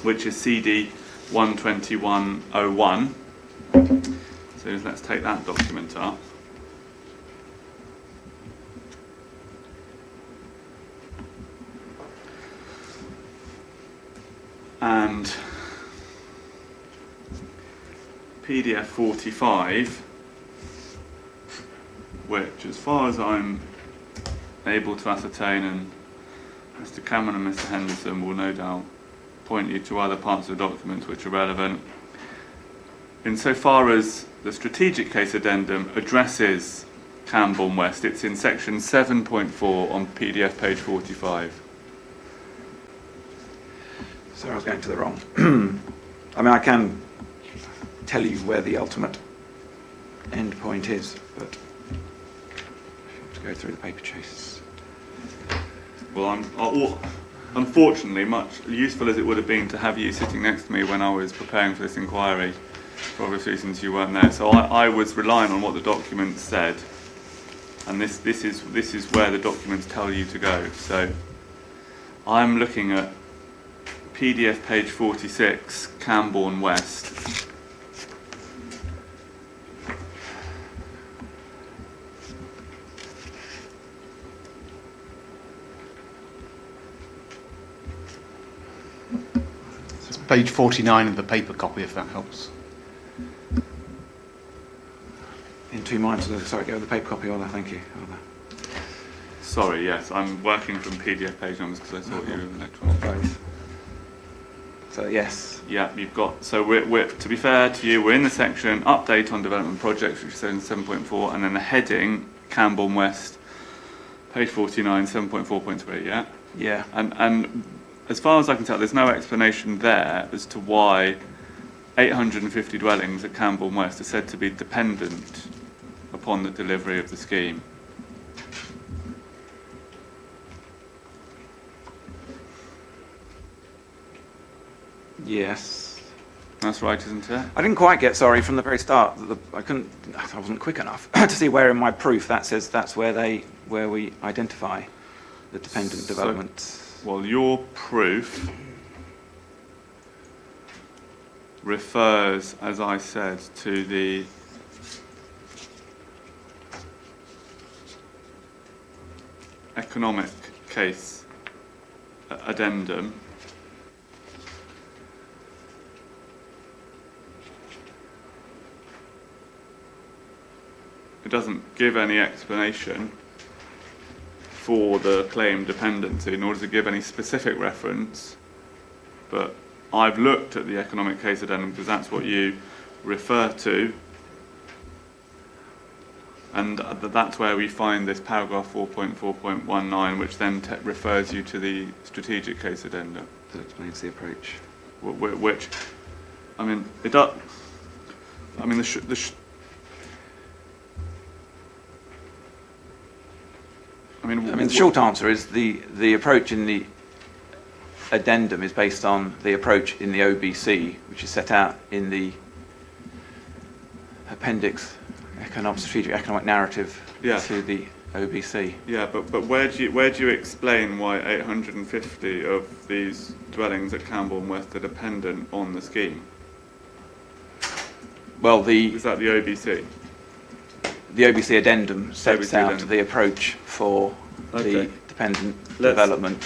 which is CD 12101. So let's take that document up. And PDF 45, which, as far as I'm able to ascertain, and Mr. Cameron and Mr. Henderson will no doubt point you to other parts of the document which are relevant. Insofar as the strategic case addendum addresses Cambourne West, it's in section 7.4 on PDF page 45. So I was going to the wrong. I mean, I can tell you where the ultimate end point is, but I have to go through the paper chase. Well, unfortunately, much useful as it would have been to have you sitting next to me when I was preparing for this inquiry, for obvious reasons you weren't there. So I was relying on what the document said, and this is where the documents tell you to go. So I'm looking at PDF page 46, Cambourne West. It's page 49 of the paper copy, if that helps. In two minds, sorry, go with the paper copy, Ola, thank you. Ola. Sorry, yes, I'm working from PDF page numbers because I thought you were electronic. Both. So yes. Yeah, you've got, so we're to be fair to you, we're in the section update on development projects, which is in 7.4, and then the heading Cambourne West, page 49, 7.4.3, yeah? Yeah. And as far as I can tell, there's no explanation there as to why 850 dwellings at Cambourne West are said to be dependent upon the delivery of the scheme. Yes. That's right, isn't it? I didn't quite get sorry from the very start. I wasn't quick enough to see where in my proof that says that's where we identify the dependent development. Well, your proof refers, as I said, to the economic case addendum. It doesn't give any explanation for the claim dependency, nor does it give any specific reference, but I've looked at the economic case addendum because that's what you refer to, and that's where we find this paragraph 4.4.19, which then refers you to the strategic case addendum. That explains the approach. Which, I mean, it does. I mean, the short answer is the approach in the addendum is based on the approach in the OBC, which is set out in the appendix, strategic economic narrative to the OBC. Yeah, but where do you explain why 850 of these dwellings at Cambourne West are dependent on the scheme? Well, is that the OBC? The OBC addendum sets out the approach for the dependent development.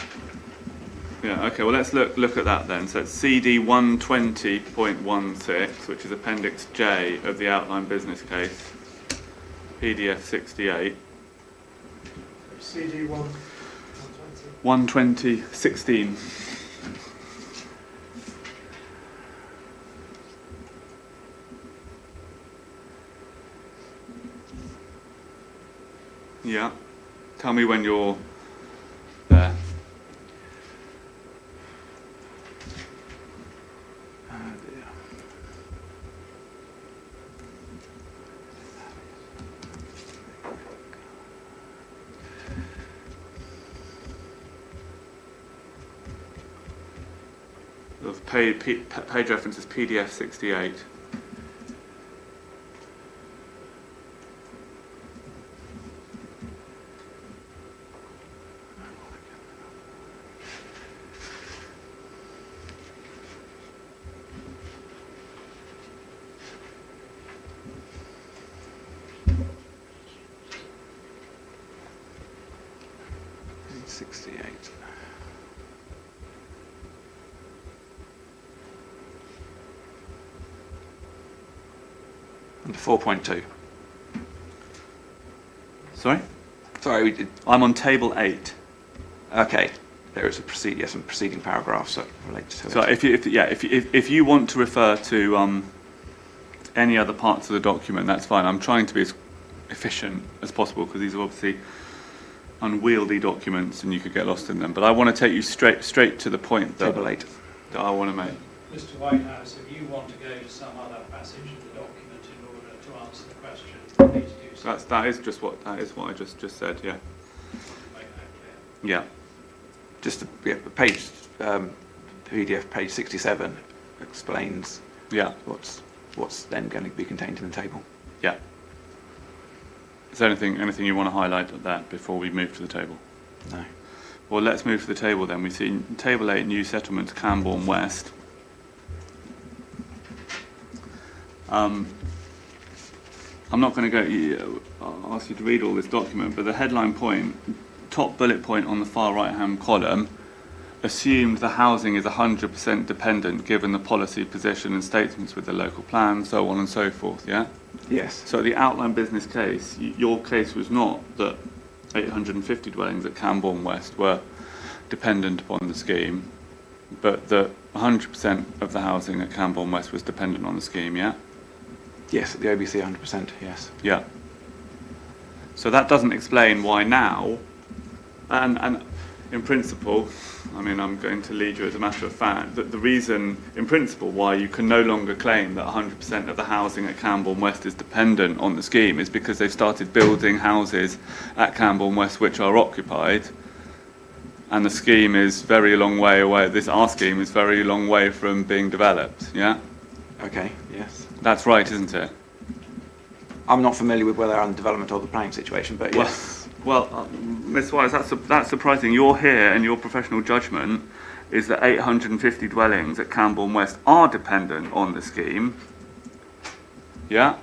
Yeah, okay, well let's look at that then. So it's CD 120.16, which is Appendix J of the outline business case, PDF 68. CD 1, 120.16. Yeah. Tell me when you're there. The page reference is PDF 68. 68. Under 4.2. Sorry? Sorry, we did. I'm on table 8. Okay. There is some preceding paragraphs that relate to it. So if you want to refer to any other parts of the document, that's fine. I'm trying to be as efficient as possible because these are obviously unwieldy documents and you could get lost in them. But I want to take you straight to the point that, Table 8. that I want to make. Mr Whitehouse, if you want to go to some other passage of the document in order to answer the question, you need to do so. That is what I just said. Yeah. To make that clear. Yeah. Just the page, PDF page 67 explains Yeah. what's then going to be contained in the table. Yeah. Is there anything you want to highlight at that before we move to the table? No. Well, let's move to the table then. We see table 8, new settlements, Cambourne West. I'm not going to go. I'll ask you to read all this document, but the headline point, top bullet point on the far right-hand column, assumed the housing is 100% dependent given the policy position and statements with the local plan, so on and so forth. Yeah. Yes. So the outline business case, your case was not that 850 dwellings at Cambourne West were dependent upon the scheme, but that 100% of the housing at Cambourne West was dependent on the scheme, yeah? Yes, at the OBC 100%, yes. Yeah. So that doesn't explain why now, and in principle, I mean, I'm going to lead you as a matter of fact, that the reason, in principle, why you can no longer claim that 100% of the housing at Cambourne West is dependent on the scheme is because they've started building houses at Cambourne West which are occupied, and the scheme is very long way away, our scheme is very long way from being developed, yeah? Okay, yes. That's right, isn't it? I'm not familiar with whether I'm in the development or the planning situation, but yes. Well, Ms. Wise, that's surprising. You're here and your professional judgment is that 850 dwellings at Cambourne West are dependent on the scheme. Yeah?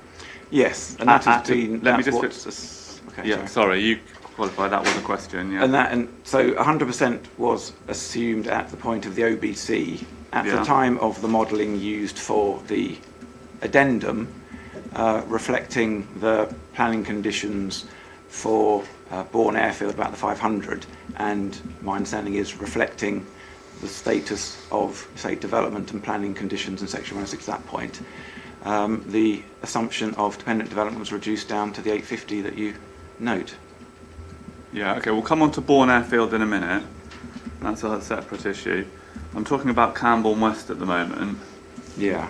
Yes, and that has been... Let me that's just... okay, Yeah, sorry, you qualified. That was a question, yeah. And so 100% was assumed at the point of the OBC. At Yeah. the time of the modelling used for the addendum, reflecting the planning conditions for Bourne Airfield, about the 500, and my understanding is reflecting the status of, say, development and planning conditions in Section 106 at that point. The assumption of dependent development was reduced down to the 850 that you note. Yeah, okay, we'll come on to Bourne Airfield in a minute. That's a separate issue. I'm talking about Cambourne West at the moment. Yeah.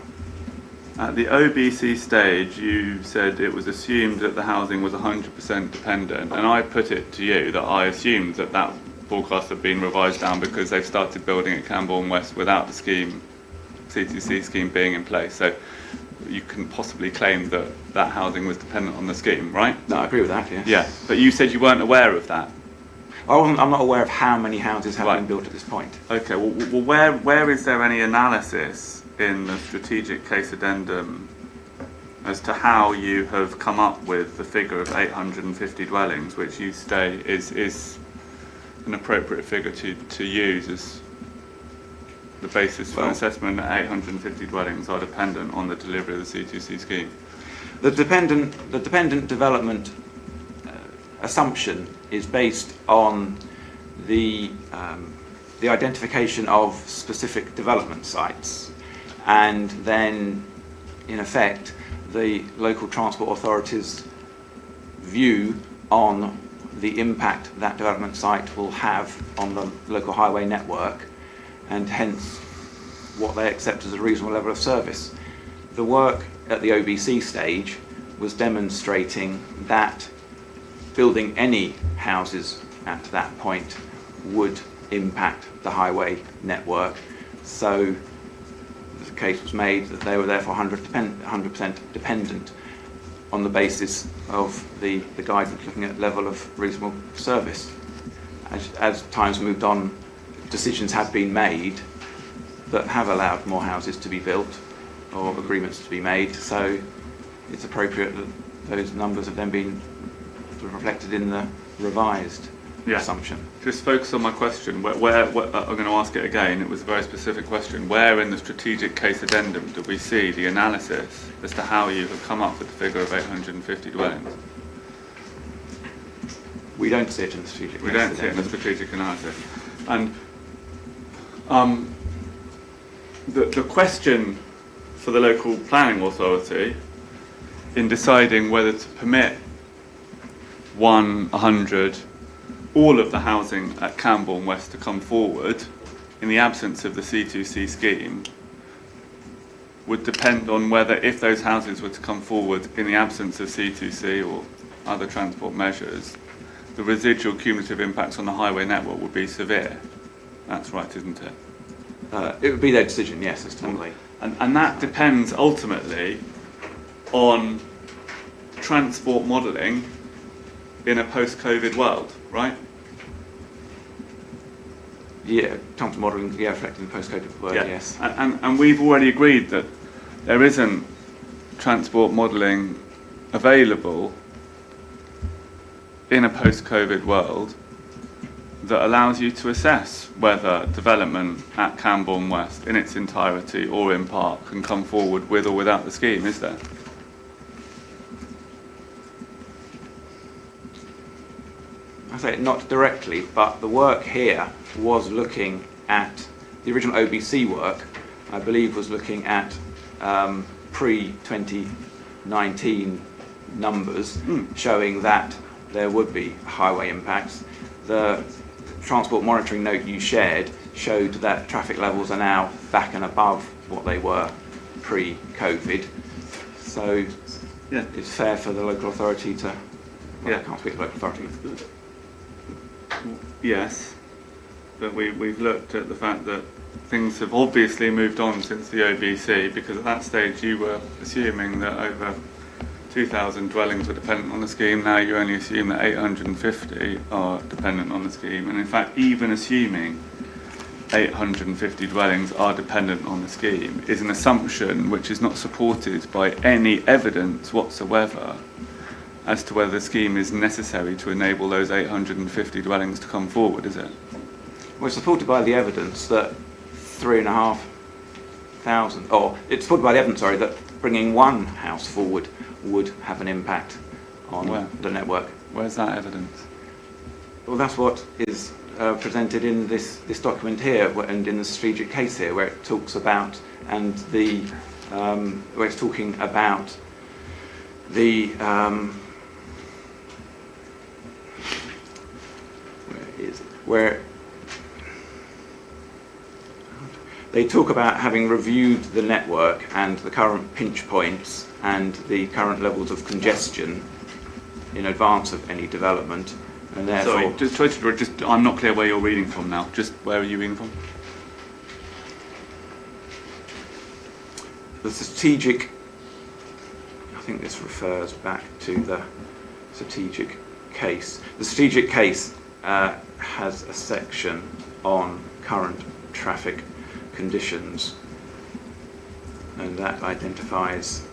At the OBC stage, you said it was assumed that the housing was 100% dependent, and I put it to you that I assumed that that forecast had been revised down because they've started building at Cambourne West without the scheme, CTC scheme being in place. So you couldn't possibly claim that that housing was dependent on the scheme, right? No, I agree with that, yes. Yeah, but you said you weren't aware of that. I'm not aware of how many houses have Right. been built at this point. Okay, well where is there any analysis in the strategic case addendum as to how you have come up with the figure of 850 dwellings, which you say is an appropriate figure to use as the basis for an assessment that 850 dwellings are dependent on the delivery of the C2C scheme? The dependent development assumption is based on the identification of specific development sites, and then, in effect, the local transport authorities' view on the impact that development site will have on the local highway network, and hence what they accept as a reasonable level of service. The work at the OBC stage was demonstrating that building any houses at that point would impact the highway network, so the case was made that they were therefore 100% dependent on the basis of the guidance looking at level of reasonable service. As time's moved on, decisions have been made that have allowed more houses to be built or agreements to be made, so it's appropriate that those numbers have then been reflected in the revised Yeah. assumption. Just focus on my question. Where I'm going to ask it again. It was a very specific question. Where in the strategic case addendum do we see the analysis as to how you have come up with the figure of 850 dwellings? We don't see it in the strategic We case don't see it in the addendum. strategic analysis. And the question for the local planning authority in deciding whether to permit 100 all of the housing at Cambourne West to come forward in the absence of the C2C scheme would depend on whether, if those houses were to come forward in the absence of C2C or other transport measures, the residual cumulative impacts on the highway network would be severe. That's right, isn't it? It would be their decision, yes, as to what they... And that depends ultimately on transport modelling in a post-COVID world, right? Yeah, transport modelling, yeah, reflecting the post-COVID world, yes. And we've already agreed that there isn't transport modelling available in a post-COVID world that allows you to assess whether development at Cambourne West in its entirety or in part can come forward with or without the scheme, is there? I say not directly, but the work here was looking at the original OBC work. I believe was looking at pre-2019 numbers, showing that there would be highway impacts. The transport monitoring note you shared showed that traffic levels are now back and above what they were pre-COVID. So Yeah. it's fair for the local authority to. Well, Yeah. I can't speak for the local authority. Yes, but we've looked at the fact that things have obviously moved on since the OBC, because at that stage you were assuming that over 2,000 dwellings were dependent on the scheme. Now you only assume that 850 are dependent on the scheme, and in fact even assuming 850 dwellings are dependent on the scheme is an assumption which is not supported by any evidence whatsoever as to whether the scheme is necessary to enable those 850 dwellings to come forward, is it? We're supported by the evidence that 3,500, or it's supported by the evidence, sorry, that bringing one house forward would have an impact on Where? the network. Where's that evidence? Well, that's what is presented in this document here, and in the strategic case here, where it talks about, and the where it's talking about the where they talk about having reviewed the network and the current pinch points and the current levels of congestion in advance of any development, and therefore... Sorry, I'm not clear where you're reading from now. Just where are you reading from? The strategic... I think this refers back to the strategic case. The strategic case has a section on current traffic conditions, and that identifies...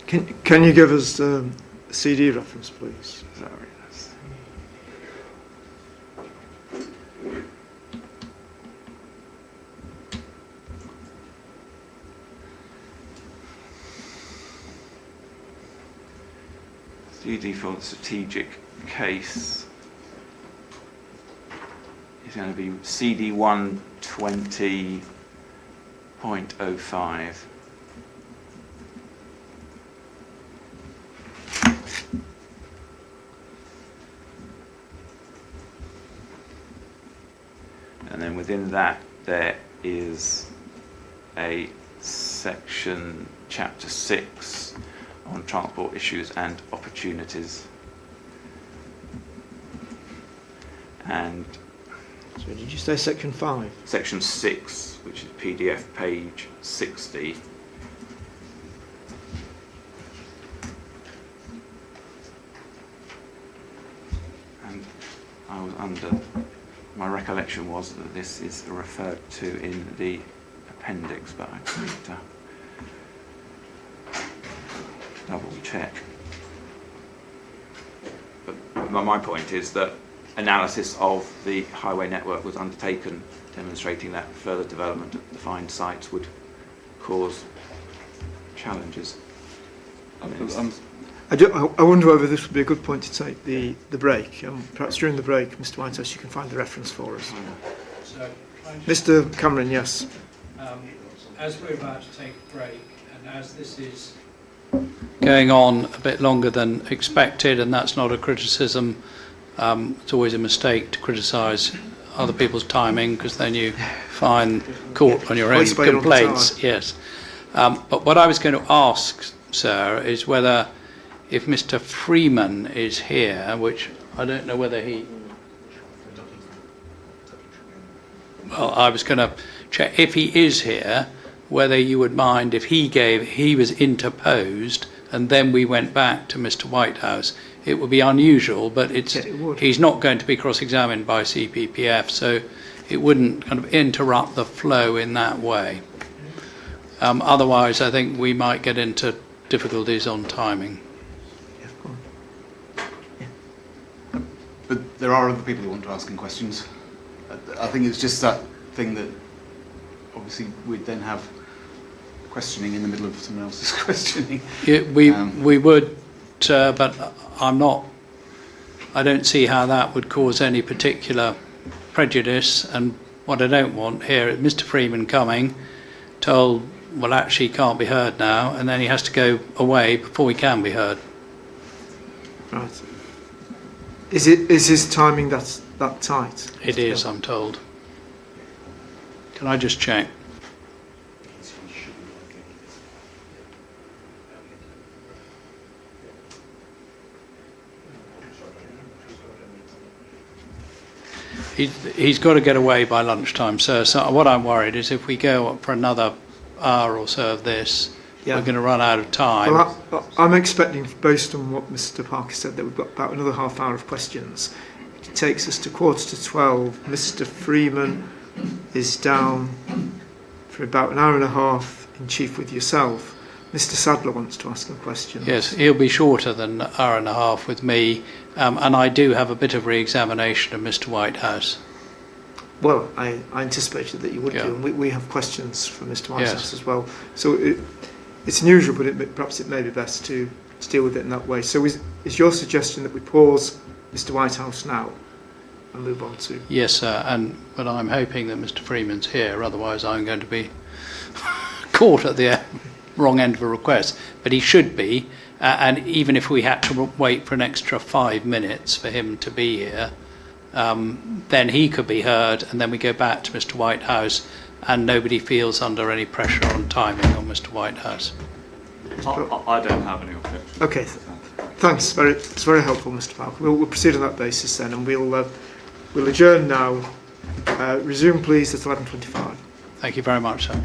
Can you give us a CD reference, please? Sorry, that's... CD for the strategic case is going to be CD 120.05. And then within that there is a section, chapter 6, on transport issues and opportunities. And So did you say section 5? section 6, which is PDF page 60. And I was under, my recollection was that this is referred to in the appendix, but I couldn't double check. But my point is that analysis of the highway network was undertaken, demonstrating that further development of defined sites would cause challenges. I wonder whether this would be a good point to take the break. Perhaps during the break, Mr. Whitehouse, you can find the reference for us. So, Mr. Cameron, yes. as we're about to take a break, and as this is going on a bit longer than expected, and that's not a criticism. It's always a mistake to criticise other people's timing, because then you find caught on your own complaints. Yes. But what I was going to ask, sir, is whether if Mr. Freeman is here, which I don't know whether he... Well, I was going to check if he is here, whether you would mind if he was interposed and then we went back to Mr. Whitehouse. It would be unusual, but he's not going to be cross-examined by CPPF, so it wouldn't kind of interrupt the flow in that way. Otherwise, I think we might get into difficulties on timing. But there are other people who want to ask him questions. I think it's just that thing that obviously we'd then have questioning in the middle of someone else's questioning. Yeah, we would, but I don't see how that would cause any particular prejudice. And what I don't want here is Mr. Freeman coming, told, well, actually he can't be heard now, and then he has to go away before he can be heard. Right. Is his timing that tight? It is, I'm told. Can I just check? He's got to get away by lunchtime, sir. So what I'm worried is if we go up for another hour or so of this, we're going to run out of time. Well, I'm expecting, based on what Mr. Parker said, that we've got about another half hour of questions. It takes us to 11:45. Mr. Freeman is down for about an hour and a half in chief with yourself. Mr. Sadler wants to ask a question. Yes, he'll be shorter than an hour and a half with me, and I do have a bit of re-examination of Mr. Whitehouse. Well, I anticipated that you would do, and we have questions from Mr. Whitehouse as well. So it's unusual, but perhaps it may be best to deal with it in that way. So is your suggestion that we pause Mr. Whitehouse now and move on to... Yes, sir, but I'm hoping that Mr. Freeman's here, otherwise I'm going to be caught at the wrong end of a request. But he should be, and even if we had to wait for an extra 5 minutes for him to be here, then he could be heard, and then we go back to Mr. Whitehouse, and nobody feels under any pressure on timing on Mr. Whitehouse. I don't have any objection. Okay, thanks. It's very helpful, Mr. Parker. We'll proceed on that basis then, and we'll adjourn now. Resume, please, at 11:25. Thank you very much, sir.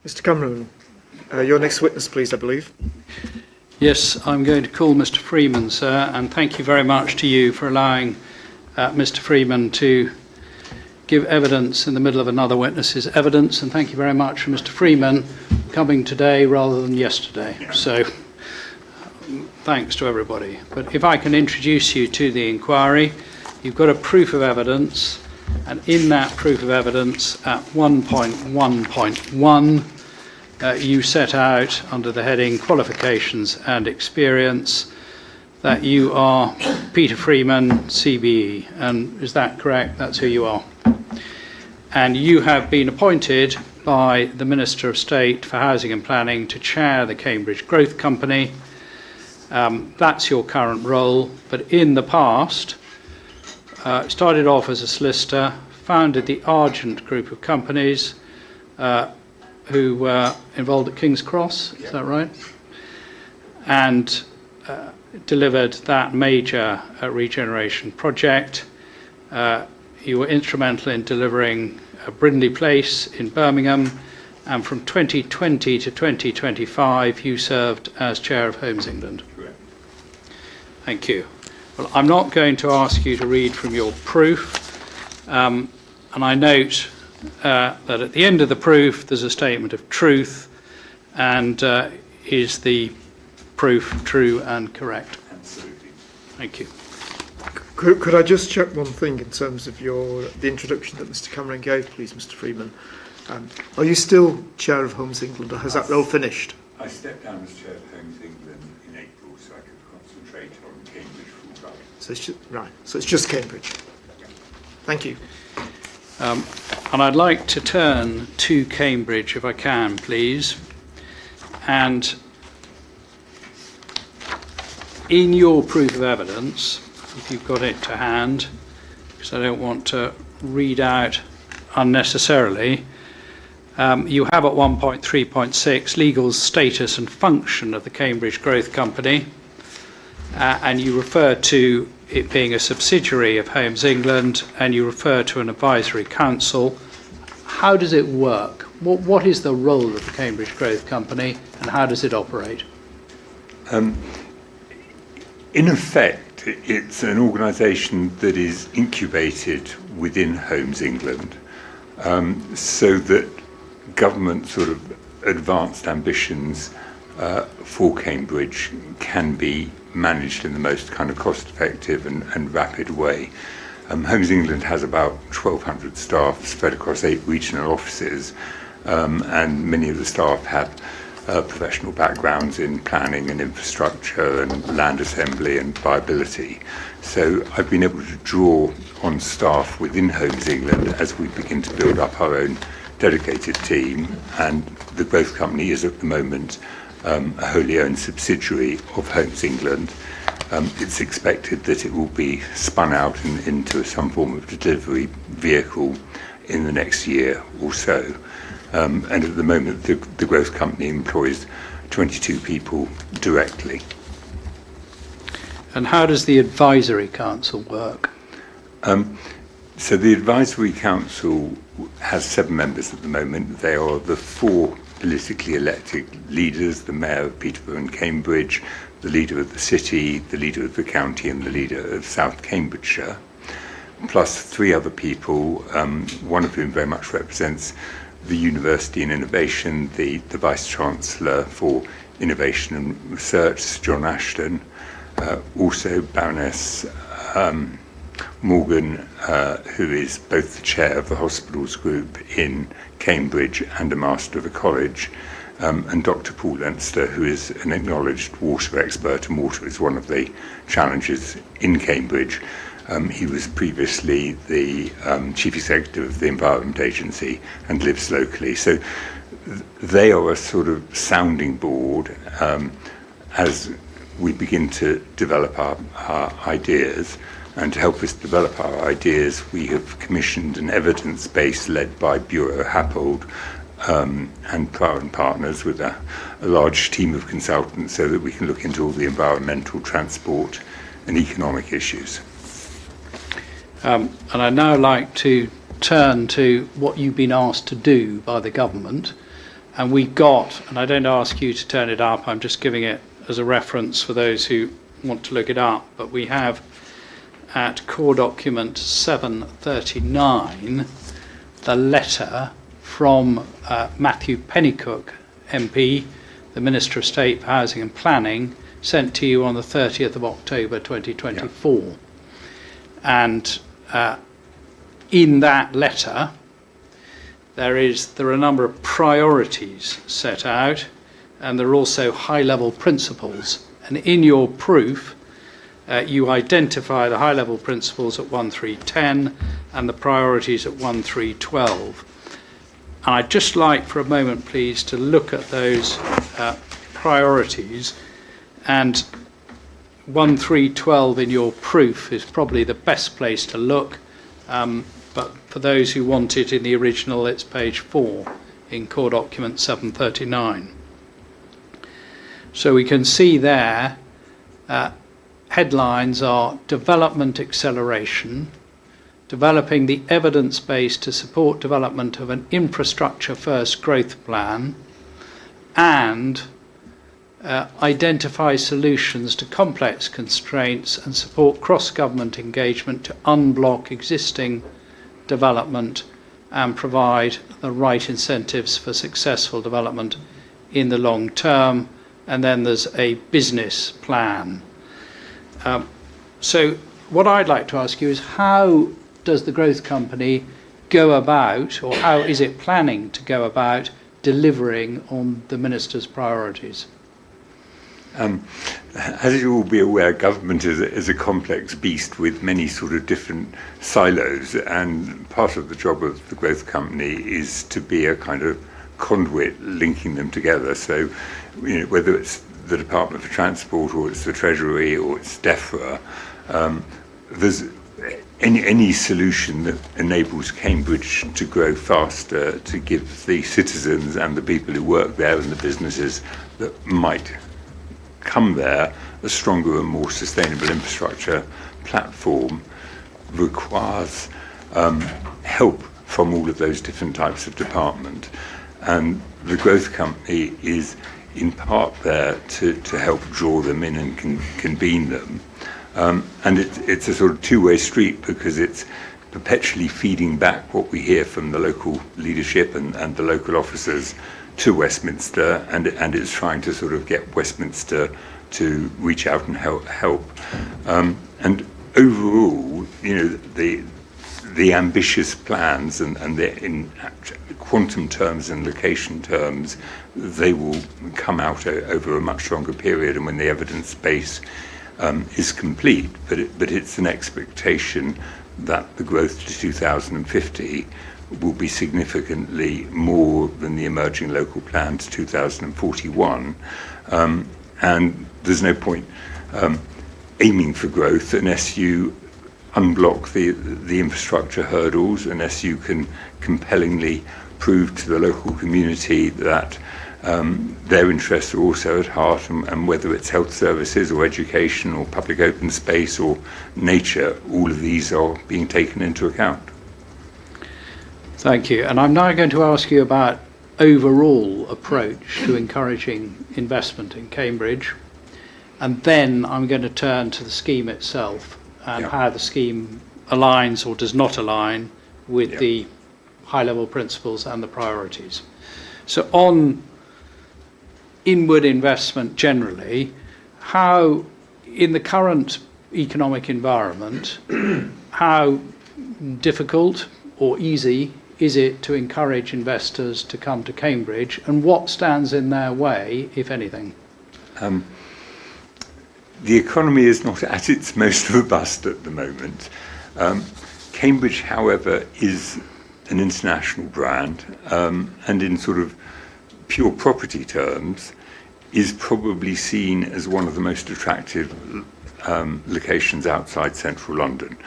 Mr. Cameron, your next witness, please, I believe. Yes, I'm going to call Mr. Freeman, sir, and thank you very much to you for allowing Mr. Freeman to give evidence in the middle of another witness's evidence, and thank you very much for Mr. Freeman coming today rather than yesterday. So thanks to everybody. But if I can introduce you to the inquiry, you've got a proof of evidence, and in that proof of evidence at 1.1.1 you set out under the heading qualifications and experience that you are Peter Freeman, CBE, and is that correct? That's who you are. And you have been appointed by the Minister of State for Housing and Planning to chair the Cambridge Growth Company. That's your current role, but in the past, started off as a solicitor, founded the Argent group of companies who were involved at King's Cross, is that right? And delivered that major regeneration project. You were instrumental in delivering Brindley Place in Birmingham, and from 2020 to 2025 you served as Chair of Homes England. Correct. Thank you. Well, I'm not going to ask you to read from your proof, and I note that at the end of the proof there's a statement of truth, and is the proof true and correct? Absolutely. Thank you. Could I just check one thing in terms of the introduction that Mr. Cameron gave, please, Mr. Freeman? Are you still Chair of Homes England, or has that role finished? I stepped down as Chair of Homes England in April so I could concentrate on Cambridge full time. So it's just, right. So it's just Cambridge. Thank you. And I'd like to turn to Cambridge, if I can, please. And in your proof of evidence, if you've got it to hand, because I don't want to read out unnecessarily, you have at 1.3.6 legal status and function of the Cambridge Growth Company, and you refer to it being a subsidiary of Homes England, and you refer to an advisory council. How does it work? What is the role of the Cambridge Growth Company, and how does it operate? In effect, it's an organisation that is incubated within Homes England, so that government sort of advanced ambitions for Cambridge can be managed in the most kind of cost-effective and rapid way. Homes England has about 1,200 staff spread across 8 regional offices, and many of the staff have professional backgrounds in planning and infrastructure and land assembly and viability. So I've been able to draw on staff within Homes England as we begin to build up our own dedicated team, and the Growth Company is at the moment a wholly owned subsidiary of Homes England. It's expected that it will be spun out into some form of delivery vehicle in the next year or so. And at the moment, the Growth Company employs 22 people directly. And how does the advisory council work? So the advisory council has 7 members at the moment. They are the 4 politically elected leaders: the mayor of Peterborough and Cambridge, the leader of the city, the leader of the county, and the leader of South Cambridgeshire, plus 3 other people, one of whom very much represents the University and Innovation, the Vice-Chancellor for Innovation and Research, John Ashton, also Baroness Morgan, who is both the chair of the hospitals group in Cambridge and a master of the college, and Dr. Paul Leinster, who is an acknowledged water expert, and water is one of the challenges in Cambridge. He was previously the chief executive of the Environment Agency and lives locally. So they are a sort of sounding board as we begin to develop our ideas. And to help us develop our ideas, we have commissioned an evidence base led by Bureau Happold and Prior and Partners with a large team of consultants so that we can look into all the environmental, transport and economic issues. And I'd now like to turn to what you've been asked to do by the government. And we got, and I don't ask you to turn it up, I'm just giving it as a reference for those who want to look it up, but we have at core document 739 the letter from Matthew Pennycook MP, the Minister of State for Housing and Planning, sent to you on the 30th of October 2024. Yeah. And in that letter there are a number of priorities set out, and there are also high-level principles. And in your proof, you identify the high-level principles at 1.3.10 and the priorities at 1.3.12. And I'd just like for a moment, please, to look at those priorities. And 1.3.12 in your proof is probably the best place to look. But for those who want it in the original, it's page 4 in core document 739. So we can see there, headlines are development acceleration, developing the evidence base to support development of an infrastructure-first growth plan, and identify solutions to complex constraints and support cross-government engagement to unblock existing development and provide the right incentives for successful development in the long term. And then there's a business plan. So what I'd like to ask you is, how does the growth company go about, or how is it planning to go about delivering on the Minister's priorities? As you will be aware, government is a complex beast with many sort of different silos, and part of the job of the growth company is to be a kind of conduit linking them together. So, whether it's the Department for Transport, or it's the Treasury, or it's DEFRA, there's any solution that enables Cambridge to grow faster, to give the citizens and the people who work there and the businesses that might come there a stronger and more sustainable infrastructure platform, requires help from all of those different types of department. And the growth company is in part there to help draw them in and convene them. And it's a sort of two-way street, because it's perpetually feeding back what we hear from the local leadership and the local officers to Westminster, and it's trying to sort of get Westminster to reach out and help. And overall, the ambitious plans and in quantum terms and location terms, they will come out over a much longer period, and when the evidence base is complete. But it's an expectation that the growth to 2050 will be significantly more than the emerging local plan to 2041. And there's no point aiming for growth unless you unblock the infrastructure hurdles, unless you can compellingly prove to the local community that their interests are also at heart, and whether it's health services or education or public open space or nature, all of these are being taken into account. Thank you. And I'm now going to ask you about overall approach to encouraging investment in Cambridge. And then I'm going to turn to the scheme itself and how the scheme aligns or does not align with the high-level principles and the priorities. So on inward investment generally, how, in the current economic environment, how difficult or easy is it to encourage investors to come to Cambridge, and what stands in their way, if anything? The economy is not at its most robust at the moment. Cambridge, however, is an international brand, and in sort of pure property terms, is probably seen as one of the most attractive locations outside central London.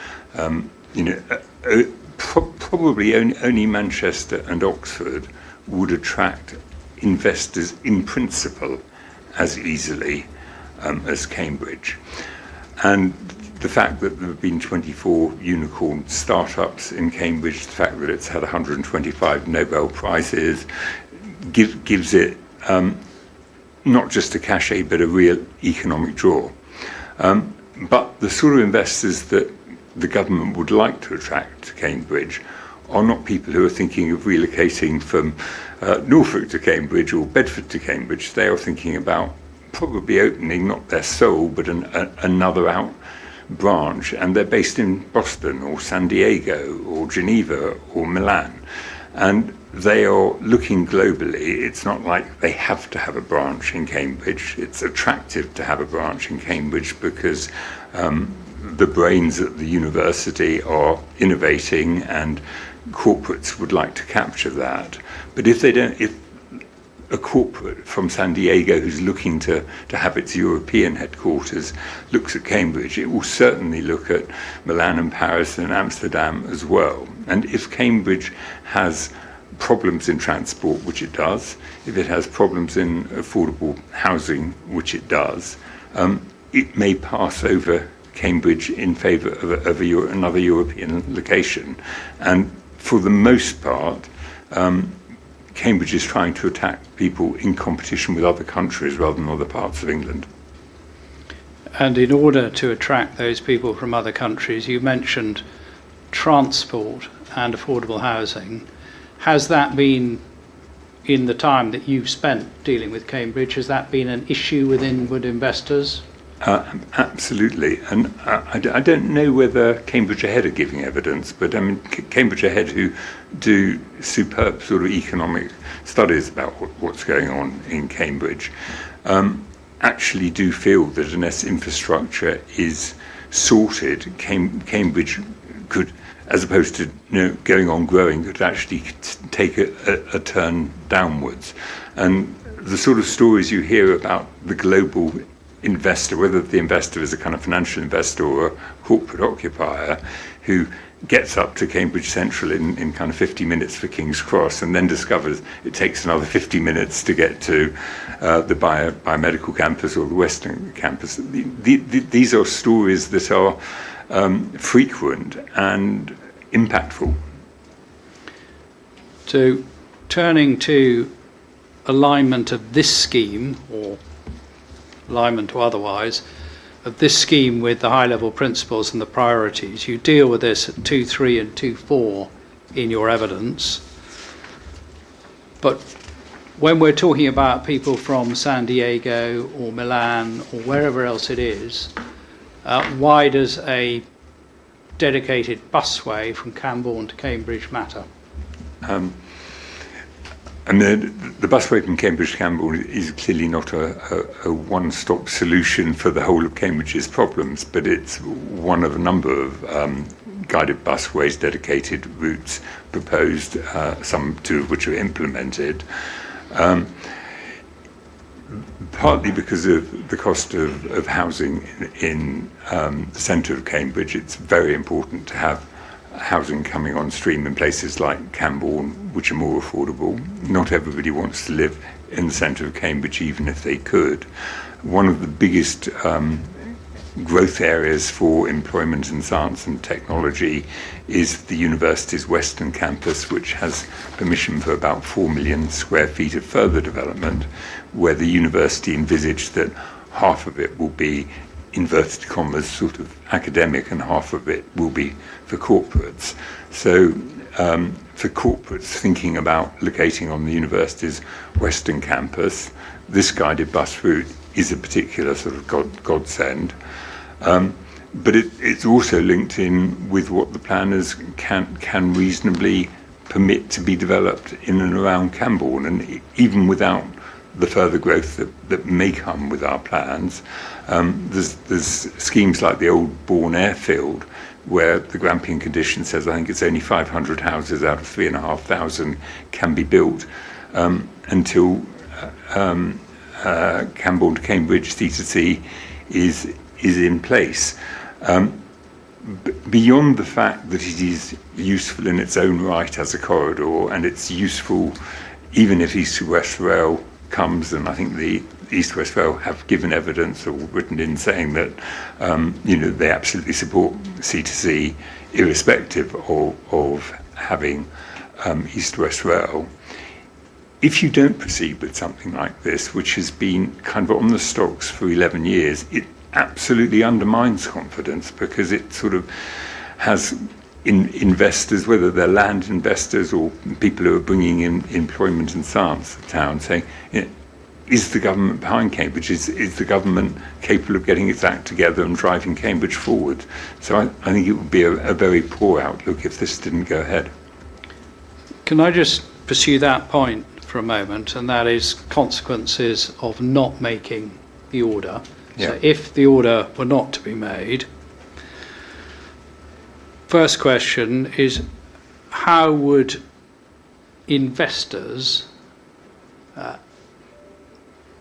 Probably only Manchester and Oxford would attract investors in principle as easily as Cambridge. And the fact that there have been 24 unicorn startups in Cambridge, the fact that it's had 125 Nobel Prizes, gives it not just a cachet but a real economic draw. But the sort of investors that the government would like to attract to Cambridge are not people who are thinking of relocating from Norfolk to Cambridge or Bedford to Cambridge. They are thinking about probably opening not their sole but another out branch, and they're based in Boston or San Diego or Geneva or Milan, and they are looking globally. It's not like they have to have a branch in Cambridge. It's attractive to have a branch in Cambridge because the brains at the university are innovating and corporates would like to capture that. But if a corporate from San Diego who's looking to have its European headquarters looks at Cambridge, it will certainly look at Milan and Paris and Amsterdam as well. And if Cambridge has problems in transport, which it does, if it has problems in affordable housing, which it does, it may pass over Cambridge in favour of another European location. And for the most part, Cambridge is trying to attack people in competition with other countries rather than other parts of England. And in order to attract those people from other countries, you mentioned transport and affordable housing. Has that been, in the time that you've spent dealing with Cambridge, has that been an issue with inward investors? Absolutely, and I don't know whether Cambridge Ahead are giving evidence, but I mean Cambridge Ahead, who do superb sort of economic studies about what's going on in Cambridge, actually do feel that unless infrastructure is sorted, Cambridge could, as opposed to going on growing, could actually take a turn downwards. And the sort of stories you hear about the global investor, whether the investor is a kind of financial investor or a corporate occupier who gets up to Cambridge Central in kind of 50 minutes for King's Cross and then discovers it takes another 50 minutes to get to the biomedical campus or the Western campus. These are stories that are frequent and impactful. So turning to alignment of this scheme, or alignment or otherwise, of this scheme with the high-level principles and the priorities. You deal with this at 2.3 and 2.4 in your evidence. But when we're talking about people from San Diego or Milan or wherever else it is, why does a dedicated busway from Cambourne to Cambridge matter? And the busway from Cambridge to Cambourne is clearly not a one-stop solution for the whole of Cambridge's problems, but it's one of a number of guided busways, dedicated routes proposed, two of which are implemented. Partly because of the cost of housing in the centre of Cambridge, it's very important to have housing coming on stream in places like Cambourne, which are more affordable. Not everybody wants to live in the centre of Cambridge, even if they could. One of the biggest growth areas for employment in science and technology is the university's Western campus, which has permission for about 4 million square feet of further development, where the university envisaged that half of it will be inverted commas sort of academic and half of it will be for corporates. So for corporates thinking about locating on the university's Western campus, this guided bus route is a particular sort of godsend. But it's also linked in with what the planners can reasonably permit to be developed in and around Cambourne, and even without the further growth that may come with our plans. There's schemes like the old Bourne airfield, where the Grampian condition says I think it's only 500 houses out of 3,500 can be built until Cambourne to Cambridge C2C is in place. Beyond the fact that it is useful in its own right as a corridor, and it's useful even if East to West Rail comes, and I think the East West Rail have given evidence or written in saying that they absolutely support C2C irrespective of having East West Rail. if you don't proceed with something like this, which has been kind of on the stocks for 11 years, it absolutely undermines confidence, because it sort of has investors, whether they're land investors or people who are bringing in employment and science to town, saying, is the government behind Cambridge? Is the government capable of getting its act together and driving Cambridge forward? So I think it would be a very poor outlook if this didn't go ahead. Can I just pursue that point for a moment, and that is consequences of not making the order. Yeah. So if the order were not to be made, first question is, how would investors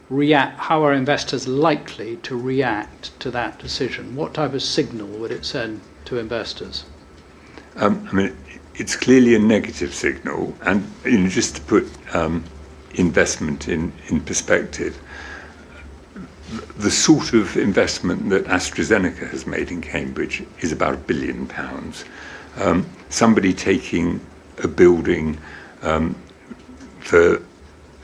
react? How are investors likely to react to that decision? What type of signal would it send to investors? I mean, it's clearly a negative signal, and just to put investment in perspective, the sort of investment that AstraZeneca has made in Cambridge is about £1 billion. Somebody taking a building for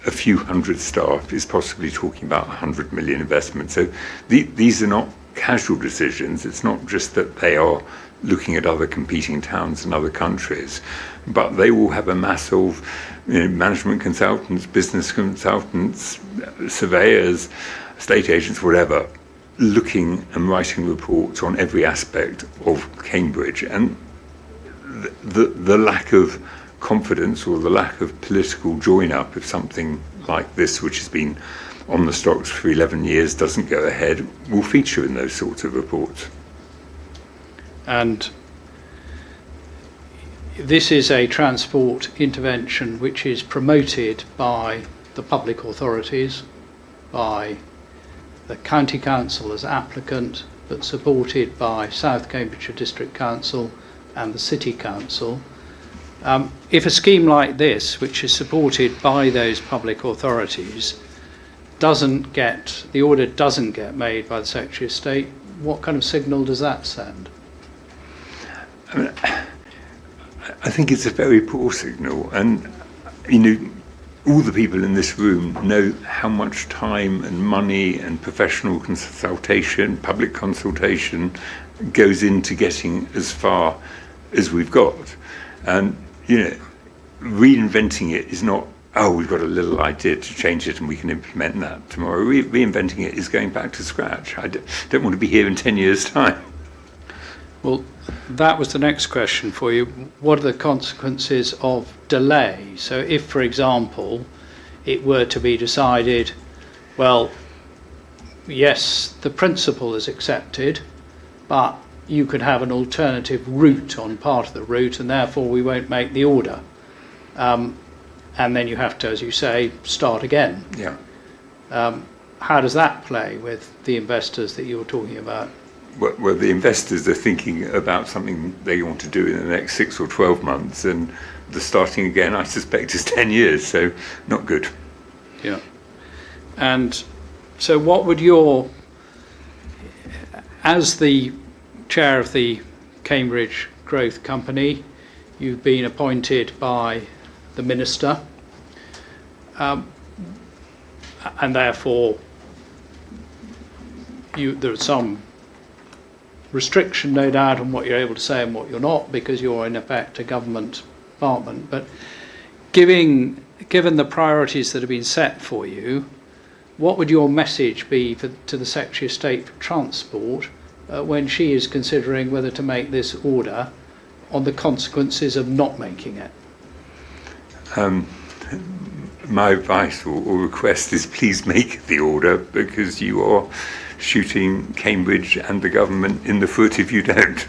a few hundred staff is possibly talking about 100 million investment. So these are not casual decisions. It's not just that they are looking at other competing towns and other countries, but they will have a mass of management consultants, business consultants, surveyors, estate agents, whatever, looking and writing reports on every aspect of Cambridge. And the lack of confidence or the lack of political join-up if something like this, which has been on the stocks for 11 years, doesn't go ahead, will feature in those sorts of reports. And this is a transport intervention which is promoted by the public authorities, by the County Council as applicant, but supported by South Cambridgeshire District Council and the City Council. If a scheme like this, which is supported by those public authorities, the order doesn't get made by the Secretary of State, what kind of signal does that send? I mean, I think it's a very poor signal, and all the people in this room know how much time and money and professional consultation, public consultation, goes into getting as far as we've got. And reinventing it is not, we've got a little idea to change it and we can implement that tomorrow. Reinventing it is going back to scratch. I don't want to be here in 10 years' time. Well, that was the next question for you. What are the consequences of delay? So if, for example, it were to be decided, well, yes, the principle is accepted, but you could have an alternative route on part of the route, and therefore we won't make the order. And then you have to, as you say, start again. Yeah. How does that play with the investors that you were talking about? Well, the investors are thinking about something they want to do in the next 6 or 12 months, and the starting again, I suspect, is 10 years, so not good. Yeah. And so what would as the chair of the Cambridge Growth Company, you've been appointed by the minister, and therefore there's some restriction, no doubt, on what you're able to say and what you're not, because you're in effect a government department. But given the priorities that have been set for you, what would your message be to the Secretary of State for Transport when she is considering whether to make this order on the consequences of not making it? My advice or request is please make the order, because you are shooting Cambridge and the government in the foot if you don't.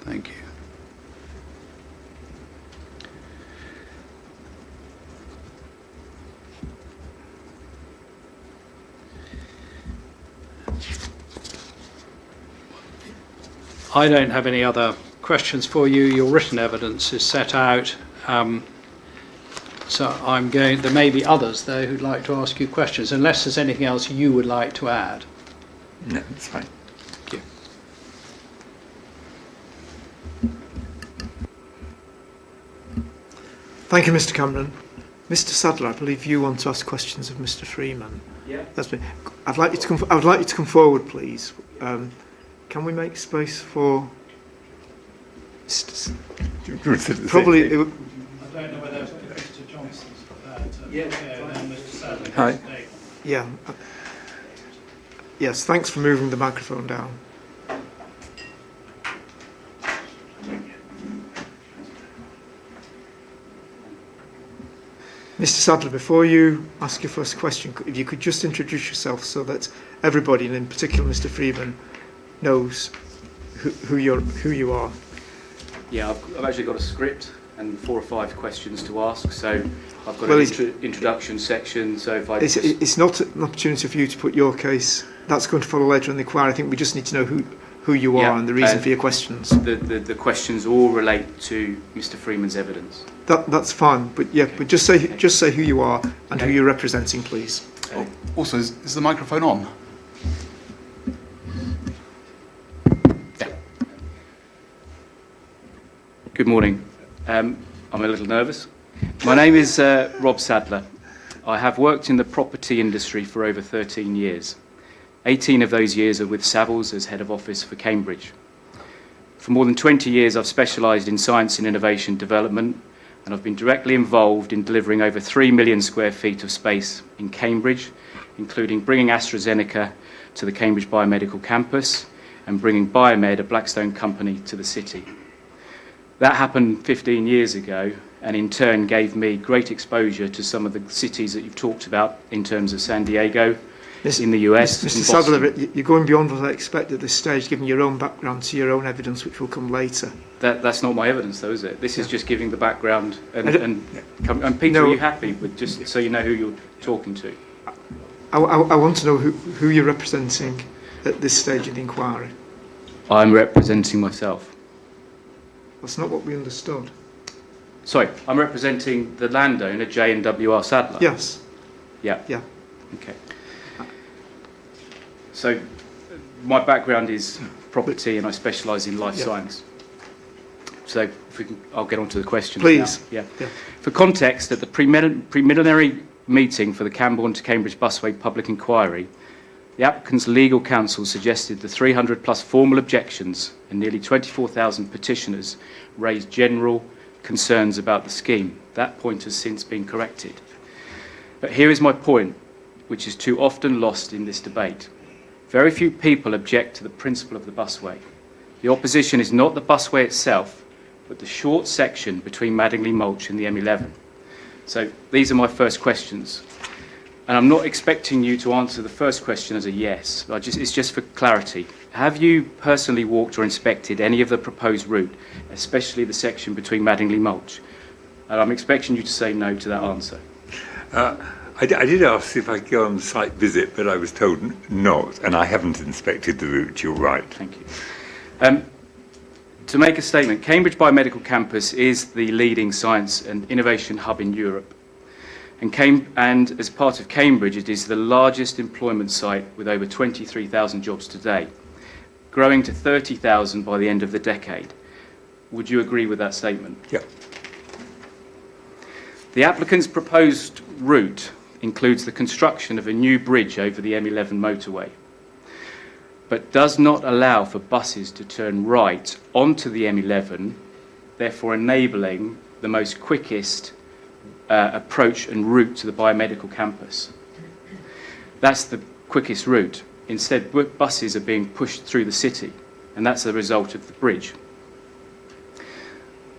Thank you. I don't have any other questions for you. Your written evidence is set out. So there may be others though who'd like to ask you questions, unless there's anything else you would like to add. No, it's fine. Thank you. Thank you, Mr. Cambourne. Mr. Sadler, I believe you want to ask questions of Mr. Freeman. Yeah. I'd like you to come. I would like you to come forward, please. Can we make space for? Probably. I don't know whether Mr. Johnson's then Mr. Sadler. Hi. Yeah. Yes. Thanks for moving the microphone down. Mr. Sadler, before you ask your first question, if you could just introduce yourself so that everybody, and in particular Mr. Freeman, knows who you are. Yeah, I've actually got a script and 4 or 5 questions to ask. So I've got Well, an introduction section. So if I It's not an opportunity for you to put your case. That's going to follow later in the inquiry. I think we just need to know who you are Yeah, and the reason for your questions. the questions all relate to Mr. Freeman's evidence. That's fine, but yeah, but just say who you are and who Okay. you're representing, please. Oh, also, is the microphone on? Good morning. I'm a little nervous. My name is Rob Sadler. I have worked in the property industry for over 13 years. 18 of those years are with Savills as head of office for Cambridge. For more than 20 years, I've specialised in science and innovation development, and I've been directly involved in delivering over 3 million square feet of space in Cambridge, including bringing AstraZeneca to the Cambridge Biomedical Campus and bringing Biomed, a Blackstone company, to the city. That happened 15 years ago, and in turn gave me great exposure to some of the cities that you've talked about in terms of San Diego, in the US. Mr. and Sadler, Boston. you're going beyond what I expect at this stage, giving your own background to your own evidence, which will come later. That's not my evidence, though, is it? This is just giving the background. I And Peter, No. are you happy with just so you know who you're talking to? I want to know who you're representing at this stage of the inquiry. I'm representing myself. That's not what we understood. Sorry, I'm representing the landowner, J&WR Sadler. Yes. Yeah. Yeah. Okay. So, my background is property, and I specialise in life Yeah. science. So, if we can, I'll get on to the questions Please. now. Yeah. Yeah. For context, at the preliminary meeting for the Cambourne to Cambridge busway public inquiry, the applicant's legal counsel suggested the 300 plus formal objections and nearly 24,000 petitioners raised general concerns about the scheme. That point has since been corrected. But here is my point, which is too often lost in this debate. Very few people object to the principle of the busway. The opposition is not the busway itself, but the short section between Madingley Mulch and the M11. So these are my first questions. And I'm not expecting you to answer the first question as a yes. It's just for clarity. Have you personally walked or inspected any of the proposed route, especially the section between Madingley Mulch? And I'm expecting you to say no to that answer. I did ask if I could go on the site visit, but I was told not, and I haven't inspected the route, you're right. Thank you. To make a statement, Cambridge Biomedical Campus is the leading science and innovation hub in Europe. And as part of Cambridge, it is the largest employment site with over 23,000 jobs today, growing to 30,000 by the end of the decade. Would you agree with that statement? Yeah. The applicant's proposed route includes the construction of a new bridge over the M11 motorway, but does not allow for buses to turn right onto the M11, therefore enabling the most quickest approach and route to the biomedical campus. That's the quickest route. Instead, buses are being pushed through the city, and that's the result of the bridge.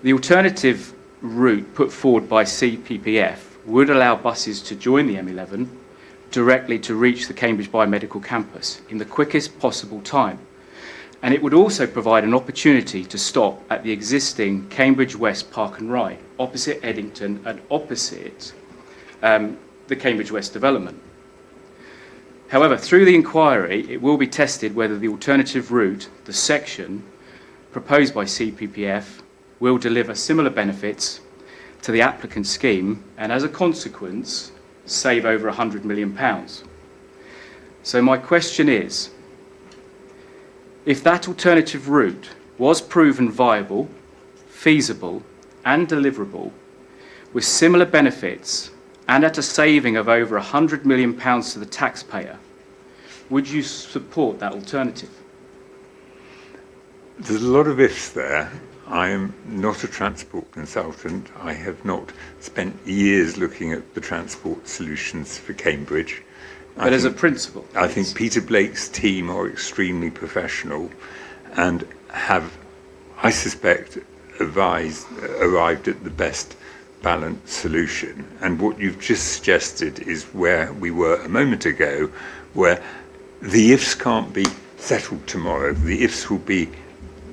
The alternative route put forward by CPPF would allow buses to join the M11 directly to reach the Cambridge Biomedical Campus in the quickest possible time. And it would also provide an opportunity to stop at the existing Cambridge West Park and Ride, opposite Eddington and opposite the Cambridge West development. However, through the inquiry, it will be tested whether the alternative route, the section proposed by CPPF, will deliver similar benefits to the applicant scheme and, as a consequence, save over £100 million. So my question is, if that alternative route was proven viable, feasible and deliverable with similar benefits and at a saving of over £100 million to the taxpayer, would you support that alternative? There's a lot of ifs there. I am not a transport consultant. I have not spent years looking at the transport solutions for Cambridge. But as a principle? I think Peter Blake's team are extremely professional and have, I suspect, arrived at the best balanced solution. And what you've just suggested is where we were a moment ago, where the ifs can't be settled tomorrow. The ifs will be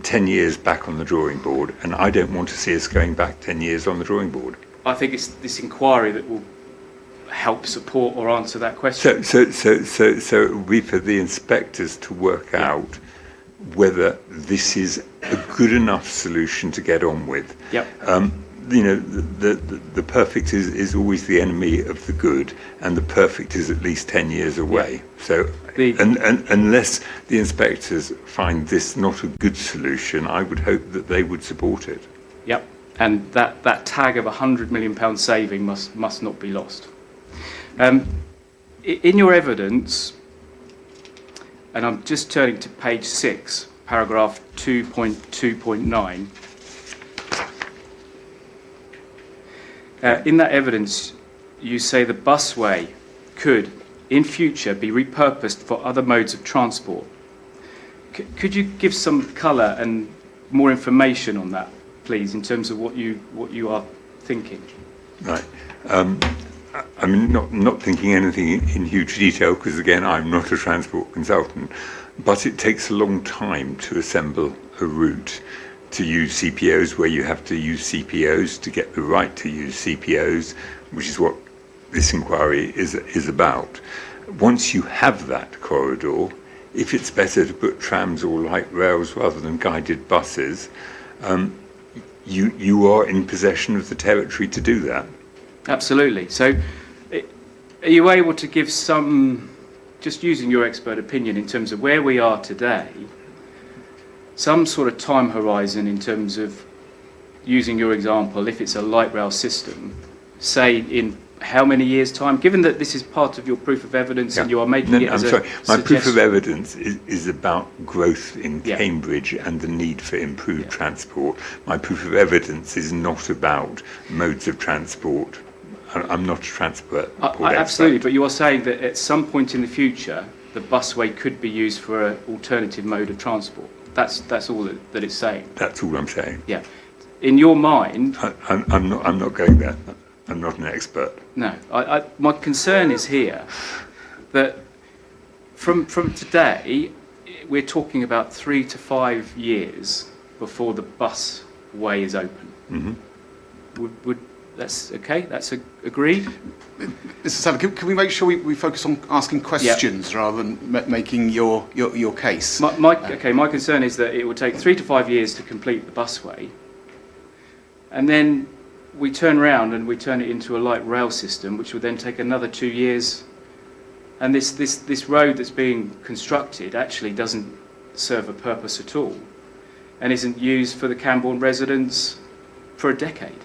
10 years back on the drawing board, and I don't want to see us going back 10 years on the drawing board. I think it's this inquiry that will help support or answer that question. So it will be for the inspectors to work out whether this is a good enough solution to get on with. Yep. You know, the perfect is always the enemy of the good, and the perfect is at least 10 years away. Yep. So, unless the inspectors find this not a good solution, I would hope that they would support it. Yep. And that tag of £100 million saving must not be lost. In your evidence, and I'm just turning to page 6, paragraph 2.2.9. In that evidence, you say the busway could, in future, be repurposed for other modes of transport. Could you give some colour and more information on that, please, in terms of what you are thinking? Right. I mean, not thinking anything in huge detail, because again, I'm not a transport consultant, but it takes a long time to assemble a route, to use CPOs where you have to use CPOs to get the right to use CPOs, which is what this inquiry is about. Once you have that corridor, if it's better to put trams or light rails rather than guided buses, you are in possession of the territory to do that. Absolutely. So, are you able to give some, just using your expert opinion in terms of where we are today, some sort of time horizon in terms of, using your example, if it's a light rail system, say in how many years' time, given that this is part of your proof of evidence and you are making it as a sorry. My proof of suggestion. evidence is about growth in Cambridge and the need for improved transport. My proof of evidence is not about modes of transport. I'm not a transport expert. Absolutely, but you are saying that at some point in the future, the busway could be used for an alternative mode of transport. That's all that it's saying. That's all I'm saying. Yeah. In your mind, I'm not going there. I'm not an expert. No, my concern is here that from today, we're talking about 3 to 5 years before the busway is open. Mm-hmm. Would that's okay? That's agreed? Mr. Sadler, can we make sure we focus on asking questions rather than making your case? My concern is that it will take 3 to 5 years to complete the busway, and then we turn around and we turn it into a light rail system, which will then take another 2 years. And this road that's being constructed actually doesn't serve a purpose at all, and isn't used for the Cambourne residents for a decade.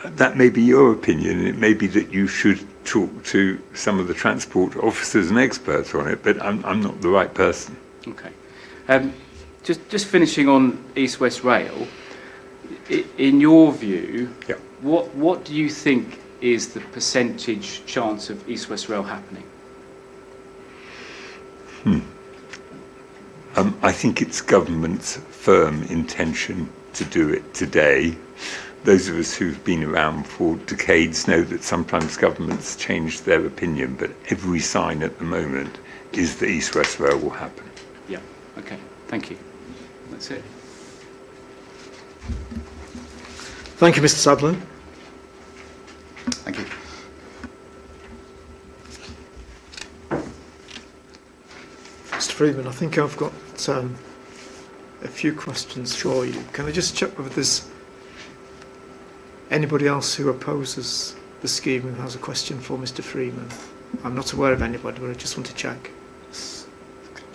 That may be your opinion. It may be that you should talk to some of the transport officers and experts on it, but I'm not the right person. Okay. Just finishing on East West Rail, in your view, what do you think is the percentage chance of East West Rail happening? I think it's government's firm intention to do it today. Those of us who've been around for decades know that sometimes governments change their opinion, but every sign at the moment is that East West Rail will happen. Yeah, okay, thank you. That's it. Thank you, Mr. Sadler. Thank you. Mr. Freeman, I think I've got a few questions for you. Can I just check whether there's anybody else who opposes the scheme who has a question for Mr. Freeman? I'm not aware of anybody, but I just want to check.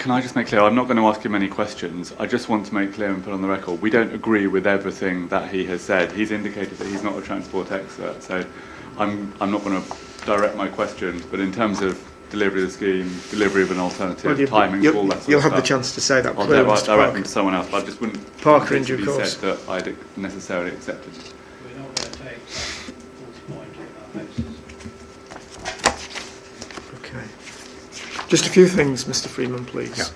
Can I just make clear, I'm not going to ask him any questions. I just want to make clear and put on the record, we don't agree with everything that he has said. He's indicated that he's not a transport expert, so I'm not going to direct my questions, but in terms of delivery of the scheme, delivery of an alternative, timings, all that sort of stuff. You'll have the chance to say that. I'll direct them to someone else, but I just wouldn't Parker, in want it to due be course. said that I'd necessarily accepted. We're not going to take that 40 point on that basis. Okay. Just a few things, Mr. Freeman, please.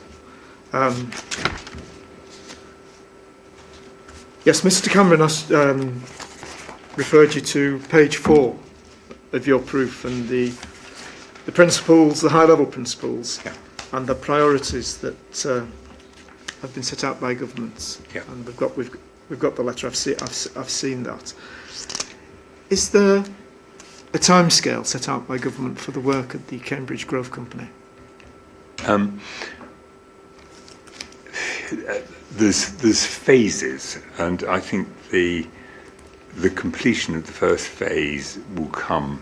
Yeah. Yes, Mr. Cameron referred you to page 4 of your proof and the principles, the high-level principles, Yeah. and the priorities that have been set out by governments. Yeah. And we've got the letter. I've seen that. Is there a timescale set out by government for the work of the Cambridge Grove Company? There's phases, and I think the completion of the first phase will come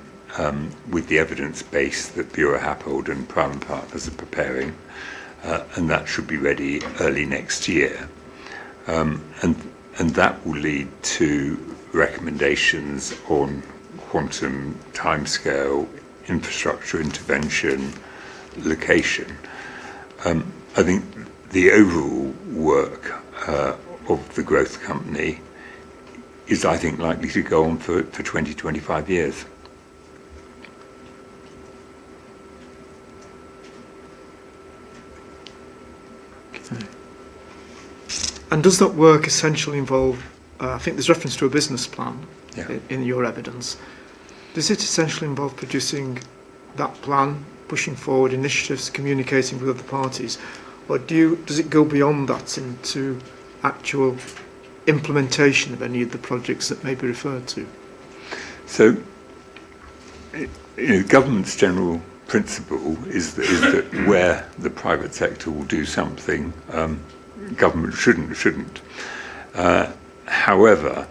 with the evidence base that Bureau Happold and Prime Partners are preparing, and that should be ready early next year. And that will lead to recommendations on quantum, timescale, infrastructure intervention, location. I think the overall work of the growth company is, I think, likely to go on for 20, 25 years. Okay. And does that work essentially involve, I think there's reference to a business plan in your evidence. Does it essentially involve producing that plan, pushing forward initiatives, communicating with other parties, or does it go beyond that into actual implementation of any of the projects that may be referred to? So, government's general principle is that where the private sector will do something, government shouldn't. However,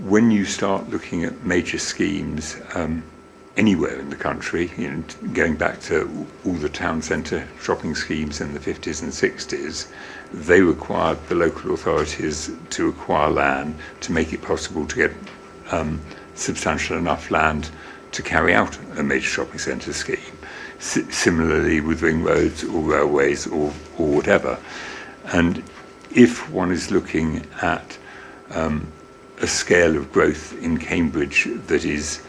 when you start looking at major schemes anywhere in the country, going back to all the town centre shopping schemes in the 50s and 60s, they required the local authorities to acquire land to make it possible to get substantial enough land to carry out a major shopping centre scheme. Similarly with ring roads or railways or whatever. And if one is looking at a scale of growth in Cambridge that is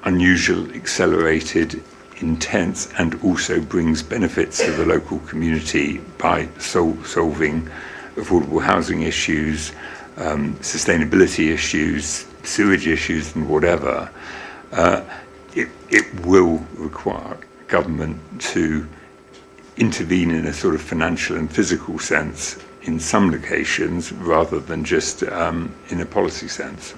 unusual, accelerated, intense, and also brings benefits to the local community by solving affordable housing issues, sustainability issues, sewage issues, and whatever, it will require government to intervene in a sort of financial and physical sense in some locations rather than just in a policy sense.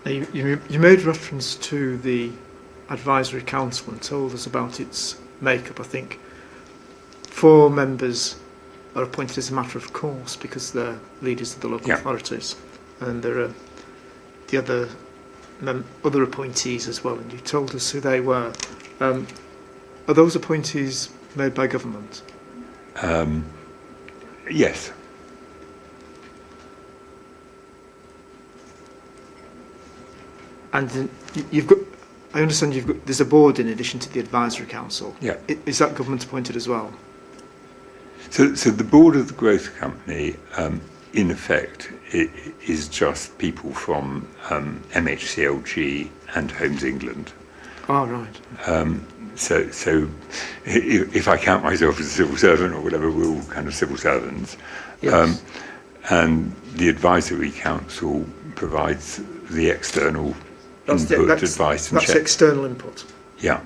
You made reference to the advisory council and told us about its makeup. I think 4 members are appointed as a matter of course because they're leaders of the local authorities, and there are the other appointees as well, and you told us who they were. Are those appointees made by government? Yes. And you've got, I understand there's a board in addition to the advisory council. Yeah. Is that government appointed as well? So the board of the growth company, in effect, is just people from MHCLG and Homes England. Oh, right. So if I count myself as a civil servant or whatever, we're all kind of civil servants. Yes. And the advisory council provides the external input, advice, and that's check. external input. Yeah.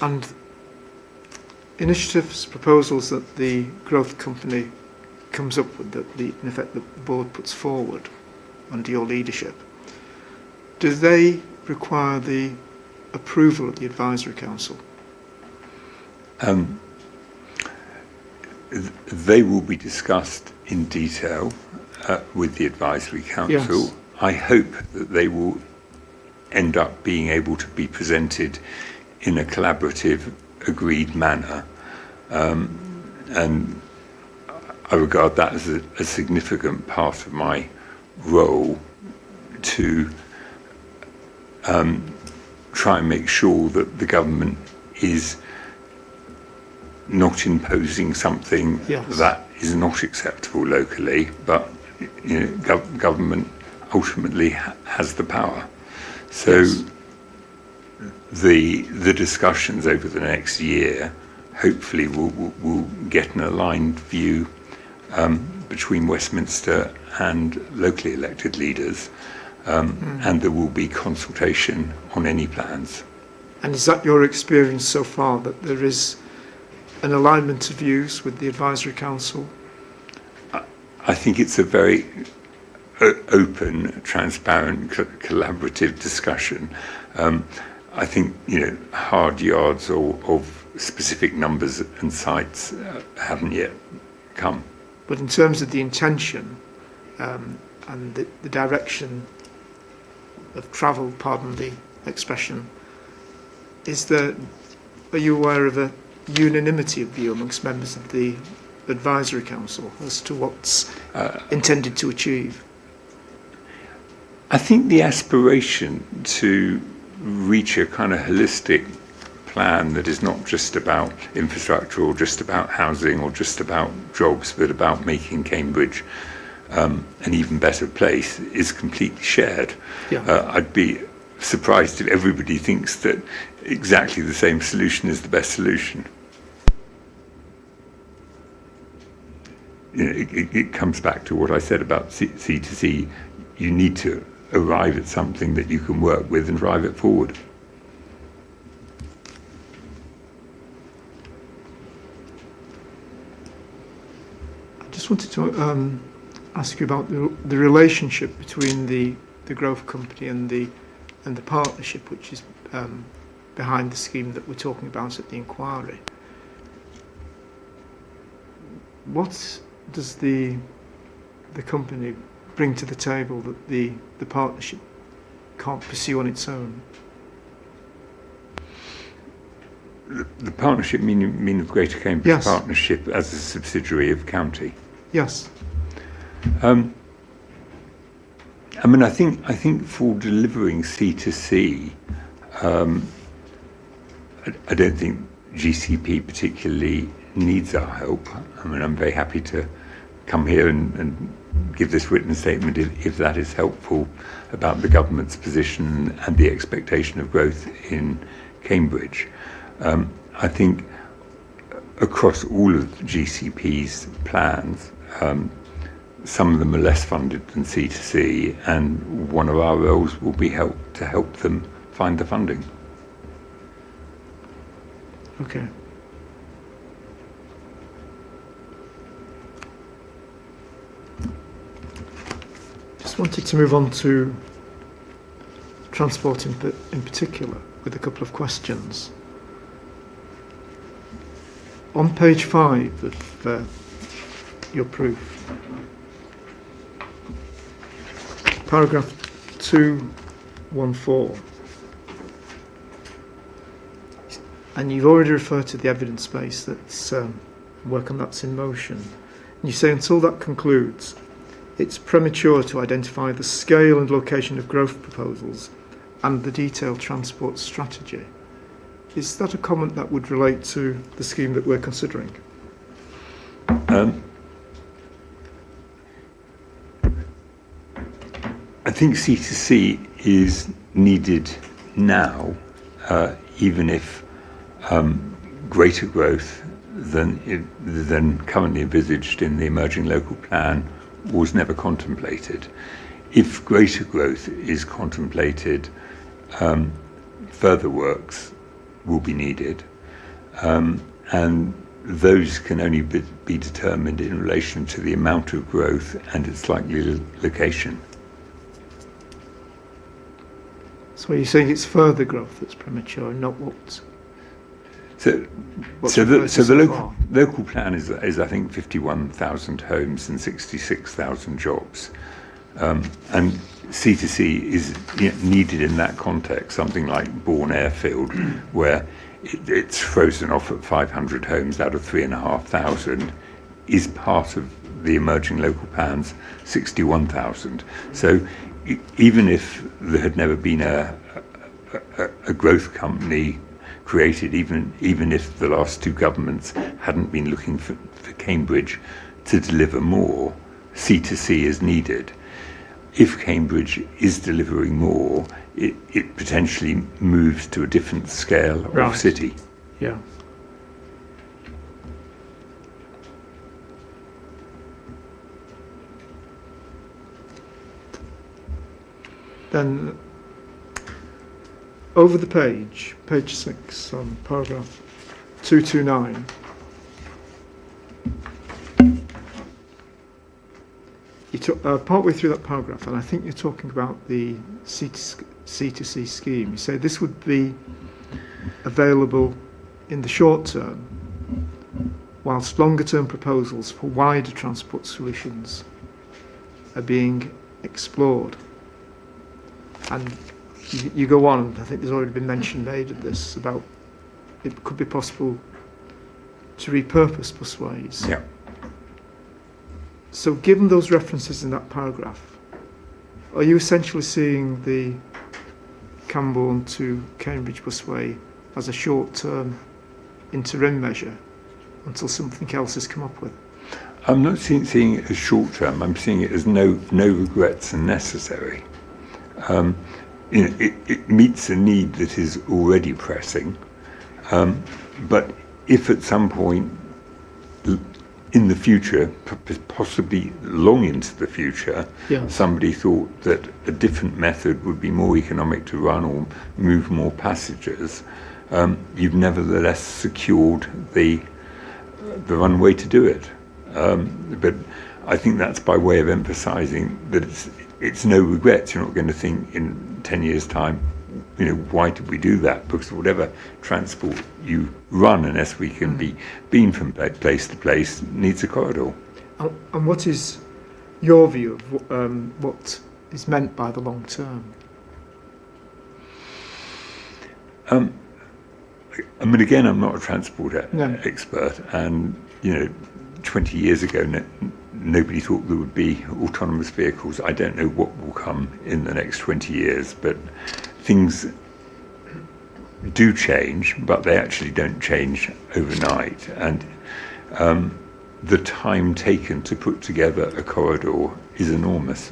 And initiatives, proposals that the growth company comes up with, that in effect the board puts forward under your leadership, do they require the approval of the advisory council? they will be discussed in detail with the Advisory Council. Yes. I hope that they will end up being able to be presented in a collaborative, agreed manner. And I regard that as a significant part of my role to try and make sure that the government is not imposing something Yes. that is not acceptable locally, but government ultimately has the power. So Yes. the discussions over the next year hopefully will get an aligned view between Westminster and locally elected leaders, and there will be consultation on any plans. And is that your experience so far, that there is an alignment of views with the Advisory Council? I think it's a very open, transparent, collaborative discussion. I think, hard yards of specific numbers and sites haven't yet come. But in terms of the intention and the direction of travel, pardon the expression, are you aware of a unanimity of view amongst members of the Advisory Council as to what's intended to achieve? I think the aspiration to reach a kind of holistic plan that is not just about infrastructure or just about housing or just about jobs, but about making Cambridge an even better place is completely shared. Yeah. I'd be surprised if everybody thinks that exactly the same solution is the best solution. It comes back to what I said about C2C. You need to arrive at something that you can work with and drive it forward. I just wanted to ask you about the relationship between the growth company and the partnership, which is behind the scheme that we're talking about at the inquiry. What does the company bring to the table that the partnership can't pursue on its own? The partnership mean of Greater Cambridge Yes. Partnership as a subsidiary of county. Yes. I think for delivering C2C, I don't think GCP particularly needs our help. I'm very happy to come here and give this written statement if that is helpful about the government's position and the expectation of growth in Cambridge. I think across all of GCP's plans, some of them are less funded than C2C, and one of our roles will be to help them find the funding. Okay. Just wanted to move on to transport in particular with a couple of questions. On page 5 of your proof, paragraph 214, and you've already referred to the evidence base that's work on that's in motion. And you say until that concludes, it's premature to identify the scale and location of growth proposals and the detailed transport strategy. Is that a comment that would relate to the scheme that we're considering? I think C2C is needed now, even if greater growth than currently envisaged in the emerging local plan was never contemplated. If greater growth is contemplated, further works will be needed, and those can only be determined in relation to the amount of growth and its likely location. So you're saying it's further growth that's premature, not what? So, What's so the referred to so far? local plan is I think 51,000 homes and 66,000 jobs, and C2C is needed in that context. Something like Bourne Airfield, where it's frozen off at 500 homes out of 3,500, is part of the emerging local plans 61,000. So even if there had never been a growth company created, even if the last two governments hadn't been looking for Cambridge to deliver more, C2C is needed. If Cambridge is delivering more, it potentially moves to a different scale of city. Yeah. Then over the page 6, on paragraph 229, you took partway through that paragraph, and I think you're talking about the C2C scheme. You say this would be available in the short term, whilst longer term proposals for wider transport solutions are being explored. And you go on, I think there's already been mention made of this, about it could be possible to repurpose busways. Yeah. So given those references in that paragraph, are you essentially seeing the Cambourne to Cambridge busway as a short-term interim measure until something else is come up with? I'm not seeing it as short-term. I'm seeing it as no regrets and necessary. It meets a need that is already pressing, but if at some point in the future, possibly long into the future, somebody thought that a different method would be more economic to run or move more passengers, you've nevertheless secured the runway to do it. But I think that's by way of emphasising that it's no regrets. You're not going to think in 10 years' time, why did we do that? Because whatever transport you run, unless we can be beamed from place to place, needs a corridor. And what is your view of what is meant by the long term? Again, I'm not a transport expert, and 20 years ago, nobody thought there would be autonomous vehicles. I don't know what will come in the next 20 years, but things do change, but they actually don't change overnight. And the time taken to put together a corridor is enormous.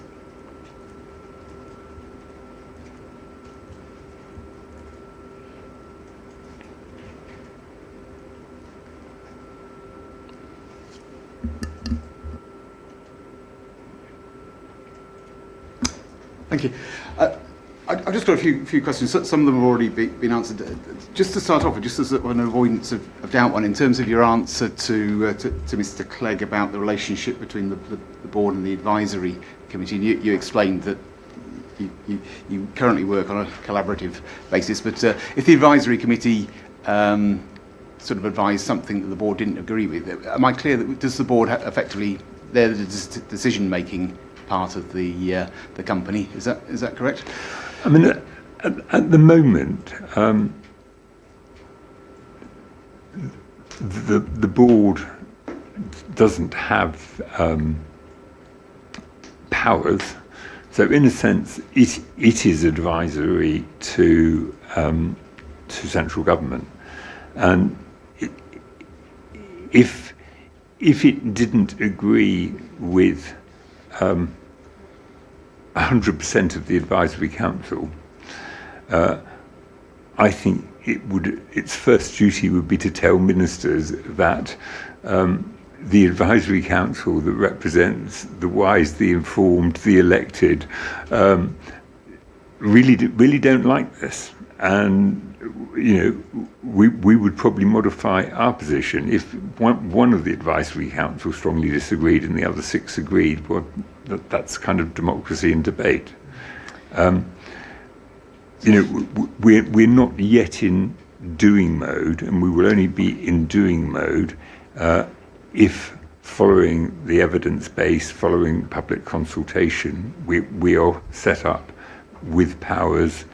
Thank you. I've just got a few questions. Some of them have already been answered. Just to start off with, just as an avoidance of doubt one, in terms of your answer to Mr. Clegg about the relationship between the board and the advisory committee, and you explained that you currently work on a collaborative basis, but if the advisory committee sort of advised something that the board didn't agree with, am I clear that does the board effectively, they're the decision-making part of the company? Is that correct? I mean, at the moment, the board doesn't have powers, so in a sense, it is advisory to central government, and if it didn't agree with 100% of the advisory council, I think its first duty would be to tell ministers that the advisory council that represents the wise, the informed, the elected, really don't like this, and we would probably modify our position if one of the advisory council strongly disagreed and the other 6 agreed. Well, that's kind of democracy and debate. We're not yet in doing mode, and we will only be in doing mode if, following the evidence base, following public consultation, we are set up with powers,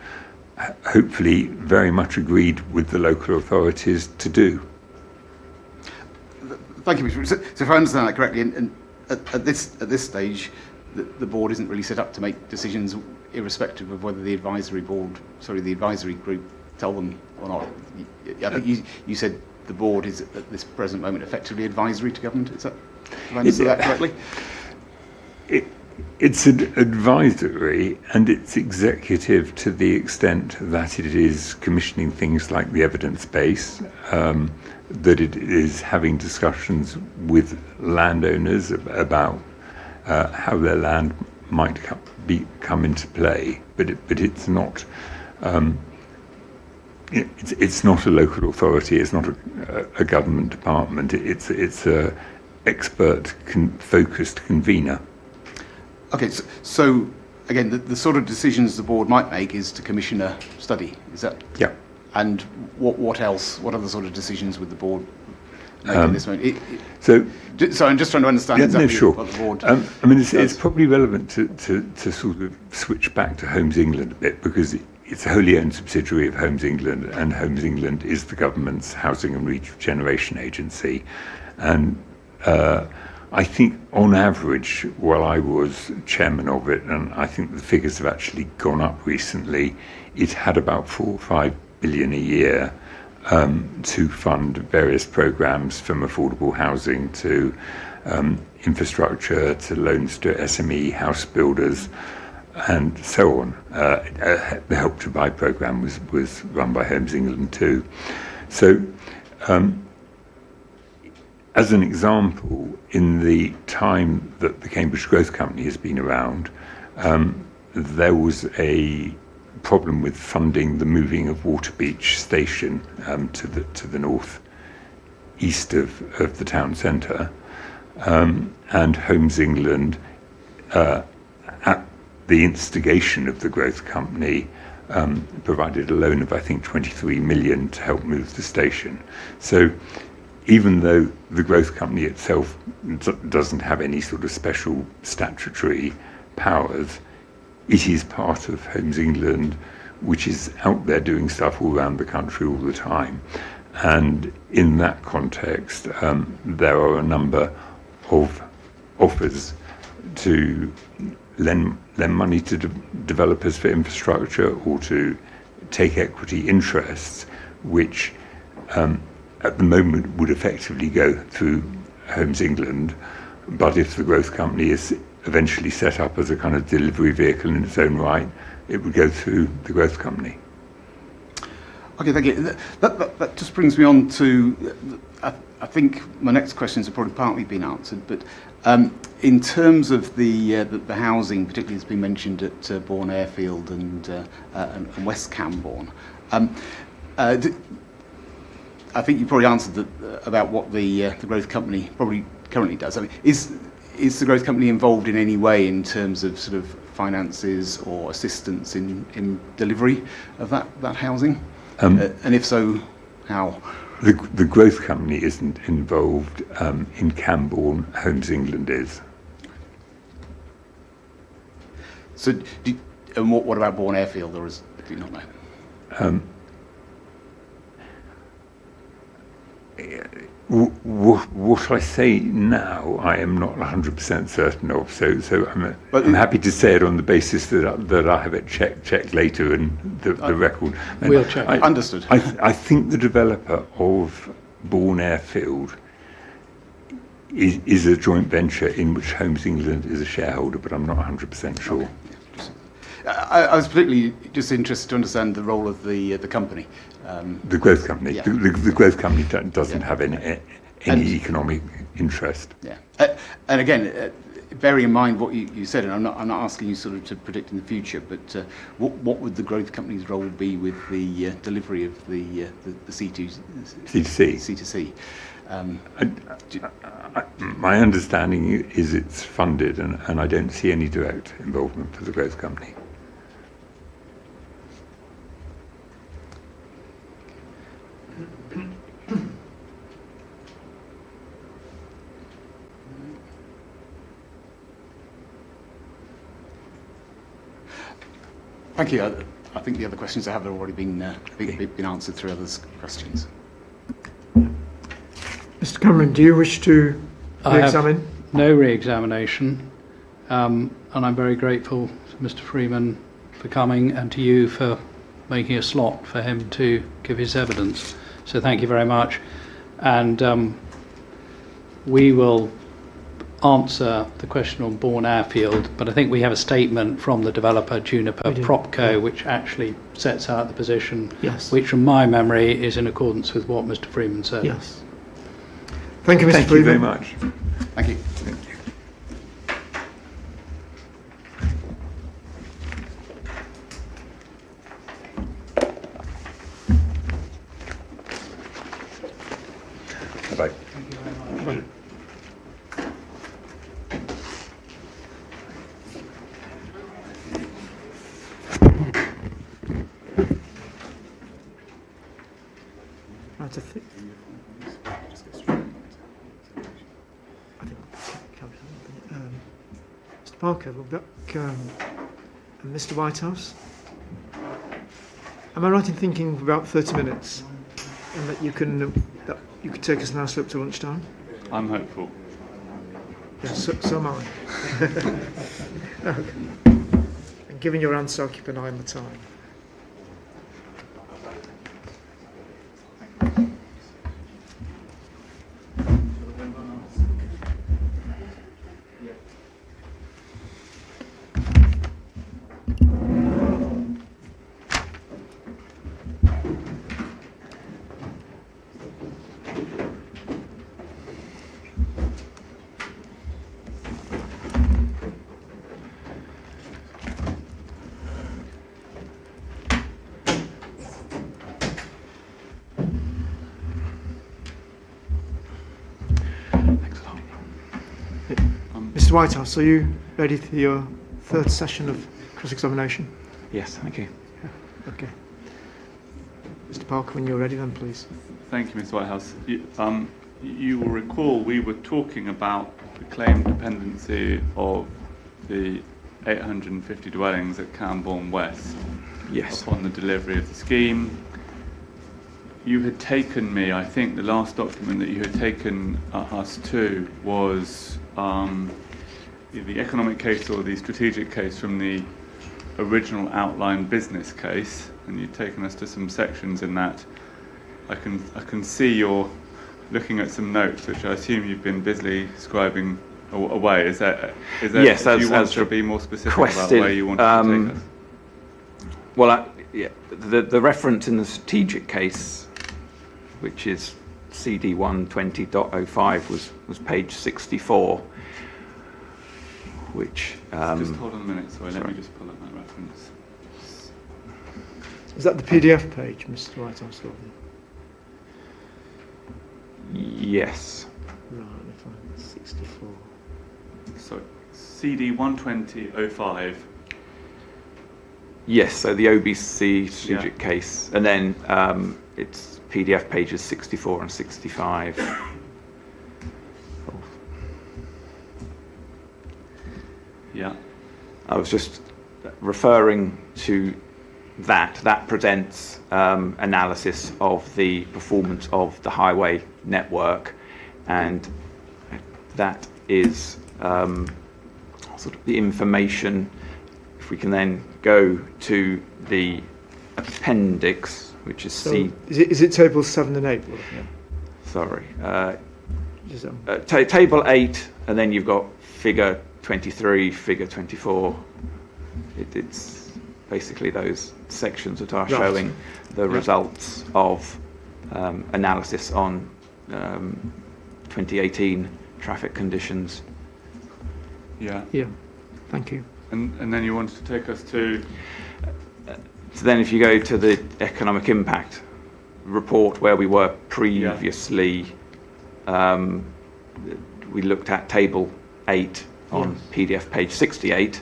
hopefully very much agreed with the local authorities to do. Thank you, Mr. So if I understand that correctly, and at this stage, the board isn't really set up to make decisions irrespective of whether the advisory group tell them or not. I think you said the board is at this present moment effectively advisory to government. Is that, have I understood that correctly? It's advisory and it's executive to the extent that it is commissioning things like the evidence base, that it is having discussions with landowners about how their land might come into play, but it's not. It's not a local authority. It's not a government department. It's a expert focused convener. Okay, so again, the sort of decisions the board might make is to commission a study. Is that? Yeah. And what else? What other sort of decisions would the board make in this moment? So I'm just trying to understand exactly what the board. I mean, it's probably relevant to sort of switch back to Homes England a bit, because it's a wholly owned subsidiary of Homes England, and Homes England is the government's housing and regeneration agency. And I think on average, while I was chairman of it, and I think the figures have actually gone up recently, it had about 4 or 5 billion a year to fund various programs, from affordable housing to infrastructure to loans to SME house builders and so on. The Help to Buy program was run by Homes England too. So as an example, in the time that the Cambridge Growth Company has been around, there was a problem with funding the moving of Waterbeach Station to the north east of the town centre, and Homes England, at the instigation of the Growth Company, provided a loan of I think 23 million to help move the station. So even though the Growth Company itself doesn't have any sort of special statutory powers, it is part of Homes England, which is out there doing stuff all around the country all the time. And in that context, there are a number of offers to lend money to developers for infrastructure, or to take equity interests, which at the moment would effectively go through Homes England. But if the Growth Company is eventually set up as a kind of delivery vehicle in its own right, it would go through the Growth Company. Okay, thank you. That just brings me on to, I think my next questions have probably partly been answered, but in terms of the housing, particularly that's been mentioned at Bourne Airfield and West Cambourne, I think you probably answered about what the Growth Company probably currently does. I mean, is the Growth Company involved in any way in terms of sort of finances or assistance in delivery of that housing? And if so, how? The Growth Company isn't involved in Cambourne. Homes England is. So, and what about Bourne Airfield, or do you not know? What I say now, I am not 100% certain of. So I'm happy to say it on the basis that I have it checked later in the record. And we'll check. Understood. I think the developer of Bourne Airfield is a joint venture in which Homes England is a shareholder, but I'm not 100% sure. Okay. I was particularly just interested to understand the role of the company. The Growth Company. Yeah. The Growth Company doesn't have any economic interest. Yeah, and again, bearing in mind what you said, and I'm not asking you sort of to predict in the future, but what would the Growth Company's role be with the delivery of the C2C? My understanding is it's funded, and I don't see any direct involvement for the Growth Company. Thank you. I think the other questions I have already been answered through others' questions. Mr. Cameron, do you wish to I have re-examine? no re-examination, and I'm very grateful to Mr. Freeman for coming and to you for making a slot for him to give his evidence. So thank you very much. And we will answer the question on Bourne Airfield, but I think we have a statement from the developer Juniper We do, Propco yeah. which actually sets out the position, Yes. which from my memory is in accordance with what Mr. Freeman said. Yes. Thank you, Mr. Thank you Freeman. very much. Thank you. Bye-bye. Right, I think Mr. Parker, we'll be back, and Mr. Whitehouse. Am I right in thinking about 30 minutes, and that you can take us now up to lunchtime? I'm hopeful. Yes, so am I. Okay. And given your answer, I'll keep an eye on the time. Mr. Whitehouse, are you ready for your third session of cross-examination? Yes, thank you. Okay. Mr. Parker, when you're ready then, please. Thank you, Mr. Whitehouse. You will recall we were talking about the claimed dependency of the 850 dwellings at Cambourne West Yes. upon the delivery of the scheme. You had taken me, I think the last document that you had taken us to was the economic case or the strategic case from the original outline business case, and you'd taken us to some sections in that. I can see you're looking at some notes, which I assume you've been busily scribing away. Is that Yes, do you want as to be more specific requested, about where you want to take us? Well, the reference in the strategic case, which is CD 120.05, was page 64, which... Just hold on a minute, sorry, let me just pull up that reference. Is that the PDF page, Mr. Whitehouse? Yes. Right, let me find 64. So, CD 120.05. Yes, so the OBC strategic case, and then it's PDF pages 64 and 65. Yeah. I was just referring to that. That presents analysis of the performance of the highway network, and that is sort of the information. If we can then go to the appendix, which is So is it tables 7 and 8? Sorry, Is that- table 8, and then you've got figure 23, figure 24. It's basically those sections that are Right. showing the Yeah. results of analysis on 2018 traffic conditions. Yeah. Yeah, thank you. And then you wanted to take us to... So then if you go to the economic impact report where we were previously, we looked at table 8 on PDF page 68.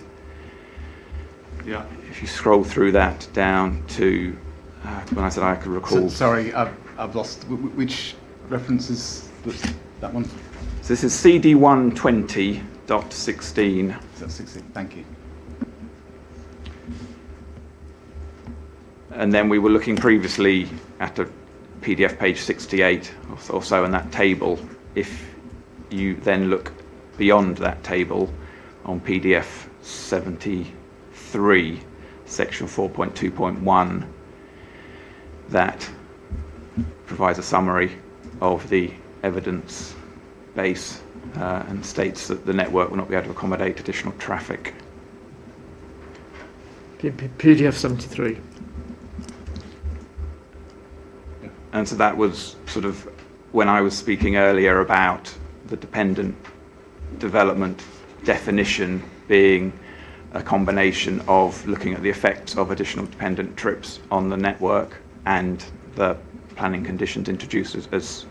Yeah. If you scroll through that down to when I said I could recall. Sorry, I've lost. Which reference is that one? So this is CD 120.16. Is that 16? Thank you. And then we were looking previously at a PDF page 68 or so in that table. If you then look beyond that table on PDF 73, section 4.2.1, that provides a summary of the evidence base and states that the network will not be able to accommodate additional traffic. PDF 73. And so that was sort of when I was speaking earlier about the dependent development definition being a combination of looking at the effects of additional dependent trips on the network and the planning conditions introduced as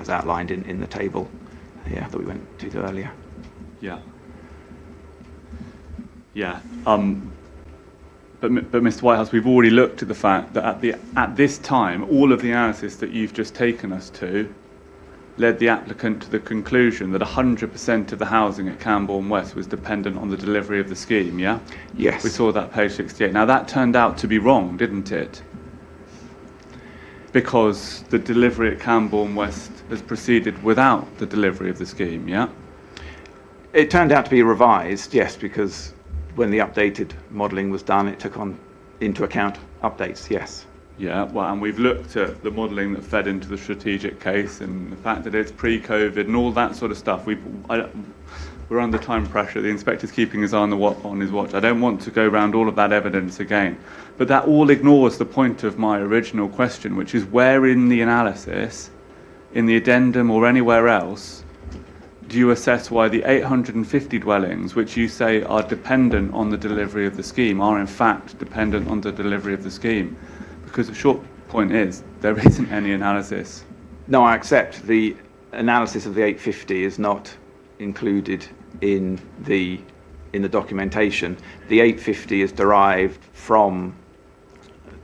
outlined in the table that we went to earlier. Yeah. Yeah. But Mr. Whitehouse, we've already looked at the fact that at this time, all of the analysis that you've just taken us to led the applicant to the conclusion that 100% of the housing at Cambourne West was dependent on the delivery of the scheme, yeah? Yes. We saw that page 68. Now that turned out to be wrong, didn't it? Because the delivery at Cambourne West has proceeded without the delivery of the scheme, yeah? It turned out to be revised, yes, because when the updated modelling was done, it took into account updates, yes. Yeah, well, and we've looked at the modelling that fed into the strategic case and the fact that it's pre-COVID and all that sort of stuff. We're under time pressure. The inspector's keeping his eye on his watch. I don't want to go around all of that evidence again. But that all ignores the point of my original question, which is where in the analysis, in the addendum or anywhere else, do you assess why the 850 dwellings, which you say are dependent on the delivery of the scheme, are in fact dependent on the delivery of the scheme? Because the short point is, there isn't any analysis. No, I accept the analysis of the 850 is not included in the documentation. The 850 is derived from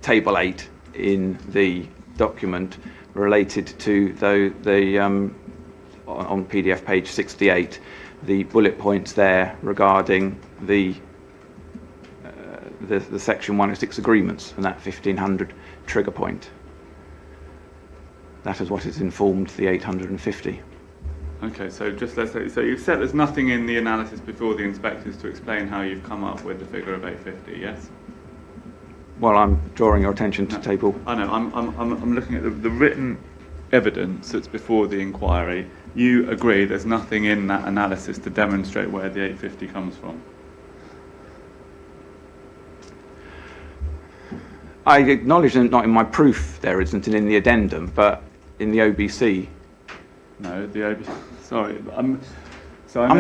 Table 8 in the document related to on PDF page 68, the bullet points there regarding the Section 106 agreements and that 1500 trigger point. That is what has informed the 850. Okay, so just let's say, so you said there's nothing in the analysis before the inspectors to explain how you've come up with the figure of 850, yes? Well, I'm drawing your attention to table. I know, I'm looking at the written evidence that's before the inquiry. You agree there's nothing in that analysis to demonstrate where the 850 comes from? I acknowledge that not in my proof there isn't, and in the addendum, but in the OBC. No, the OBC. Sorry, I'm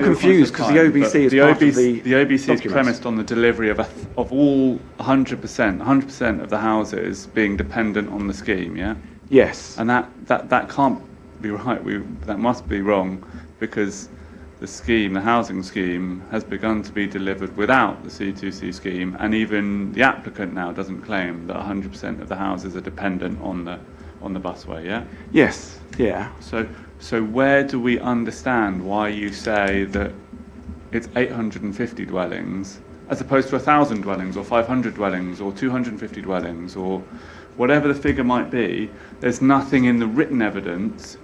confused because the OBC is part of the OBC documents. is premised on the delivery of all 100% of the houses being dependent on the scheme, yeah? Yes. And that can't be right. That must be wrong because the housing scheme, has begun to be delivered without the C2C scheme, and even the applicant now doesn't claim that 100% of the houses are dependent on the busway, yeah? Yes. Yeah. So where do we understand why you say that it's 850 dwellings as opposed to 1,000 dwellings or 500 dwellings or 250 dwellings or whatever the figure might be? There's nothing in the written evidence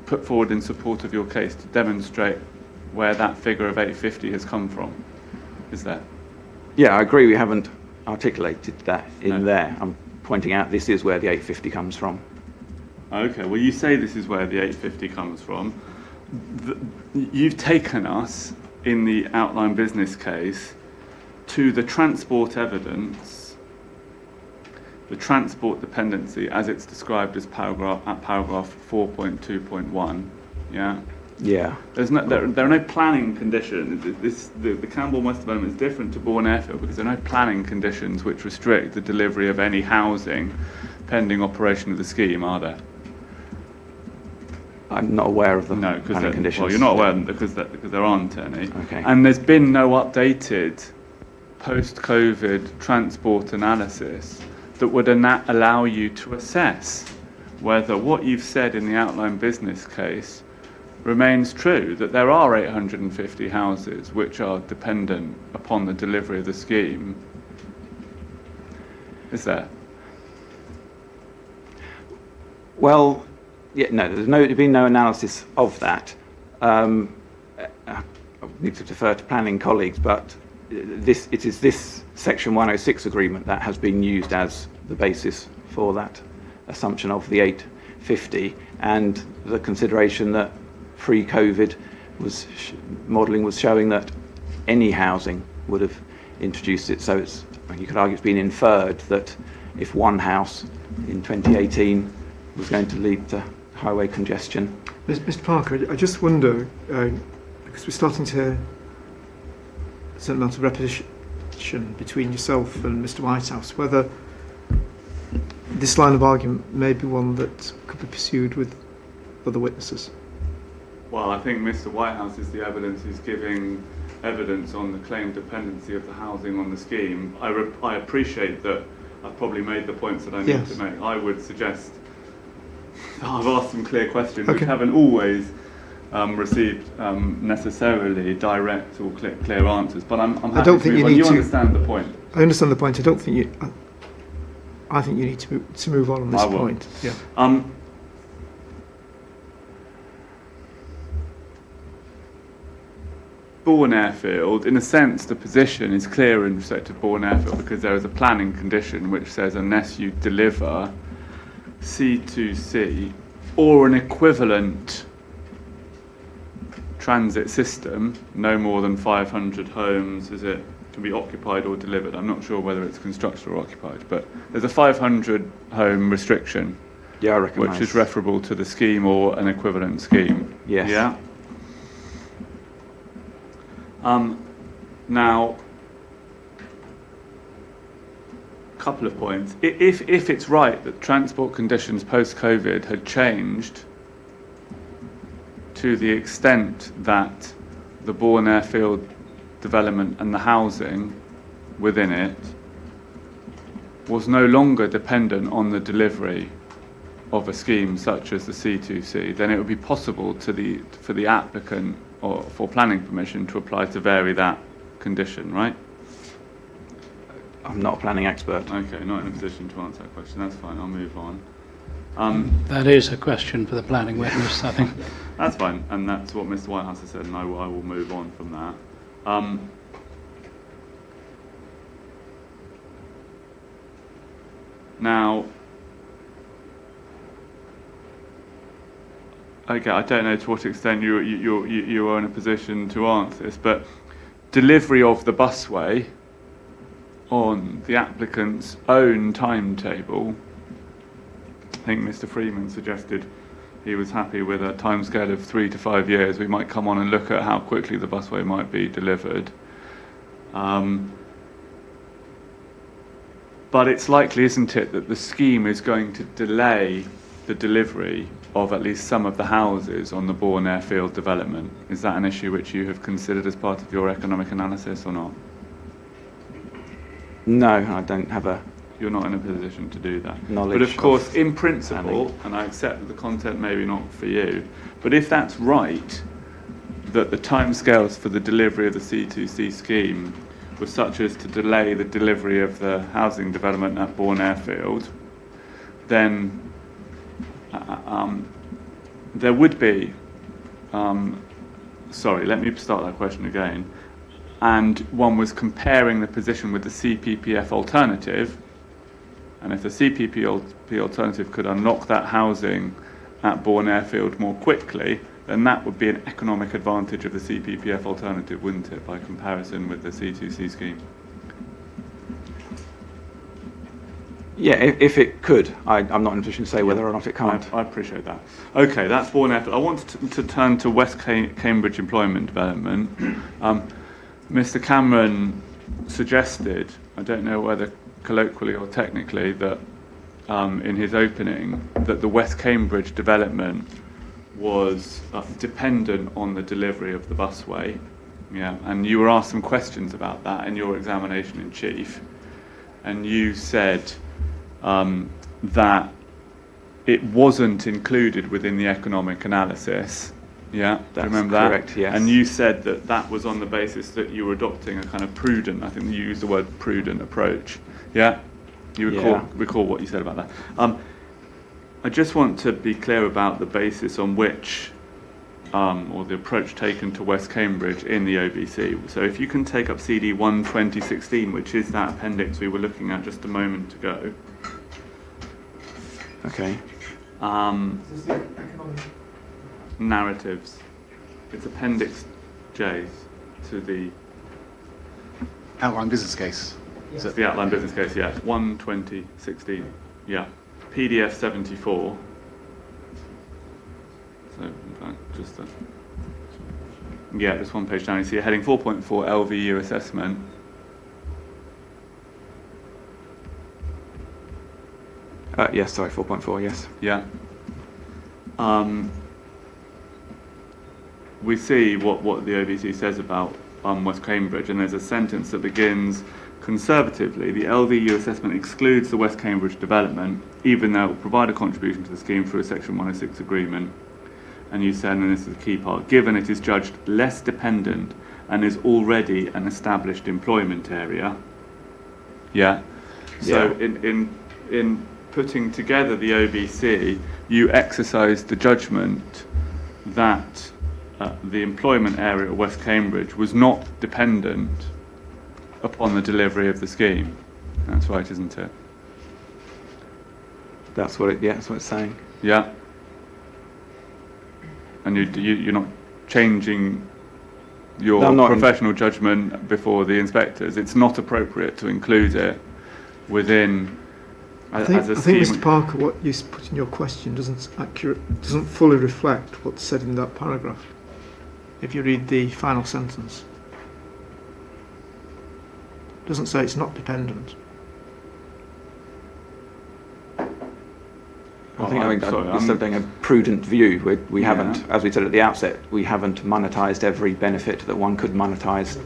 put forward in support of your case to demonstrate where that figure of 850 has come from, is there? Yeah, I agree we haven't articulated that in there. I'm pointing out this is where the 850 comes from. Okay, well you say this is where the 850 comes from. You've taken us, in the outline business case, to the transport evidence, the transport dependency as it's described as paragraph 4.2.1, yeah? Yeah. There are no planning conditions. The Cambourne West development is different to Bourne Airfield because there are no planning conditions which restrict the delivery of any housing pending operation of the scheme, are there? I'm not aware of the planning conditions. Well, you're not aware of them because there aren't any. Okay. And there's been no updated post-COVID transport analysis that would allow you to assess whether what you've said in the outline business case remains true, that there are 850 houses which are dependent upon the delivery of the scheme. is there? Well, yeah, no, there's been no analysis of that. I need to defer to planning colleagues, but it is this Section 106 agreement that has been used as the basis for that assumption of the 850, and the consideration that pre-COVID modelling was showing that any housing would have introduced it. So you could argue it's been inferred that if one house in 2018 was going to lead to highway congestion. Mr. Parker, I just wonder, because we're starting to hear a certain amount of repetition between yourself and Mr. Whitehouse, whether this line of argument may be one that could be pursued with other witnesses. Well, I think Mr. Whitehouse is the evidence who's giving evidence on the claimed dependency of the housing on the scheme. I appreciate that I've probably made the points that I need to make. I would suggest that I've asked some clear questions which haven't always received necessarily direct or clear answers, but I'm happy I don't think you need you to. Understand the point. I understand the point. I don't think you. I think you need to move on this point. Yeah. Bourne Airfield, in a sense, the position is clear in respect to Bourne Airfield because there is a planning condition which says unless you deliver C2C or an equivalent transit system, no more than 500 homes can be occupied or delivered. I'm not sure whether it's constructed or occupied, but there's a 500 home restriction, I recognise, which is referable to the scheme or an equivalent scheme. Yes. Yeah. Now, a couple of points. If it's right that transport conditions post-COVID had changed to the extent that the Bourne Airfield development and the housing within it was no longer dependent on the delivery of a scheme such as the C2C, then it would be possible for the applicant or for planning permission to apply to vary that condition, right? I'm not a planning expert. Okay, not in a position to answer that question. That's fine. I'll move on. That is a question for the planning witness, I think. That's fine, and that's what Mr. Whitehouse has said, and I will move on from that. Now, okay, I don't know to what extent you are in a position to answer this, but delivery of the busway on the applicant's own timetable, I think Mr. Freeman suggested he was happy with a timescale of 3 to 5 years. We might come on and look at how quickly the busway might be delivered. But it's likely, isn't it, that the scheme is going to delay the delivery of at least some of the houses on the Bourne Airfield development. Is that an issue which you have considered as part of your economic analysis or not? No, I don't have a... You're not in a position to do that. Knowledge. But of course, in principle, and I accept that the content maybe not for you, but if that's right, that the timescales for the delivery of the C2C scheme were such as to delay the delivery of the housing development at Bourne Airfield, then there would be, sorry, let me start that question again, and one was comparing the position with the CPPF alternative, and if the CPP alternative could unlock that housing at Bourne Airfield more quickly, then that would be an economic advantage of the CPPF alternative, wouldn't it, by comparison with the C2C scheme? Yeah, if it could. I'm not in a position to say whether or not it can't. I appreciate that. Okay, that's Bourne Airfield. I wanted to turn to West Cambridge Employment Development. Mr. Cameron suggested, I don't know whether colloquially or technically, that in his opening, that the West Cambridge development was dependent on the delivery of the busway. Yeah, and you were asked some questions about that in your examination in chief, and you said that it wasn't included within the economic analysis. Yeah, do you remember that? Correct, yes. And you said that that was on the basis that you were adopting a kind of prudent, I think you used the word prudent approach. Yeah? You recall what you said about that. I just want to be clear about the basis on which, or the approach taken to West Cambridge in the OBC. So if you can take up CD 12016, which is that appendix we were looking at just a moment ago. Okay. Narratives. It's Appendix J to the Outline business case. Is it? the outline business case, yeah. 12016. Yeah. PDF 74. So, in fact, just just one page down. You see a heading 4.4 LVU assessment. Yes, sorry, 4.4, yes. Yeah. We see what the OBC says about West Cambridge, and there's a sentence that begins, conservatively, the LVU assessment excludes the West Cambridge development, even though it will provide a contribution to the scheme through a Section 106 agreement. And you said, and this is the key part, given it is judged less dependent and is already an established employment area. Yeah. So in putting together the OBC, you exercised the judgment that the employment area of West Cambridge was not dependent upon the delivery of the scheme. That's right, isn't it? That's what it's saying. Yeah. And you're not changing your professional judgment before the inspectors. It's not appropriate to include it within I think, scheme. Mr. Parker, what you put in your question doesn't fully reflect what's said in that paragraph. If you read the final sentence, it doesn't say it's not dependent. I think instead of being a prudent view, we haven't, as we said at the outset, we haven't monetised every benefit that one could monetise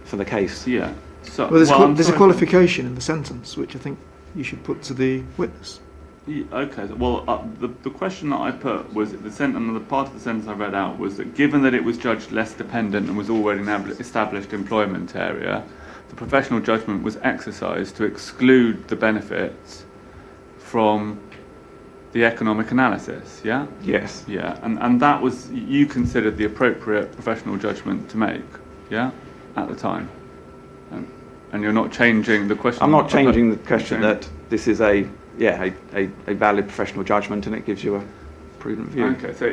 for the case. Yeah. So, well, there's a qualification in the sentence which I think you should put to the witness. Yeah, okay. Well, the question that I put was the part of the sentence I read out was that given that it was judged less dependent and was already an established employment area, the professional judgment was exercised to exclude the benefits from the economic analysis. Yeah. Yes. Yeah, and that was, you considered the appropriate professional judgment to make. Yeah, at the time. And you're not changing the question. I'm not changing the question that this is a valid professional judgment, and it gives you a prudent view. Okay, so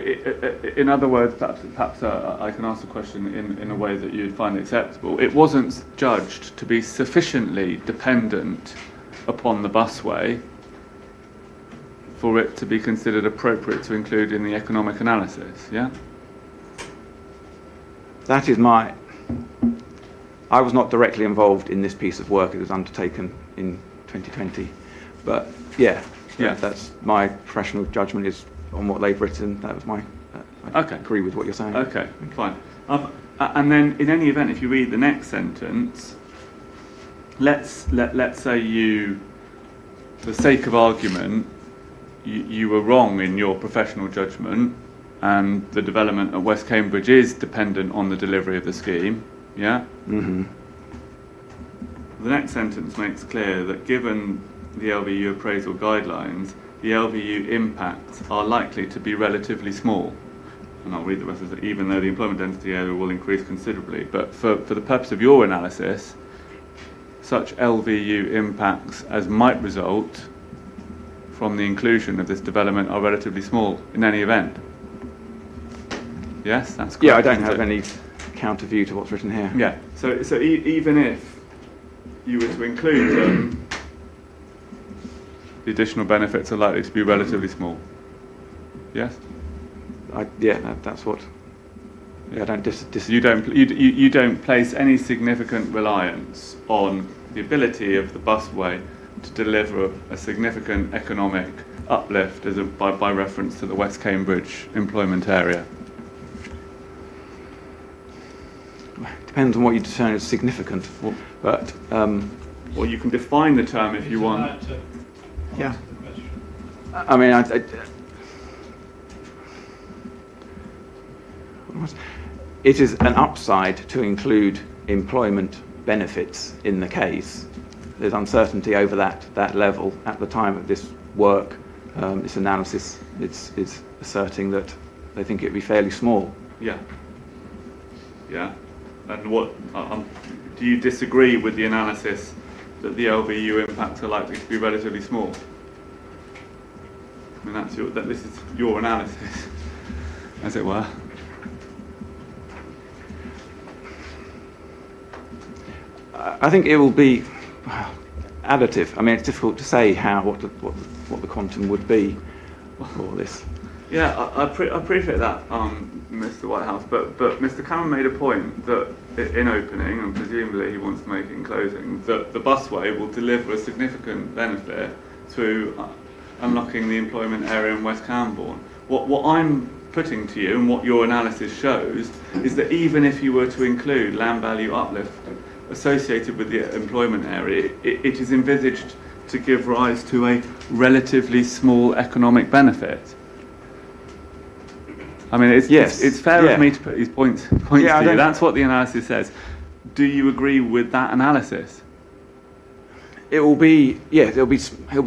in other words, perhaps I can ask the question in a way that you'd find acceptable. It wasn't judged to be sufficiently dependent upon the busway for it to be considered appropriate to include in the economic analysis, yeah? That is I was not directly involved in this piece of work. It was undertaken in 2020. But that's my professional judgment is on what they've written. That was I agree with what you're saying. Okay, fine. And then in any event, if you read the next sentence, let's say for the sake of argument, you were wrong in your professional judgment and the development at West Cambridge is dependent on the delivery of the scheme. Yeah? Mm-hmm. The next sentence makes clear that given the LVU appraisal guidelines, the LVU impacts are likely to be relatively small. And I'll read the rest of it, even though the employment density area will increase considerably. But for the purpose of your analysis, such LVU impacts as might result from the inclusion of this development are relatively small in any event. Yes, that's correct. Yeah, I don't have any counter view to what's written here. Yeah, so even if you were to include them, the additional benefits are likely to be relatively small. Yes? That's what. Yeah, I don't disagree. You don't place any significant reliance on the ability of the busway to deliver a significant economic uplift by reference to the West Cambridge employment area. Depends on what you determine as significant. But well, you can define the term if you want. Yeah. I mean, it is an upside to include employment benefits in the case, there's uncertainty over that level at the time of this work. This analysis is asserting that they think it would be fairly small. Yeah. Yeah. And what do you disagree with the analysis that the LVU impacts are likely to be relatively small? I mean, this is your analysis, as it were. I think it will be additive. I mean, it's difficult to say what the quantum would be for this. Yeah, I appreciate that, Mr. Whitehouse, but Mr. Cameron made a point that in opening, and presumably he wants to make it in closing, that the busway will deliver a significant benefit through unlocking the employment area in West Cambourne. What I'm putting to you, and what your analysis shows, is that even if you were to include land value uplift associated with the employment area, it is envisaged to give rise to a relatively small economic benefit. I mean, it's fair of me to put these points to you. That's what the analysis says. Do you agree with that analysis? It will be, yes, it'll be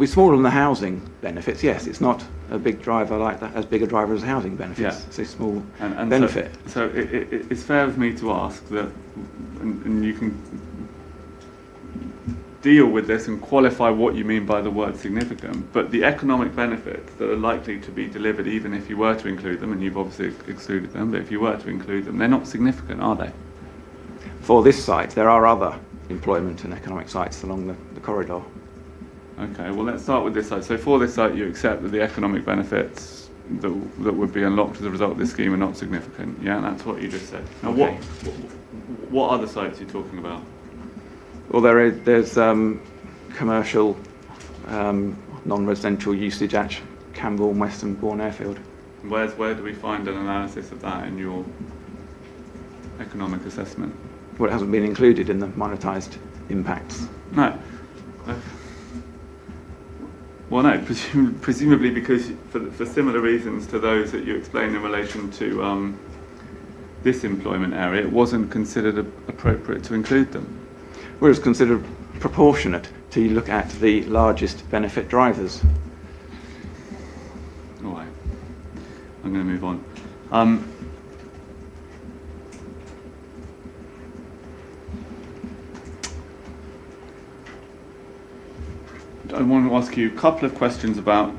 smaller than the housing benefits. Yes, it's not a big driver like that, as big a driver as housing benefits. Yeah. It's a small and benefit. So it's fair of me to ask that, and you can deal with this and qualify what you mean by the word significant, but the economic benefits that are likely to be delivered, even if you were to include them, and you've obviously excluded them, but if you were to include them, they're not significant, are they? For this site, there are other employment and economic sites along the corridor. Okay, well, let's start with this site. So for this site, you accept that the economic benefits that would be unlocked as a result of this scheme are not significant. Yeah, that's what you just said. Now, Okay. what other sites are you talking about? Well, there's commercial, non-residential usage at Cambourne, Western Bourne Airfield. Where do we find an analysis of that in your economic assessment? Well, it hasn't been included in the monetised impacts. No. Well, no, presumably because for similar reasons to those that you explained in relation to this employment area, it wasn't considered appropriate to include them. Well, it's considered proportionate to look at the largest benefit drivers. All right. I'm going to move on. I want to ask you a couple of questions about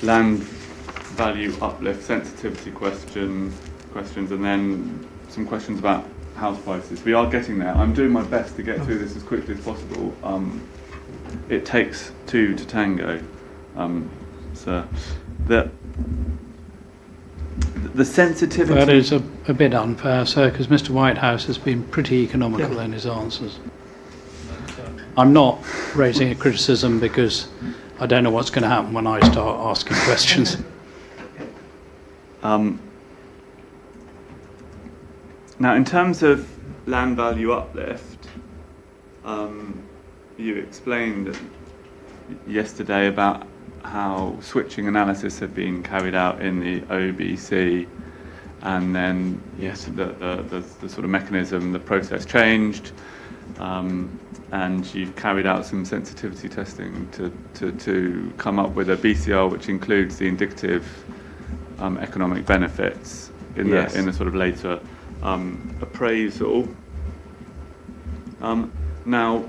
land value uplift sensitivity questions, and then some questions about house prices. We are getting there. I'm doing my best to get through this as quickly as possible. It takes two to tango, sir. The sensitivity... That is a bit unfair, sir, because Mr. Whitehouse has been pretty economical in his answers. I'm not raising a criticism because I don't know what's going to happen when I start asking questions. Now, in terms of land value uplift, you explained yesterday about how switching analysis had been carried out in the OBC, and then Yes. the sort of mechanism, the process changed, and you've carried out some sensitivity testing to come up with a BCR which includes the indicative economic benefits in Yes. the sort of later appraisal. Now,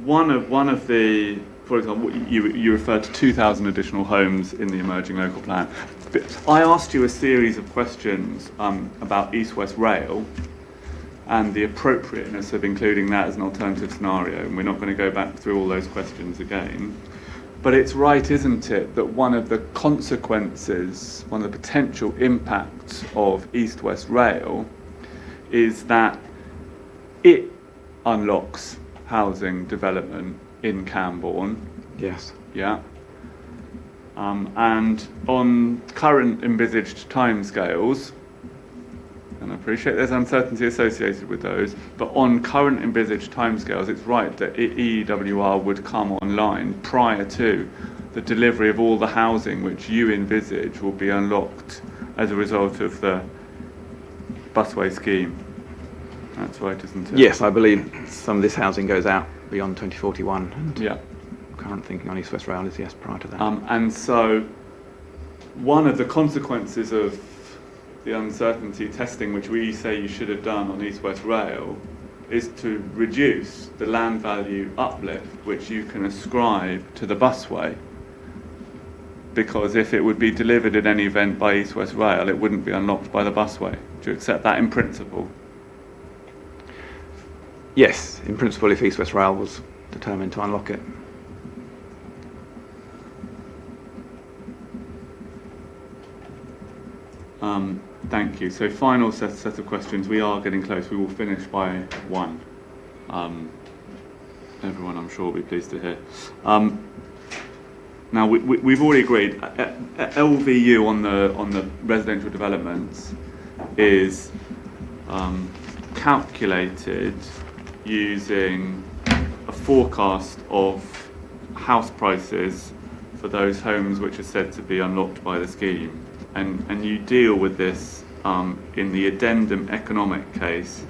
one of the, for example, you referred to 2,000 additional homes in the emerging local plan. But I asked you a series of questions about East-West Rail and the appropriateness of including that as an alternative scenario, and we're not going to go back through all those questions again. But it's right, isn't it, that one of the consequences, one of the potential impacts of East-West Rail is that it unlocks housing development in Cambourne. Yes. Yeah. And on current envisaged timescales, and I appreciate there's uncertainty associated with those, but on current envisaged timescales, it's right that EEWR would come online prior to the delivery of all the housing which you envisage will be unlocked as a result of the busway scheme. That's right, isn't it? Yes, I believe some of this housing goes out beyond 2041. And Yeah. current thinking on East West Rail is yes, prior to that. And so one of the consequences of the uncertainty testing, which we say you should have done on East West Rail, is to reduce the land value uplift which you can ascribe to the busway. Because if it would be delivered in any event by East West Rail, it wouldn't be unlocked by the busway. Do you accept that in principle? Yes, in principle, if East West Rail was determined to unlock it. Thank you. So final set of questions. We are getting close. We will finish by 1. Everyone, I'm sure, will be pleased to hear. Now, we've already agreed. LVU on the residential developments is calculated using a forecast of house prices for those homes which are said to be unlocked by the scheme. And you deal with this in the addendum economic case,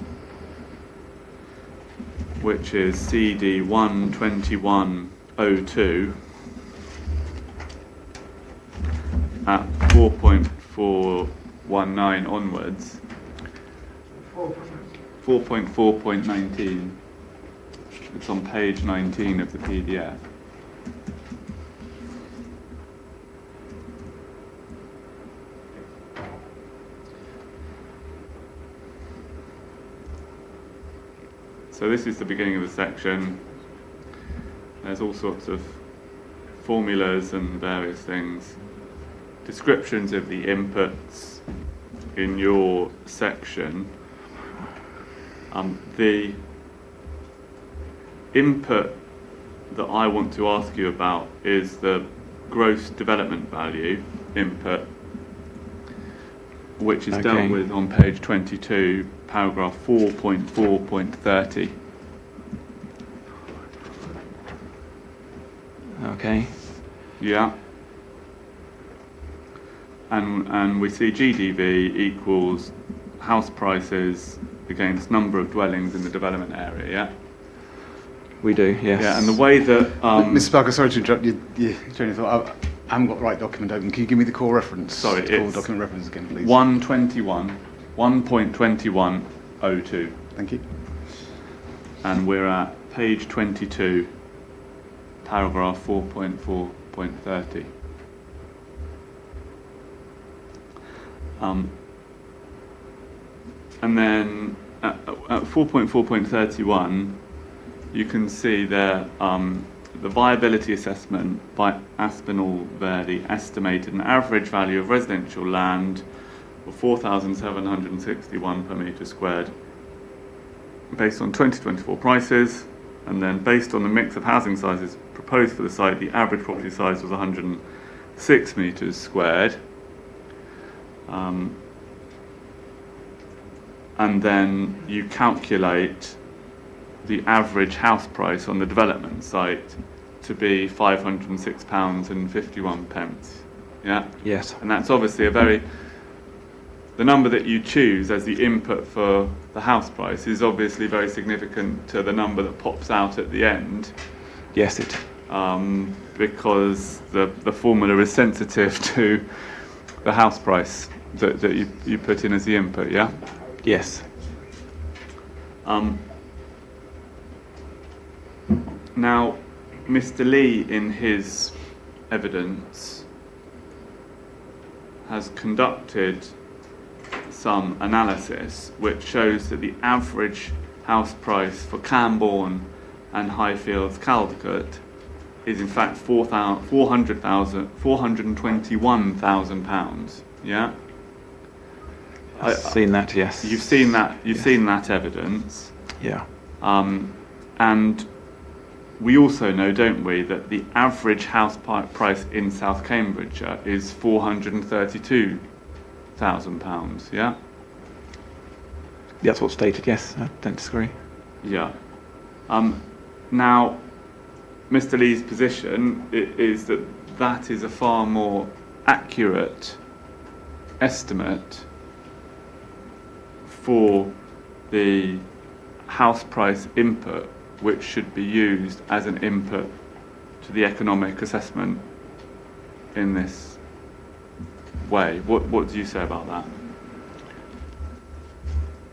which is CD 12102 at 4.419 onwards. 4.4.19. It's on page 19 of the PDF. So this is the beginning of the section. There's all sorts of formulas and various things. Descriptions of the inputs in your section. The input that I want to ask you about is the gross development value input, which is dealt with on page 22, paragraph 4.4.30. Okay. Yeah. And we see GDV equals house prices against number of dwellings in the development area, yeah? We do, yes. Yeah, and the way that... Mr. Parker, sorry to interrupt you. Train of thought. I haven't got the right document open. Can you give me the core reference? Sorry, the core it's document reference again, please. 1.21.02. Thank you. And we're at page 22, paragraph 4.4.30. And then at 4.4.31, you can see there the viability assessment by Aspinall Verdi estimated an average value of residential land of 4,761 per metre squared based on 2024 prices, and then based on the mix of housing sizes proposed for the site, the average property size was 106 metres squared. And then you calculate the average house price on the development site to be £506.51. Yeah? Yes. And that's obviously the number that you choose as the input for the house price is obviously very significant to the number that pops out at the end. Yes, it. Because the formula is sensitive to the house price that you put in as the input, yeah? Yes. Now, Mr. Lee, in his evidence, has conducted some analysis which shows that the average house price for Cambourne and Highfields Caldicot is in fact £421,000. Yeah. I've seen that, yes. You've seen that. You've Yes. seen that evidence. Yeah. And we also know, don't we, that the average house price in South Cambridgeshire is £432,000. Yeah. That's what's stated, yes, I don't disagree. Yeah. Now, Mr. Lee's position is that that is a far more accurate estimate for the house price input, which should be used as an input to the economic assessment in this way. What do you say about that?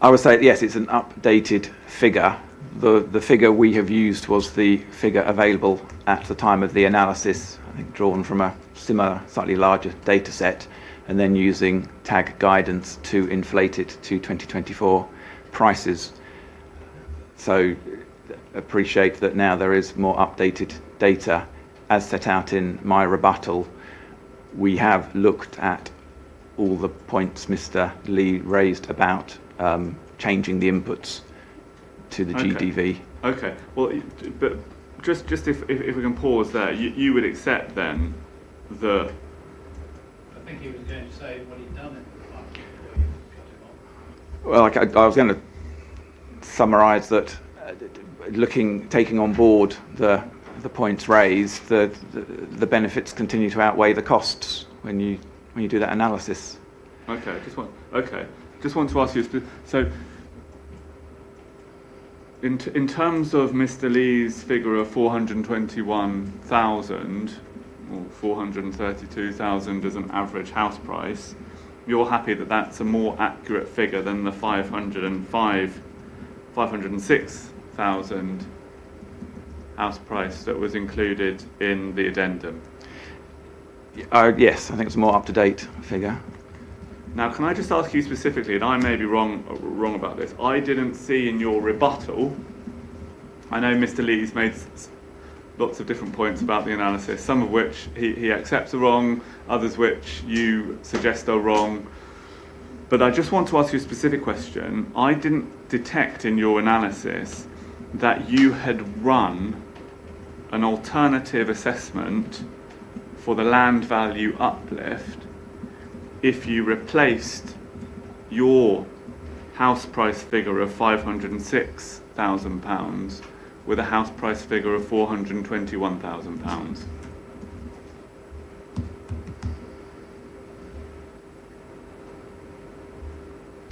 I would say, yes, it's an updated figure. The figure we have used was the figure available at the time of the analysis, I think drawn from a similar, slightly larger data set, and then using tag guidance to inflate it to 2024 prices. So appreciate that now there is more updated data. As set out in my rebuttal, we have looked at all the points Mr. Lee raised about changing the inputs to the GDV. Okay. Well, but just if we can pause there, you would accept then that. I think he was going to say what he'd done in the past before you cut him off. Well, I was going to summarise that taking on board the points raised, the benefits continue to outweigh the costs when you do that analysis. Okay. Just want to ask you. So, in terms of Mr. Lee's figure of 421,000 or 432,000 as an average house price, you're happy that that's a more accurate figure than the 506,000 house price that was included in the addendum? Yes, I think it's a more up-to-date figure. Now, can I just ask you specifically, and I may be wrong about this, I didn't see in your rebuttal, I know Mr. Lee's made lots of different points about the analysis, some of which he accepts are wrong, others which you suggest are wrong, but I just want to ask you a specific question. I didn't detect in your analysis that you had run an alternative assessment for the land value uplift if you replaced your house price figure of £506,000 with a house price figure of £421,000.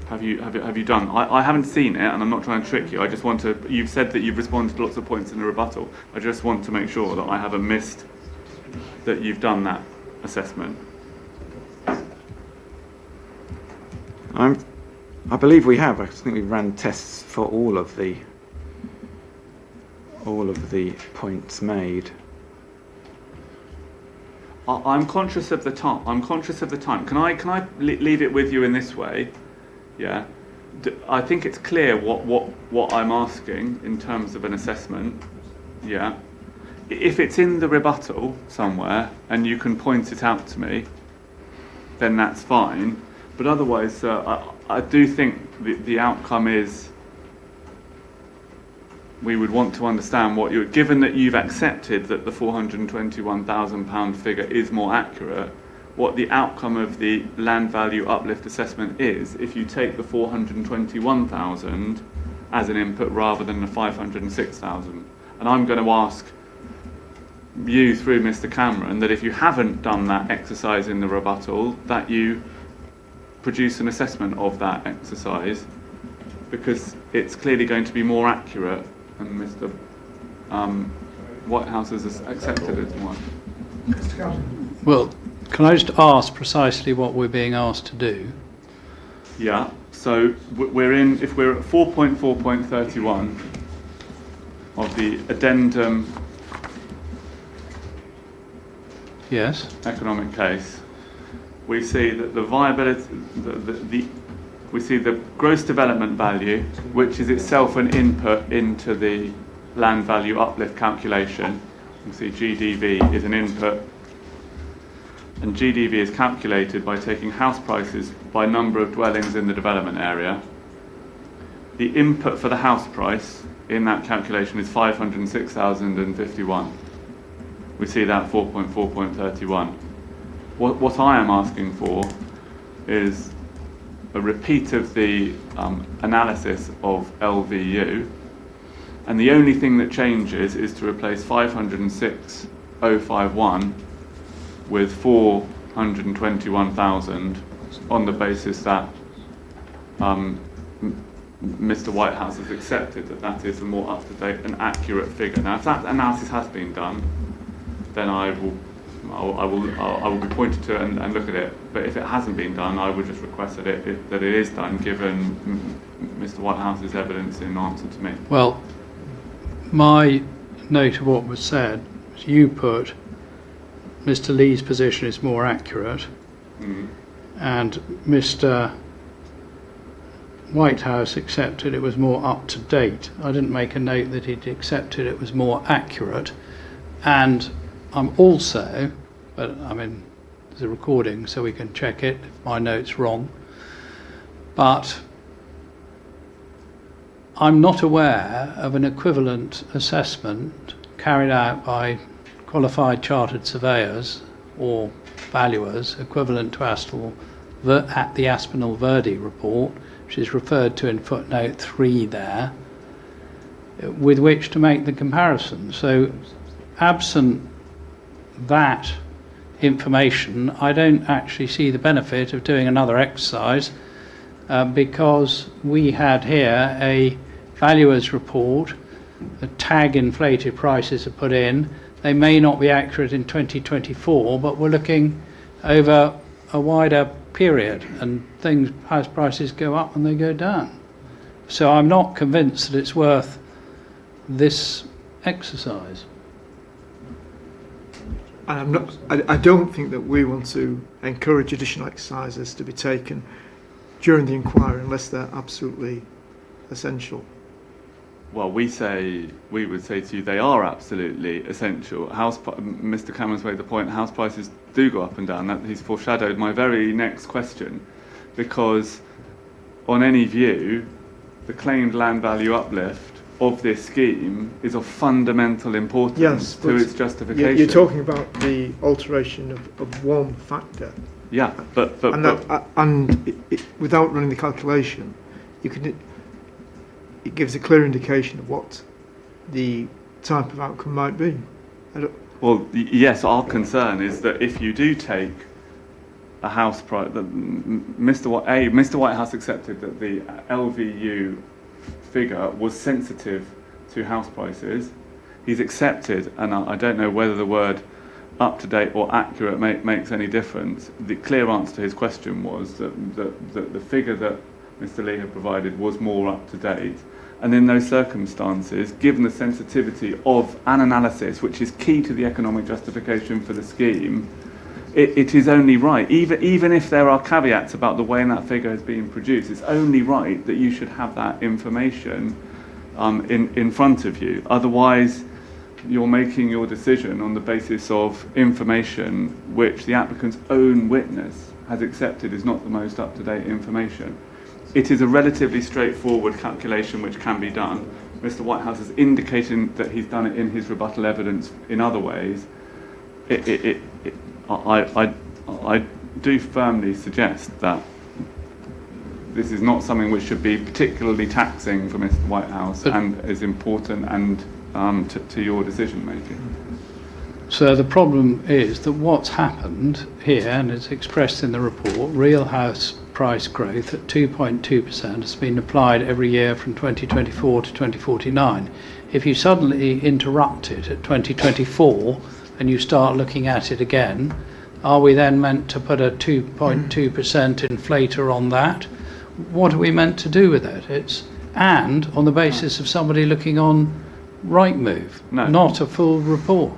Have you done? I haven't seen it, and I'm not trying to trick you. I just want to. You've said that you've responded to lots of points in the rebuttal. I just want to make sure that I haven't missed that you've done that assessment. I believe we have. I think we've ran tests for all of the points made. I'm conscious of the time. Can I leave it with you in this way? Yeah. I think it's clear what I'm asking in terms of an assessment. Yeah. If it's in the rebuttal somewhere and you can point it out to me, then that's fine. But otherwise, I do think the outcome is we would want to understand what you're, given that you've accepted that the £421,000 figure is more accurate, what the outcome of the land value uplift assessment is if you take the 421,000 as an input rather than the 506,000. And I'm going to ask you through Mr. Cameron that if you haven't done that exercise in the rebuttal, that you produce an assessment of that exercise, because it's clearly going to be more accurate, and Mr. Whitehouse has accepted it. Well, can I just ask precisely what we're being asked to do? Yeah, so we're in, if we're at 4.4.31 of the addendum Yes. economic case, we see that the viability, we see the gross development value, which is itself an input into the land value uplift calculation. You see GDV is an input, and GDV is calculated by taking house prices by number of dwellings in the development area. The input for the house price in that calculation is 506,051. We see that 4.4.31. What I am asking for is a repeat of the analysis of LVU, and the only thing that changes is to replace 506,051 with 421,000 on the basis that Mr. Whitehouse has accepted that that is a more up-to-date and accurate figure. Now, if that analysis has been done, then I will be pointed to it and look at it. But if it hasn't been done, I would just request that it is done, given Mr. Whitehouse's evidence in answer to me. Well, my note of what was said was you put Mr. Lee's position is more accurate, and Mr. Whitehouse accepted it was more up to date. I didn't make a note that he'd accepted it was more accurate, and I'm also, but I mean, there's a recording so we can check it if my note's wrong, but I'm not aware of an equivalent assessment carried out by qualified chartered surveyors or valuers equivalent to the Aspinall Verdi report, which is referred to in footnote 3 there, with which to make the comparison. So absent that information, I don't actually see the benefit of doing another exercise, because we had here a valuer's report, the tag inflated prices are put in. They may not be accurate in 2024, but we're looking over a wider period, and house prices go up and they go down. So I'm not convinced that it's worth this exercise. I don't think that we want to encourage additional exercises to be taken during the inquiry unless they're absolutely essential. Well, we would say to you they are absolutely essential. Mr. Cameron's made the point, house prices do go up and down. That he's foreshadowed my very next question, because on any view, the claimed land value uplift of this scheme is of fundamental importance to its justification. You're talking about the alteration of one factor. Yeah, but without running the calculation, it gives a clear indication of what the type of outcome might be. Well, yes, our concern is that if you do take a house price, Mr. Whitehouse accepted that the LVU figure was sensitive to house prices. He's accepted, and I don't know whether the word up-to-date or accurate makes any difference. The clear answer to his question was that the figure that Mr. Lee had provided was more up-to-date. And in those circumstances, given the sensitivity of an analysis, which is key to the economic justification for the scheme, it is only right, even if there are caveats about the way that figure is being produced, it's only right that you should have that information in front of you. Otherwise, you're making your decision on the basis of information which the applicant's own witness has accepted is not the most up-to-date information. It is a relatively straightforward calculation which can be done. Mr. Whitehouse has indicated that he's done it in his rebuttal evidence in other ways. I do firmly suggest that this is not something which should be particularly taxing for Mr. Whitehouse and is important and to your decision making. So the problem is that what's happened here, and it's expressed in the report, real house price growth at 2.2% has been applied every year from 2024 to 2049. If you suddenly interrupt it at 2024 and you start looking at it again, are we then meant to put a 2.2% inflator on that? What are we meant to do with it? And on the basis of somebody looking on Rightmove, not a full report.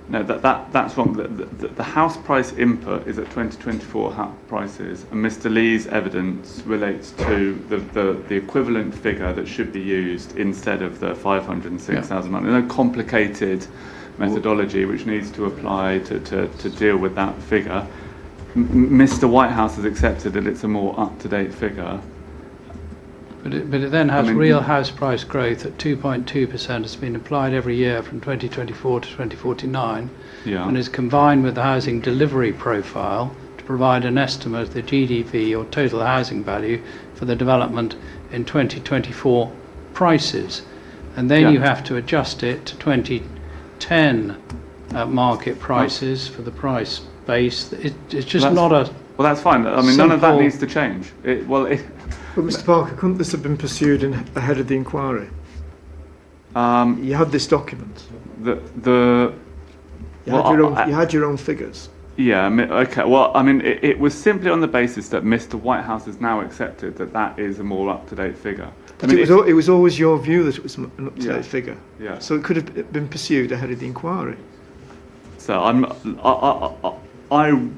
No, that's wrong. The house price input is at 2024 house prices, and Mr. Lee's evidence relates to the equivalent figure that should be used instead of the 506,000. There's no complicated methodology which needs to apply to deal with that figure. Mr. Whitehouse has accepted that it's a more up-to-date figure. But it then has real house price growth at 2.2% has been applied every year from 2024 to 2049, and is combined with the housing delivery profile to to provide an estimate of the GDV or total housing value for the development in 2024 prices. And then you have to adjust it to 2010 market prices for the price base. It's just not a... Well, that's fine. I mean, none of that needs to change. But Mr. Parker, couldn't this have been pursued ahead of the inquiry? You had this document. You had your own figures. Yeah, okay. Well, I mean, it was simply on the basis that Mr. Whitehouse has now accepted that that is a more up-to-date figure. But it was always your view that it was an up-to-date figure. Yeah. So it could have been pursued ahead of the inquiry. So I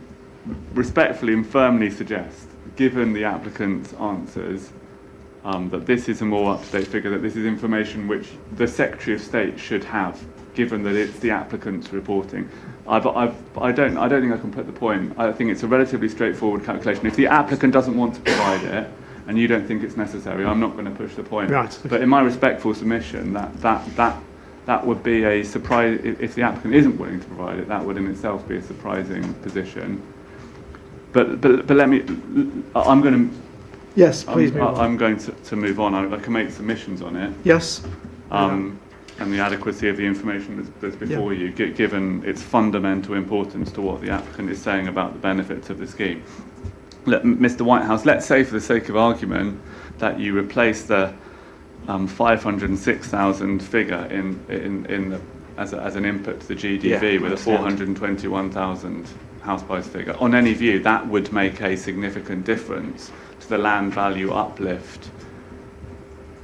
respectfully and firmly suggest, given the applicant's answers, that this is a more up-to-date figure, that this is information which the Secretary of State should have, given that it's the applicant's reporting. I don't think I can put the point. I think it's a relatively straightforward calculation. If the applicant doesn't want to provide it, and you don't think it's necessary, I'm not going to push the point. Right. But in my respectful submission, that would be a surprise. If the applicant isn't willing to provide it, that would in itself be a surprising position. But let me. I'm going to. Yes, please move on. I'm going to move on. I can make submissions on it. Yes. And the adequacy of the information that's before you, given its fundamental importance to what the applicant is saying about the benefits of the scheme. Mr. Whitehouse, let's say for the sake of argument that you replace the 506,000 figure as an input to the GDV with a 421,000 house price figure. On any view, that would make a significant difference to the land value uplift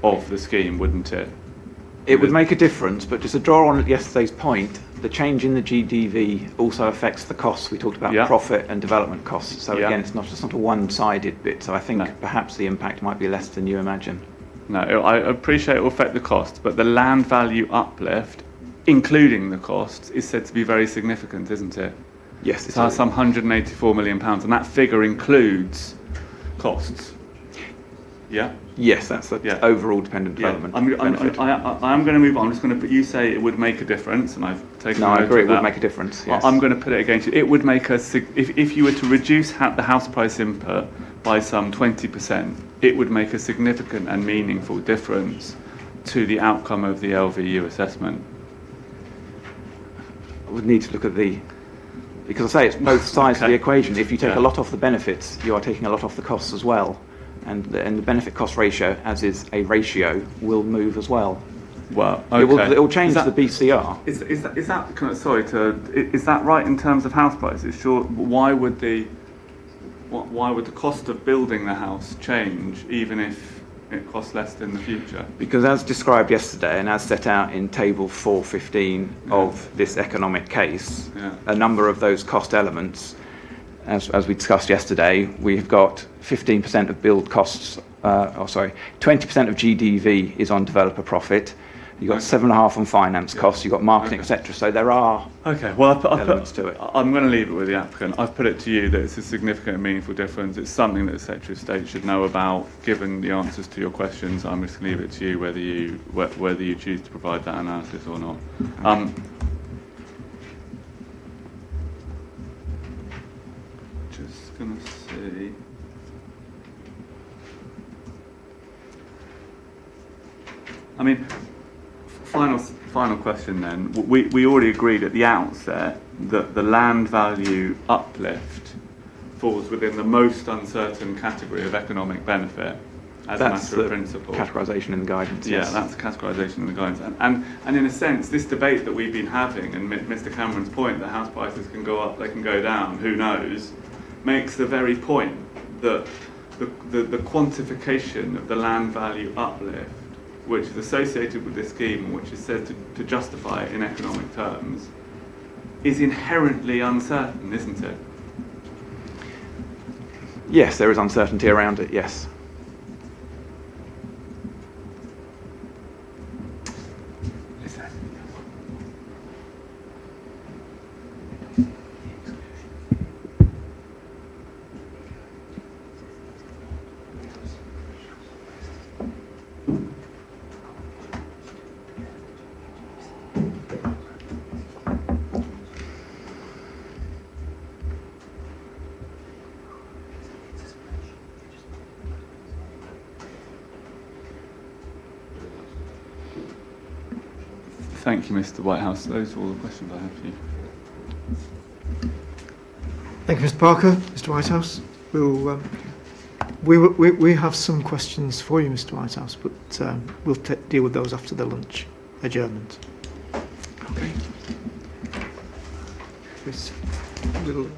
of the scheme, wouldn't it? It would make a difference, but just to draw on yesterday's point, the change in the GDV also affects the costs. We talked about profit and development costs. So again, it's not a one-sided bit. So I think perhaps the impact might be less than you imagine. No, I appreciate it will affect the costs, but the land value uplift, including the costs, is said to be very significant, isn't it? Yes, it's some £184 million, and that figure includes costs. Yeah. Yes, that's the overall dependent development. I'm going to move on. I'm just going to put. You say it would make a difference, and I've taken. No, I agree. It would make a difference. Yes. I'm going to put it against you. It would make if you were to reduce the house price input by some 20%, it would make a significant and meaningful difference to the outcome of the LVU assessment. I would need to look at because I say it's both sides of the equation. If you take a lot off the benefits, you are taking a lot off the costs as well. And the benefit cost ratio, as is a ratio, will move as well. Well, okay. It will change the BCR. Is that right in terms of house prices? Sure. Why would the cost of building the house change, even if it costs less in the future? Because as described yesterday, and as set out in Table 415 of this economic case, a number of those cost elements. As we discussed yesterday, we've got 15% of build costs, 20% of GDV is on developer profit. You've got 7.5% on finance costs, you've got marketing, etc. So there are elements to it. I'm going to leave it with the applicant. I've put it to you that it's a significant and meaningful difference. It's something that the Secretary of State should know about. Given the answers to your questions, I'm just going to leave it to you whether you choose to provide that analysis or not. Just going to see. I mean, final question then. We already agreed at the outset that the land value uplift falls within the most uncertain category of economic benefit as a matter of principle. Categorisation in the guidance. Yeah, that's the categorisation in the guidance. And in a sense, this debate that we've been having, and Mr. Cameron's point that house prices can go up, they can go down, who knows, makes the very point that the quantification of the land value uplift, which is associated with this scheme and which is said to justify it in economic terms, is inherently uncertain, isn't it? Yes, there is uncertainty around it, yes. Thank you, Mr. Whitehouse. Those are all the questions I have for you. Thank you, Mr. Parker. Mr. Whitehouse, we have some questions for you, Mr. Whitehouse, but we'll deal with those after the lunch adjournment. Okay. We'll